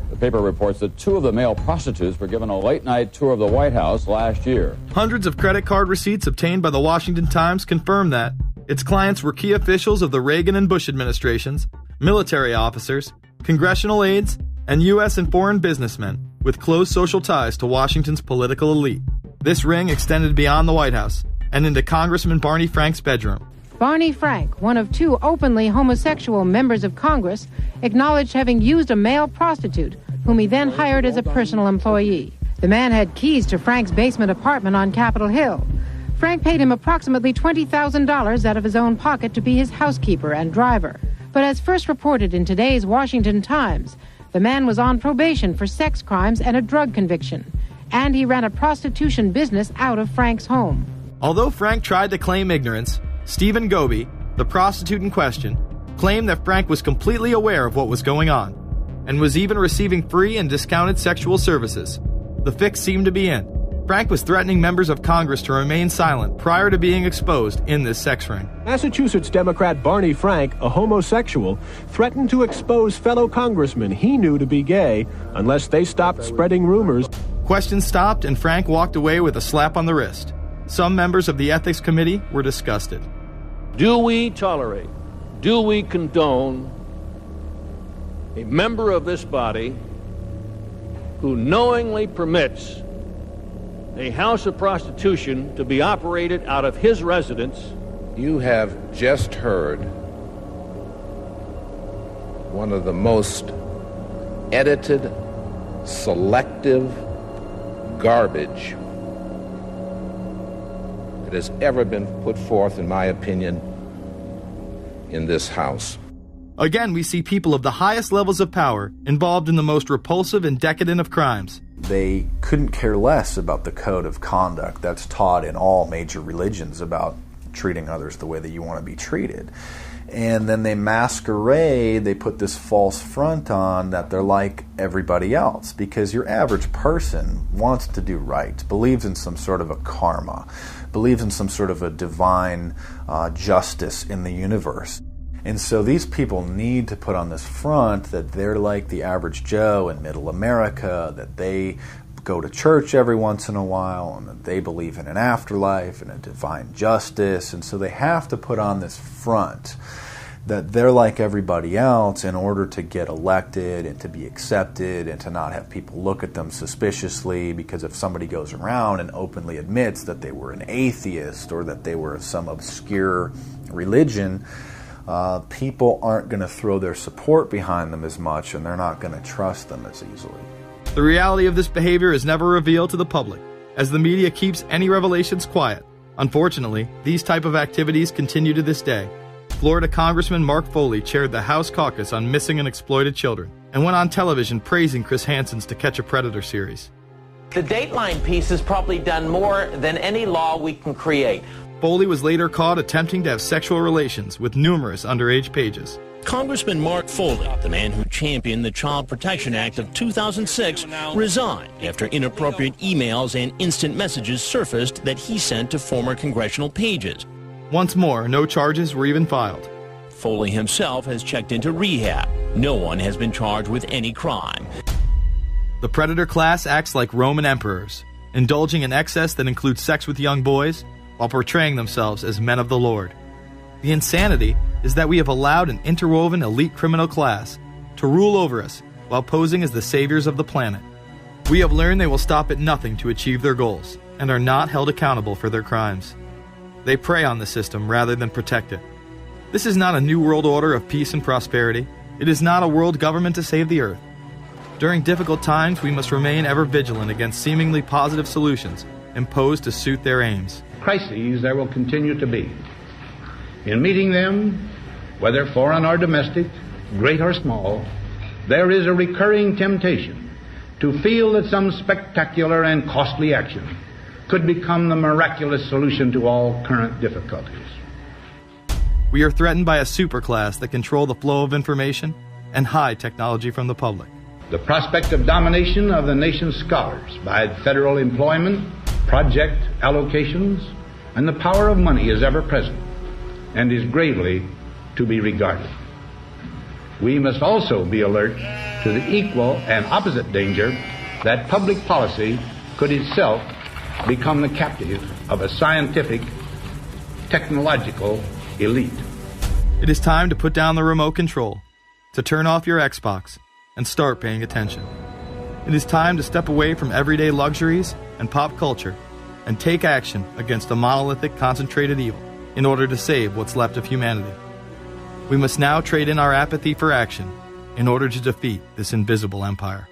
The paper reports that 2 of the male prostitutes were given a late-night tour of the White House last year. Hundreds of credit card receipts obtained by the Washington Times confirm that its clients were key officials of the Reagan and Bush administrations, military officers, congressional aides, and U.S. and foreign businessmen with close social ties to Washington's political elite. This ring extended beyond the White House and into Congressman Barney Frank's bedroom. Barney Frank, one of 2 openly homosexual members of Congress, acknowledged having used a male prostitute, whom he then hired as a personal employee. The man had keys to Frank's basement apartment on Capitol Hill. Frank paid him approximately $20,000 out of his own pocket to be his housekeeper and driver. But as first reported in today's Washington Times, the man was on probation for sex crimes and a drug conviction, and he ran a prostitution business out of Frank's home. Although Frank tried to claim ignorance, Stephen Goby, the prostitute in question, claimed that Frank was completely aware of what was going on, and was even receiving free and discounted sexual services. The fix seemed to be in. Frank was threatening members of Congress to remain silent prior to being exposed in this sex ring. Massachusetts Democrat Barney Frank, a homosexual, threatened to expose fellow congressmen he knew to be gay unless they stopped spreading rumors. Questions stopped and Frank walked away with a slap on the wrist. Some members of the Ethics Committee were disgusted. Do we tolerate, do we condone a member of this body who knowingly permits a house of prostitution to be operated out of his residence? You have just heard one of the most edited, selective garbage that has ever been put forth, in my opinion, in this House. Again, we see people of the highest levels of power involved in the most repulsive and decadent of crimes. They couldn't care less about the code of conduct that's taught in all major religions about treating others the way that you want to be treated. And then they masquerade, they put this false front on that they're like everybody else, because your average person wants to do right, believes in some sort of a karma, believes in some sort of a divine justice in the universe. And so these people need to put on this front that they're like the average Joe in middle America, that they go to church every once in a while, and that they believe in an afterlife and a divine justice. And so they have to put on this front that they're like everybody else in order to get elected and to be accepted and to not have people look at them suspiciously, because if somebody goes around and openly admits that they were an atheist or that they were of some obscure religion, people aren't going to throw their support behind them as much, and they're not going to trust them as easily. The reality of this behavior is never revealed to the public, as the media keeps any revelations quiet. Unfortunately, these type of activities continue to this day. Florida Congressman Mark Foley chaired the House caucus on missing and exploited children, and went on television praising Chris Hansen's To Catch a Predator series. The Dateline piece has probably done more than any law we can create. Foley was later caught attempting to have sexual relations with numerous underage pages. Congressman Mark Foley, the man who championed the Child Protection Act of 2006, resigned after inappropriate emails and instant messages surfaced that he sent to former congressional pages. Once more, no charges were even filed. Foley himself has checked into rehab. No one has been charged with any crime. The predator class acts like Roman emperors, indulging in excess that includes sex with young boys, while portraying themselves as men of the Lord. The insanity is that we have allowed an interwoven elite criminal class to rule over us while posing as the saviors of the planet. We have learned they will stop at nothing to achieve their goals and are not held accountable for their crimes. They prey on the system rather than protect it. This is not a new world order of peace and prosperity. It is not a world government to save the earth. During difficult times, we must remain ever vigilant against seemingly positive solutions imposed to suit their aims. Crises there will continue to be. In meeting them, whether foreign or domestic, great or small, there is a recurring temptation to feel that some spectacular and costly action could become the miraculous solution to all current difficulties. We are threatened by a superclass that control the flow of information and hide technology from the public. The prospect of domination of the nation's scholars by federal employment, project allocations, and the power of money is ever present and is gravely to be regarded. We must also be alert to the equal and opposite danger that public policy could itself become the captive of a scientific, technological elite. It is time to put down the remote control, to turn off your Xbox, and start paying attention. It is time to step away from everyday luxuries and pop culture and take action against a monolithic, concentrated evil in order to save what's left of humanity. We must now trade in our apathy for action in order to defeat this invisible empire.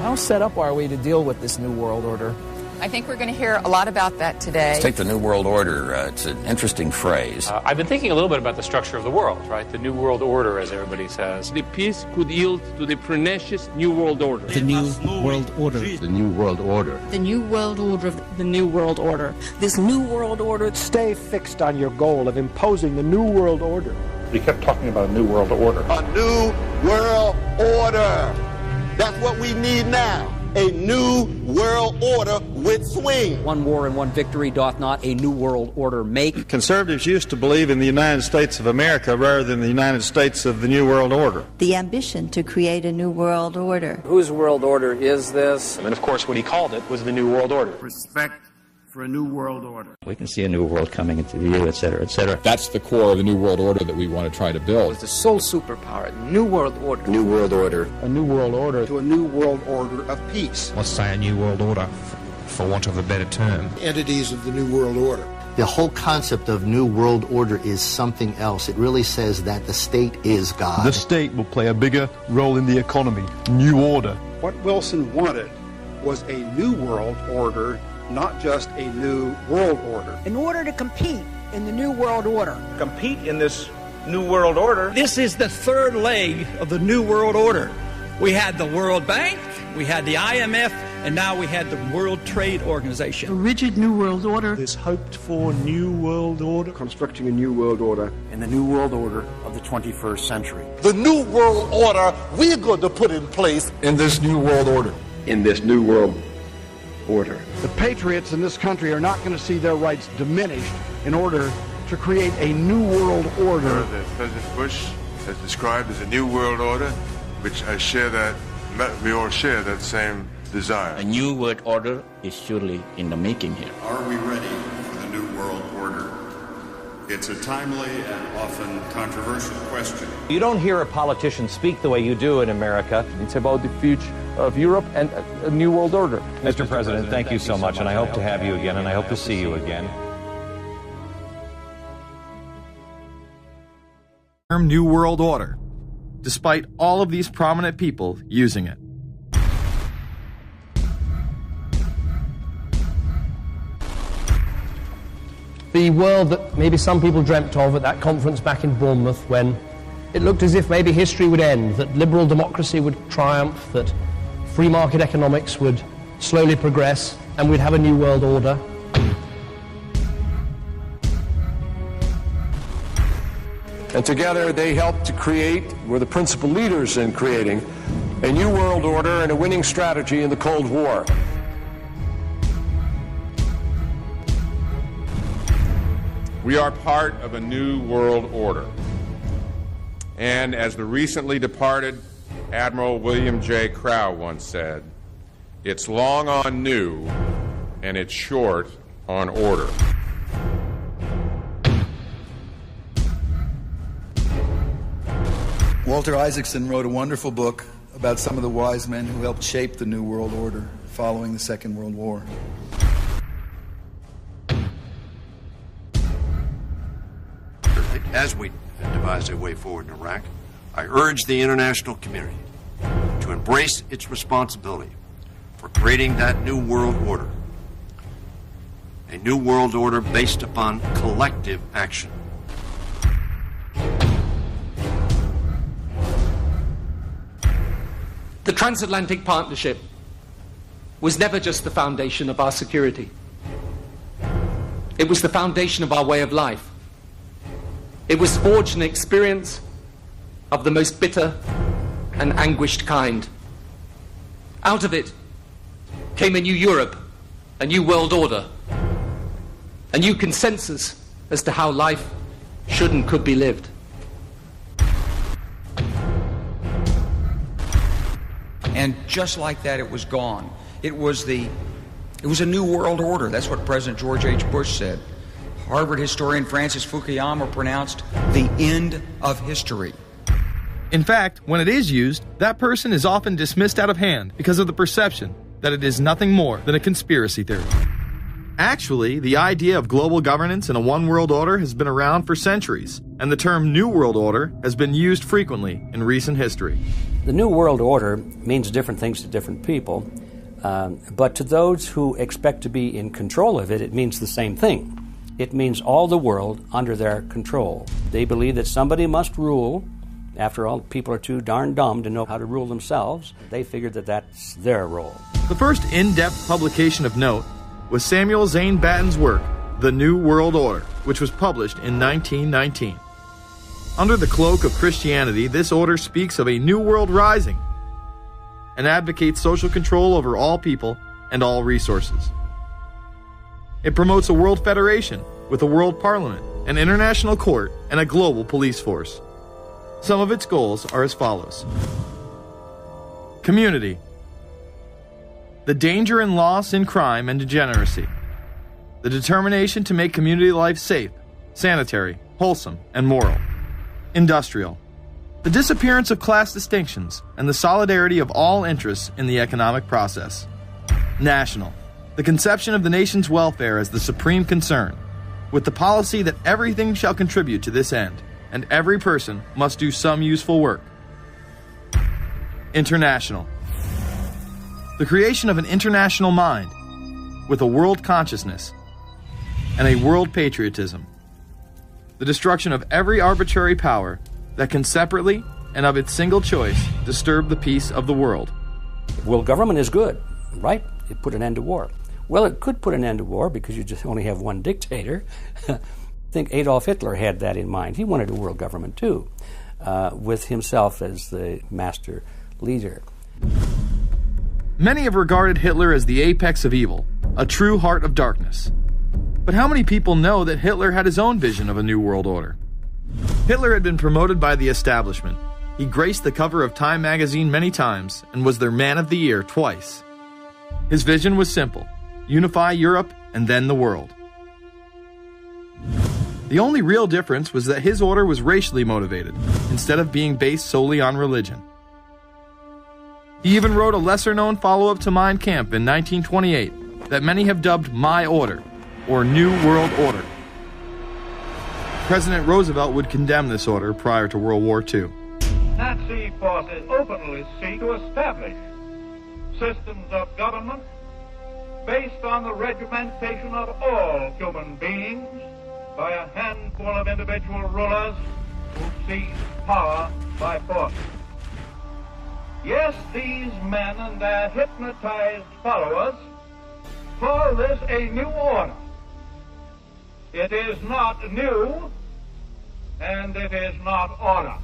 How set up are we to deal with this New World Order? I think we're going to hear a lot about that today. Let's take the New World Order. It's an interesting phrase. I've been thinking a little bit about the structure of the world, right? The New World Order, as everybody says. The peace could yield to the pernicious New World Order. The New World Order. The New World Order. The New World Order. The New World Order. This New World Order. Stay fixed on your goal of imposing the New World Order. We kept talking about a New World Order. A New World Order. That's what we need now. A new world order with swing. One war and one victory doth not a new world order make. Conservatives used to believe in the United States of America rather than the United States of the New World Order. The ambition to create a new world order. Whose world order is this? And of course what he called it was the New World Order. Respect for a new world order. We can see a new world coming into view, etc., etc. That's the core of the new world order that we want to try to build. It's the sole superpower, new world order. New world order. A new world order. To a new world order of peace. Let's say a new world order, for want of a better term. Entities of the new world order. The whole concept of new world order is something else. It really says that the state is God. The state will play a bigger role in the economy. New order. What Wilson wanted was a new world order, not just a new world order. In order to compete in the New World Order. Compete in this New World Order. This is the third leg of the New World Order. We had the World Bank, we had the IMF, and now we had the World Trade Organization. A rigid New World Order. This hoped-for New World Order. Constructing a new world order In the New World Order of the 21st century. The new world order we're going to put in place In this New World Order. in this new world order. The patriots in this country are not going to see their rights diminished in order to create a new world order. That President Bush has described as a new world order, which we all share that same desire. A new world order is surely in the making here. Are we ready for the new world order? It's a timely and often controversial question. You don't hear a politician speak the way you do in America. It's about the future of Europe and a new world order. Mr. President, thank you so much, and I hope to have you again, and I hope to see you again. Term New World Order, despite all of these prominent people using it. The world that maybe some people dreamt of at that conference back in Bournemouth, when it looked as if maybe history would end, that liberal democracy would triumph, that free market economics would slowly progress, and we'd have a new world order. And together they helped to create, were the principal leaders in creating, a new world order and a winning strategy in the Cold War. We are part of a new world order. And as the recently departed Admiral William J. Crowe once said, it's long on new and it's short on order. Walter Isaacson wrote a wonderful book about some of the wise men who helped shape the New World Order following the Second World War. As we devise a way forward in Iraq, I urge the international community to embrace its responsibility for creating that new world order, a new world order based upon collective action. The transatlantic partnership was never just the foundation of our security. It was the foundation of our way of life. It was forged an experience of the most bitter and anguished kind. Out of it came a new Europe, a new world order, a new consensus as to how life should and could be lived. And just like that, it was gone. It was a new world order. That's what President George H. Bush said. Harvard historian Francis Fukuyama pronounced the end of history. In fact, when it is used, that person is often dismissed out of hand because of the perception that it is nothing more than a conspiracy theory. Actually, the idea of global governance and a one world order has been around for centuries, and the term New World Order has been used frequently in recent history. The New World Order means different things to different people, but to those who expect to be in control of it, it means the same thing. It means all the world under their control. They believe that somebody must rule. After all, people are too darn dumb to know how to rule themselves. They figured that that's their role. The first in-depth publication of note was Samuel Zane Batten's work, The New World Order, which was published in 1919. Under the cloak of Christianity, this order speaks of a new world rising and advocates social control over all people and all resources. It promotes a world federation with a world parliament, an international court, and a global police force. Some of its goals are as follows. Community. The danger and loss in crime and degeneracy. The determination to make community life safe, sanitary, wholesome, and moral. Industrial. The disappearance of class distinctions and the solidarity of all interests in the economic process. National. The conception of the nation's welfare as the supreme concern, with the policy that everything shall contribute to this end, and every person must do some useful work. International. The creation of an international mind, with a world consciousness, and a world patriotism. The destruction of every arbitrary power that can separately and of its single choice disturb the peace of the world. World government is good, right? It put an end to war. Well, it could put an end to war because you just only have one dictator. I think Adolf Hitler had that in mind. He wanted a world government too, with himself as the master leader. Many have regarded Hitler as the apex of evil, a true heart of darkness. But how many people know that Hitler had his own vision of a new world order? Hitler had been promoted by the establishment. He graced the cover of Time magazine many times and was their Man of the Year twice. His vision was simple: unify Europe and then the world. The only real difference was that his order was racially motivated, instead of being based solely on religion. He even wrote a lesser-known follow-up to Mein Kampf in 1928 that many have dubbed My Order, or New World Order. President Roosevelt would condemn this order prior to World War II. Nazi forces openly seek to establish systems of government based on the regimentation of all human beings by a handful of individual rulers who seize power by force. Yes, these men and their hypnotized followers call this a new order. It is not new, and it is not order.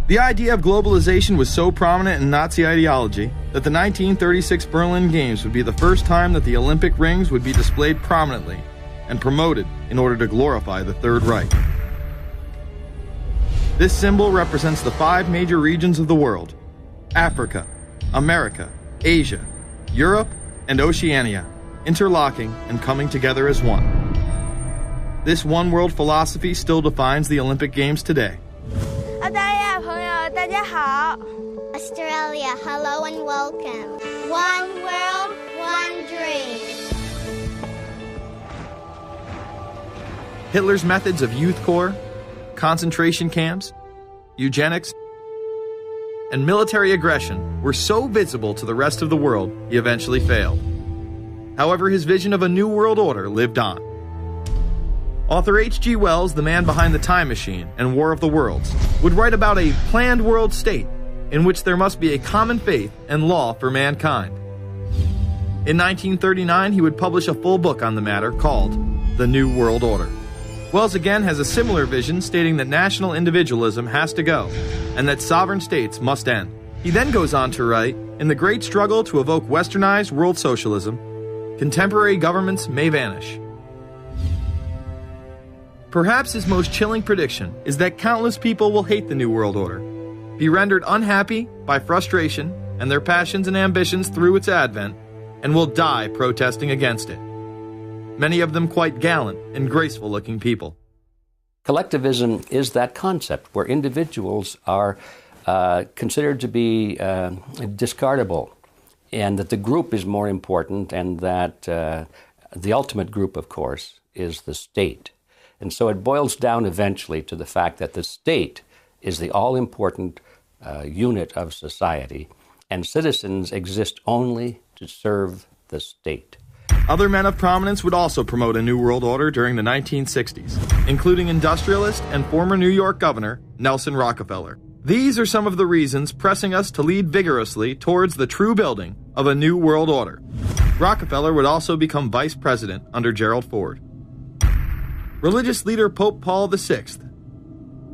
The idea of globalization was so prominent in Nazi ideology that the 1936 Berlin Games would be the first time that the Olympic rings would be displayed prominently and promoted in order to glorify the Third Reich. This symbol represents the 5 major regions of the world: Africa, America, Asia, Europe, and Oceania, interlocking and coming together as one. This one world philosophy still defines the Olympic Games today. Australia, hello and welcome. One world, one dream. Hitler's methods of youth corps, concentration camps, eugenics, and military aggression were so visible to the rest of the world, he eventually failed. However, his vision of a new world order lived on. Author H.G. Wells, the man behind The Time Machine and War of the Worlds, would write about a planned world state in which there must be a common faith and law for mankind. In 1939, he would publish a full book on the matter called The New World Order. Wells again has a similar vision, stating that national individualism has to go and that sovereign states must end. He then goes on to write, in the great struggle to evoke westernized world socialism, contemporary governments may vanish. Perhaps his most chilling prediction is that countless people will hate the New World Order, be rendered unhappy by frustration and their passions and ambitions through its advent, and will die protesting against it. Many of them quite gallant and graceful-looking people. Collectivism is that concept where individuals are considered to be discardable, and that the group is more important, and that the ultimate group, of course, is the state. And so it boils down eventually to the fact that the state is the all-important unit of society, and citizens exist only to serve the state. Other men of prominence would also promote a New World Order during the 1960s, including industrialist and former New York Governor Nelson Rockefeller. These are some of the reasons pressing us to lead vigorously towards the true building of a New World Order. Rockefeller would also become vice president under Gerald Ford. Religious leader Pope Paul VI,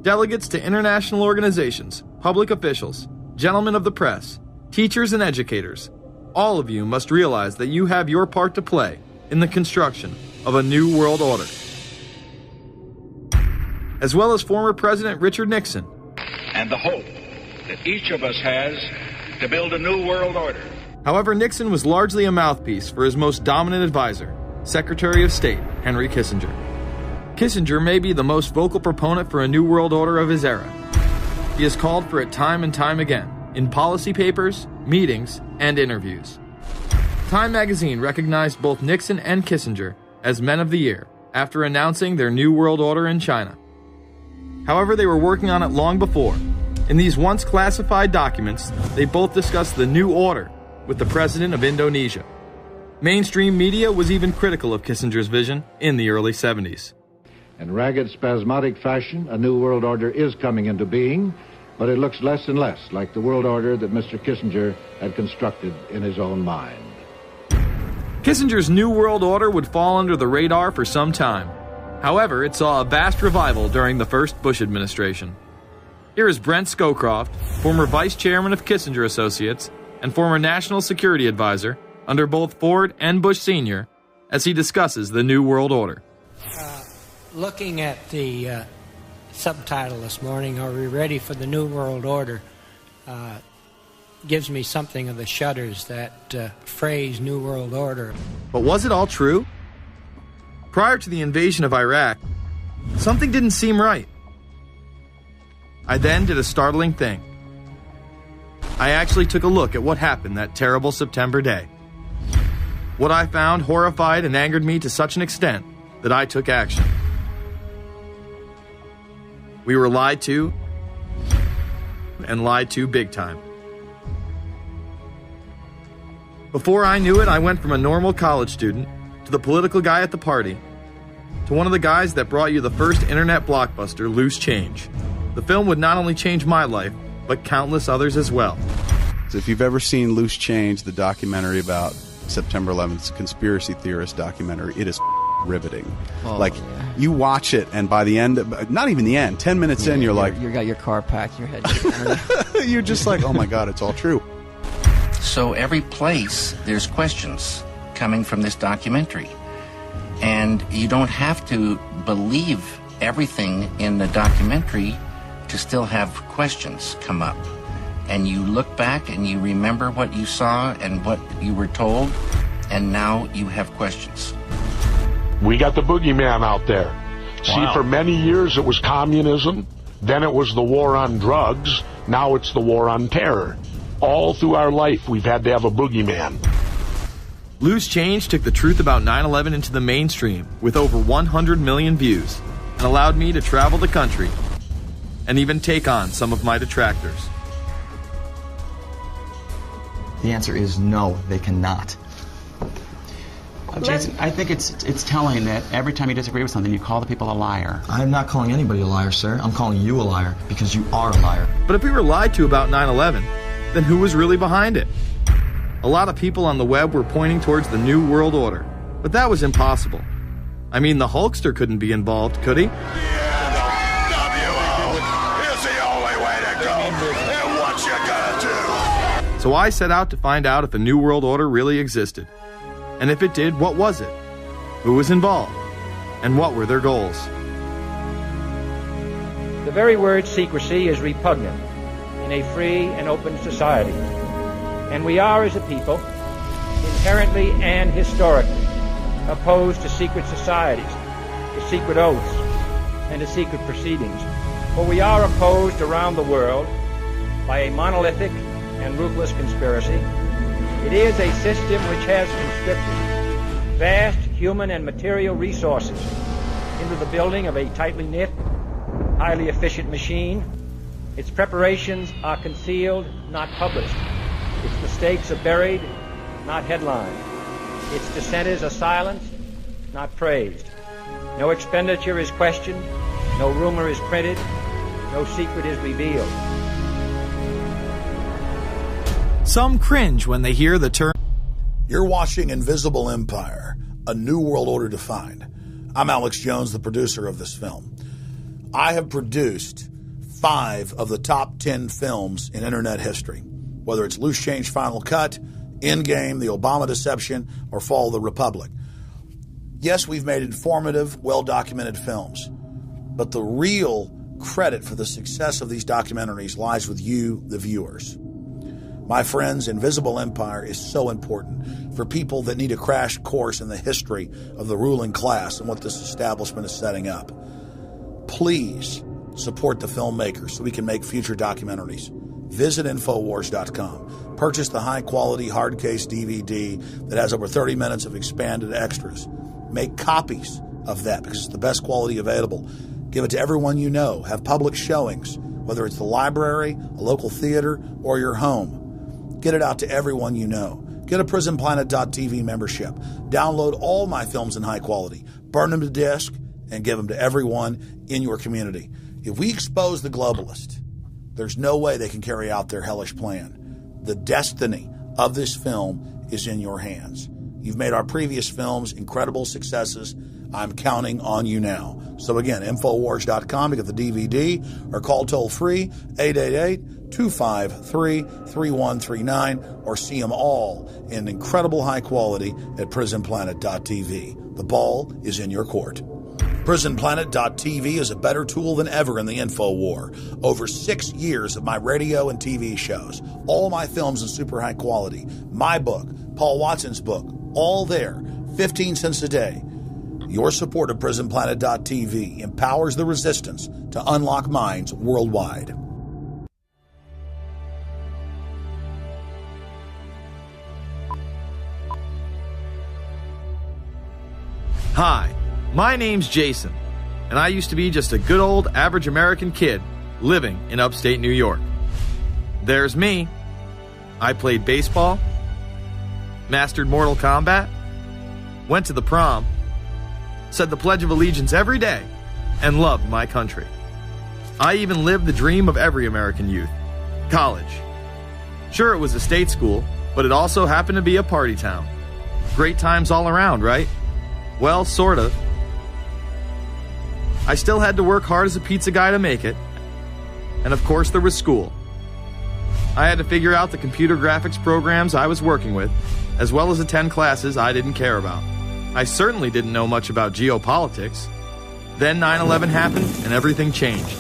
delegates to international organizations, public officials, gentlemen of the press, teachers and educators, all of you must realize that you have your part to play in the construction of a New World Order. As well as former President Richard Nixon. And the hope that each of us has to build a new world order. However, Nixon was largely a mouthpiece for his most dominant advisor, Secretary of State Henry Kissinger. Kissinger may be the most vocal proponent for a New World Order of his era. He has called for it time and time again, in policy papers, meetings, and interviews. Time magazine recognized both Nixon and Kissinger as Men of the Year after announcing their New World Order in China. However, they were working on it long before. In these once classified documents, they both discussed the New Order with the President of Indonesia. Mainstream media was even critical of Kissinger's vision in the early 70s. In ragged, spasmodic fashion, a new world order is coming into being, but it looks less and less like the world order that Mr. Kissinger had constructed in his own mind. Kissinger's New World Order would fall under the radar for some time. However, it saw a vast revival during the first Bush administration. Here is Brent Scowcroft, former vice chairman of Kissinger Associates and former national security advisor under both Ford and Bush Sr., as he discusses the New World Order. Looking at the subtitle this morning, Are We Ready for the New World Order? Gives me something of the shudders, that phrase, New World Order. But was it all true? Prior to the invasion of Iraq, something didn't seem right. I then did a startling thing. I actually took a look at what happened that terrible September day. What I found horrified and angered me to such an extent that I took action. We were lied to, and lied to big time. Before I knew it, I went from a normal college student to the political guy at the party to one of the guys that brought you the first internet blockbuster, Loose Change. The film would not only change my life, but countless others as well. So if you've ever seen Loose Change, the documentary about September 11th, conspiracy theorist documentary, it is riveting. You watch it, and by the end, not even the end, 10 minutes in, you're like... You got your car packed, your head... You're just like, oh my God, it's all true. So every place, there's questions coming from this documentary. And you don't have to believe everything in the documentary to still have questions come up. And you look back and you remember what you saw and what you were told, and now you have questions. We got the boogeyman out there. Wow. See, for many years it was communism, then it was the war on drugs, now it's the war on terror. All through our life we've had to have a boogeyman. Loose Change took the truth about 9/11 into the mainstream with over 100 million views and allowed me to travel the country and even take on some of my detractors. The answer is no, they cannot. Jason, I think it's telling that every time you disagree with something, you call the people a liar. I'm not calling anybody a liar, sir. I'm calling you a liar because you are a liar. But if we were lied to about 9/11, then who was really behind it? A lot of people on the web were pointing towards the New World Order, but that was impossible. I mean, the Hulkster couldn't be involved, could he? So I set out to find out if the New World Order really existed. And if it did, what was it? Who was involved? And what were their goals? The very word secrecy is repugnant in a free and open society. And we are, as a people, inherently and historically opposed to secret societies, to secret oaths, and to secret proceedings. For we are opposed around the world by a monolithic and ruthless conspiracy. It is a system which has conscripted vast human and material resources into the building of a tightly knit, highly efficient machine. Its preparations are concealed, not published. Its mistakes are buried, not headlined. Its dissenters are silenced, not praised. No expenditure is questioned, no rumor is printed, no secret is revealed. Some cringe when they hear the term. You're watching Invisible Empire, A New World Order Defined. I'm Alex Jones, the producer of this film. I have produced 5 of the top 10 films in internet history, whether it's Loose Change Final Cut, Endgame, The Obama Deception, or Fall of the Republic. Yes, we've made informative, well-documented films, but the real credit for the success of these documentaries lies with you, the viewers. My friends, Invisible Empire is so important for people that need a crash course in the history of the ruling class and what this establishment is setting up. Please support the filmmakers so we can make future documentaries. Visit Infowars.com. Purchase the high-quality hard case DVD that has over 30 minutes of expanded extras. Make copies of that because it's the best quality available. Give it to everyone you know. Have public showings, whether it's the library, a local theater, or your home. Get it out to everyone you know. Get a PrisonPlanet.tv membership. Download all my films in high quality. Burn them to disk and give them to everyone in your community. If we expose the globalist, there's no way they can carry out their hellish plan. The destiny of this film is in your hands. You've made our previous films incredible successes. I'm counting on you now. So again, Infowars.com to get the DVD or call toll-free 888-253-3139 or see them all in incredible high quality at PrisonPlanet.tv. The ball is in your court. PrisonPlanet.tv is a better tool than ever in the info war. Over 6 years of my radio and TV shows, all my films in super high quality, my book, Paul Watson's book, all there, 15 cents a day. Your support of PrisonPlanet.tv empowers the resistance to unlock minds worldwide. Hi, my name's Jason, and I used to be just a good old average American kid living in upstate New York. There's me. I played baseball, mastered Mortal Kombat, went to the prom, said the Pledge of Allegiance every day, and loved my country. I even lived the dream of every American youth, college. Sure, it was a state school, but it also happened to be a party town. Great times all around, right? Well, sort of. I still had to work hard as a pizza guy to make it. And of course there was school. I had to figure out the computer graphics programs I was working with, as well as attend classes I didn't care about. I certainly didn't know much about geopolitics. Then 9/11 happened and everything changed.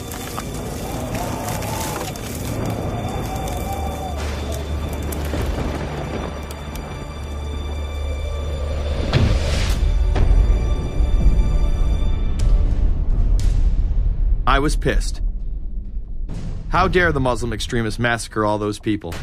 I was pissed. How dare the Muslim extremists massacre all those people?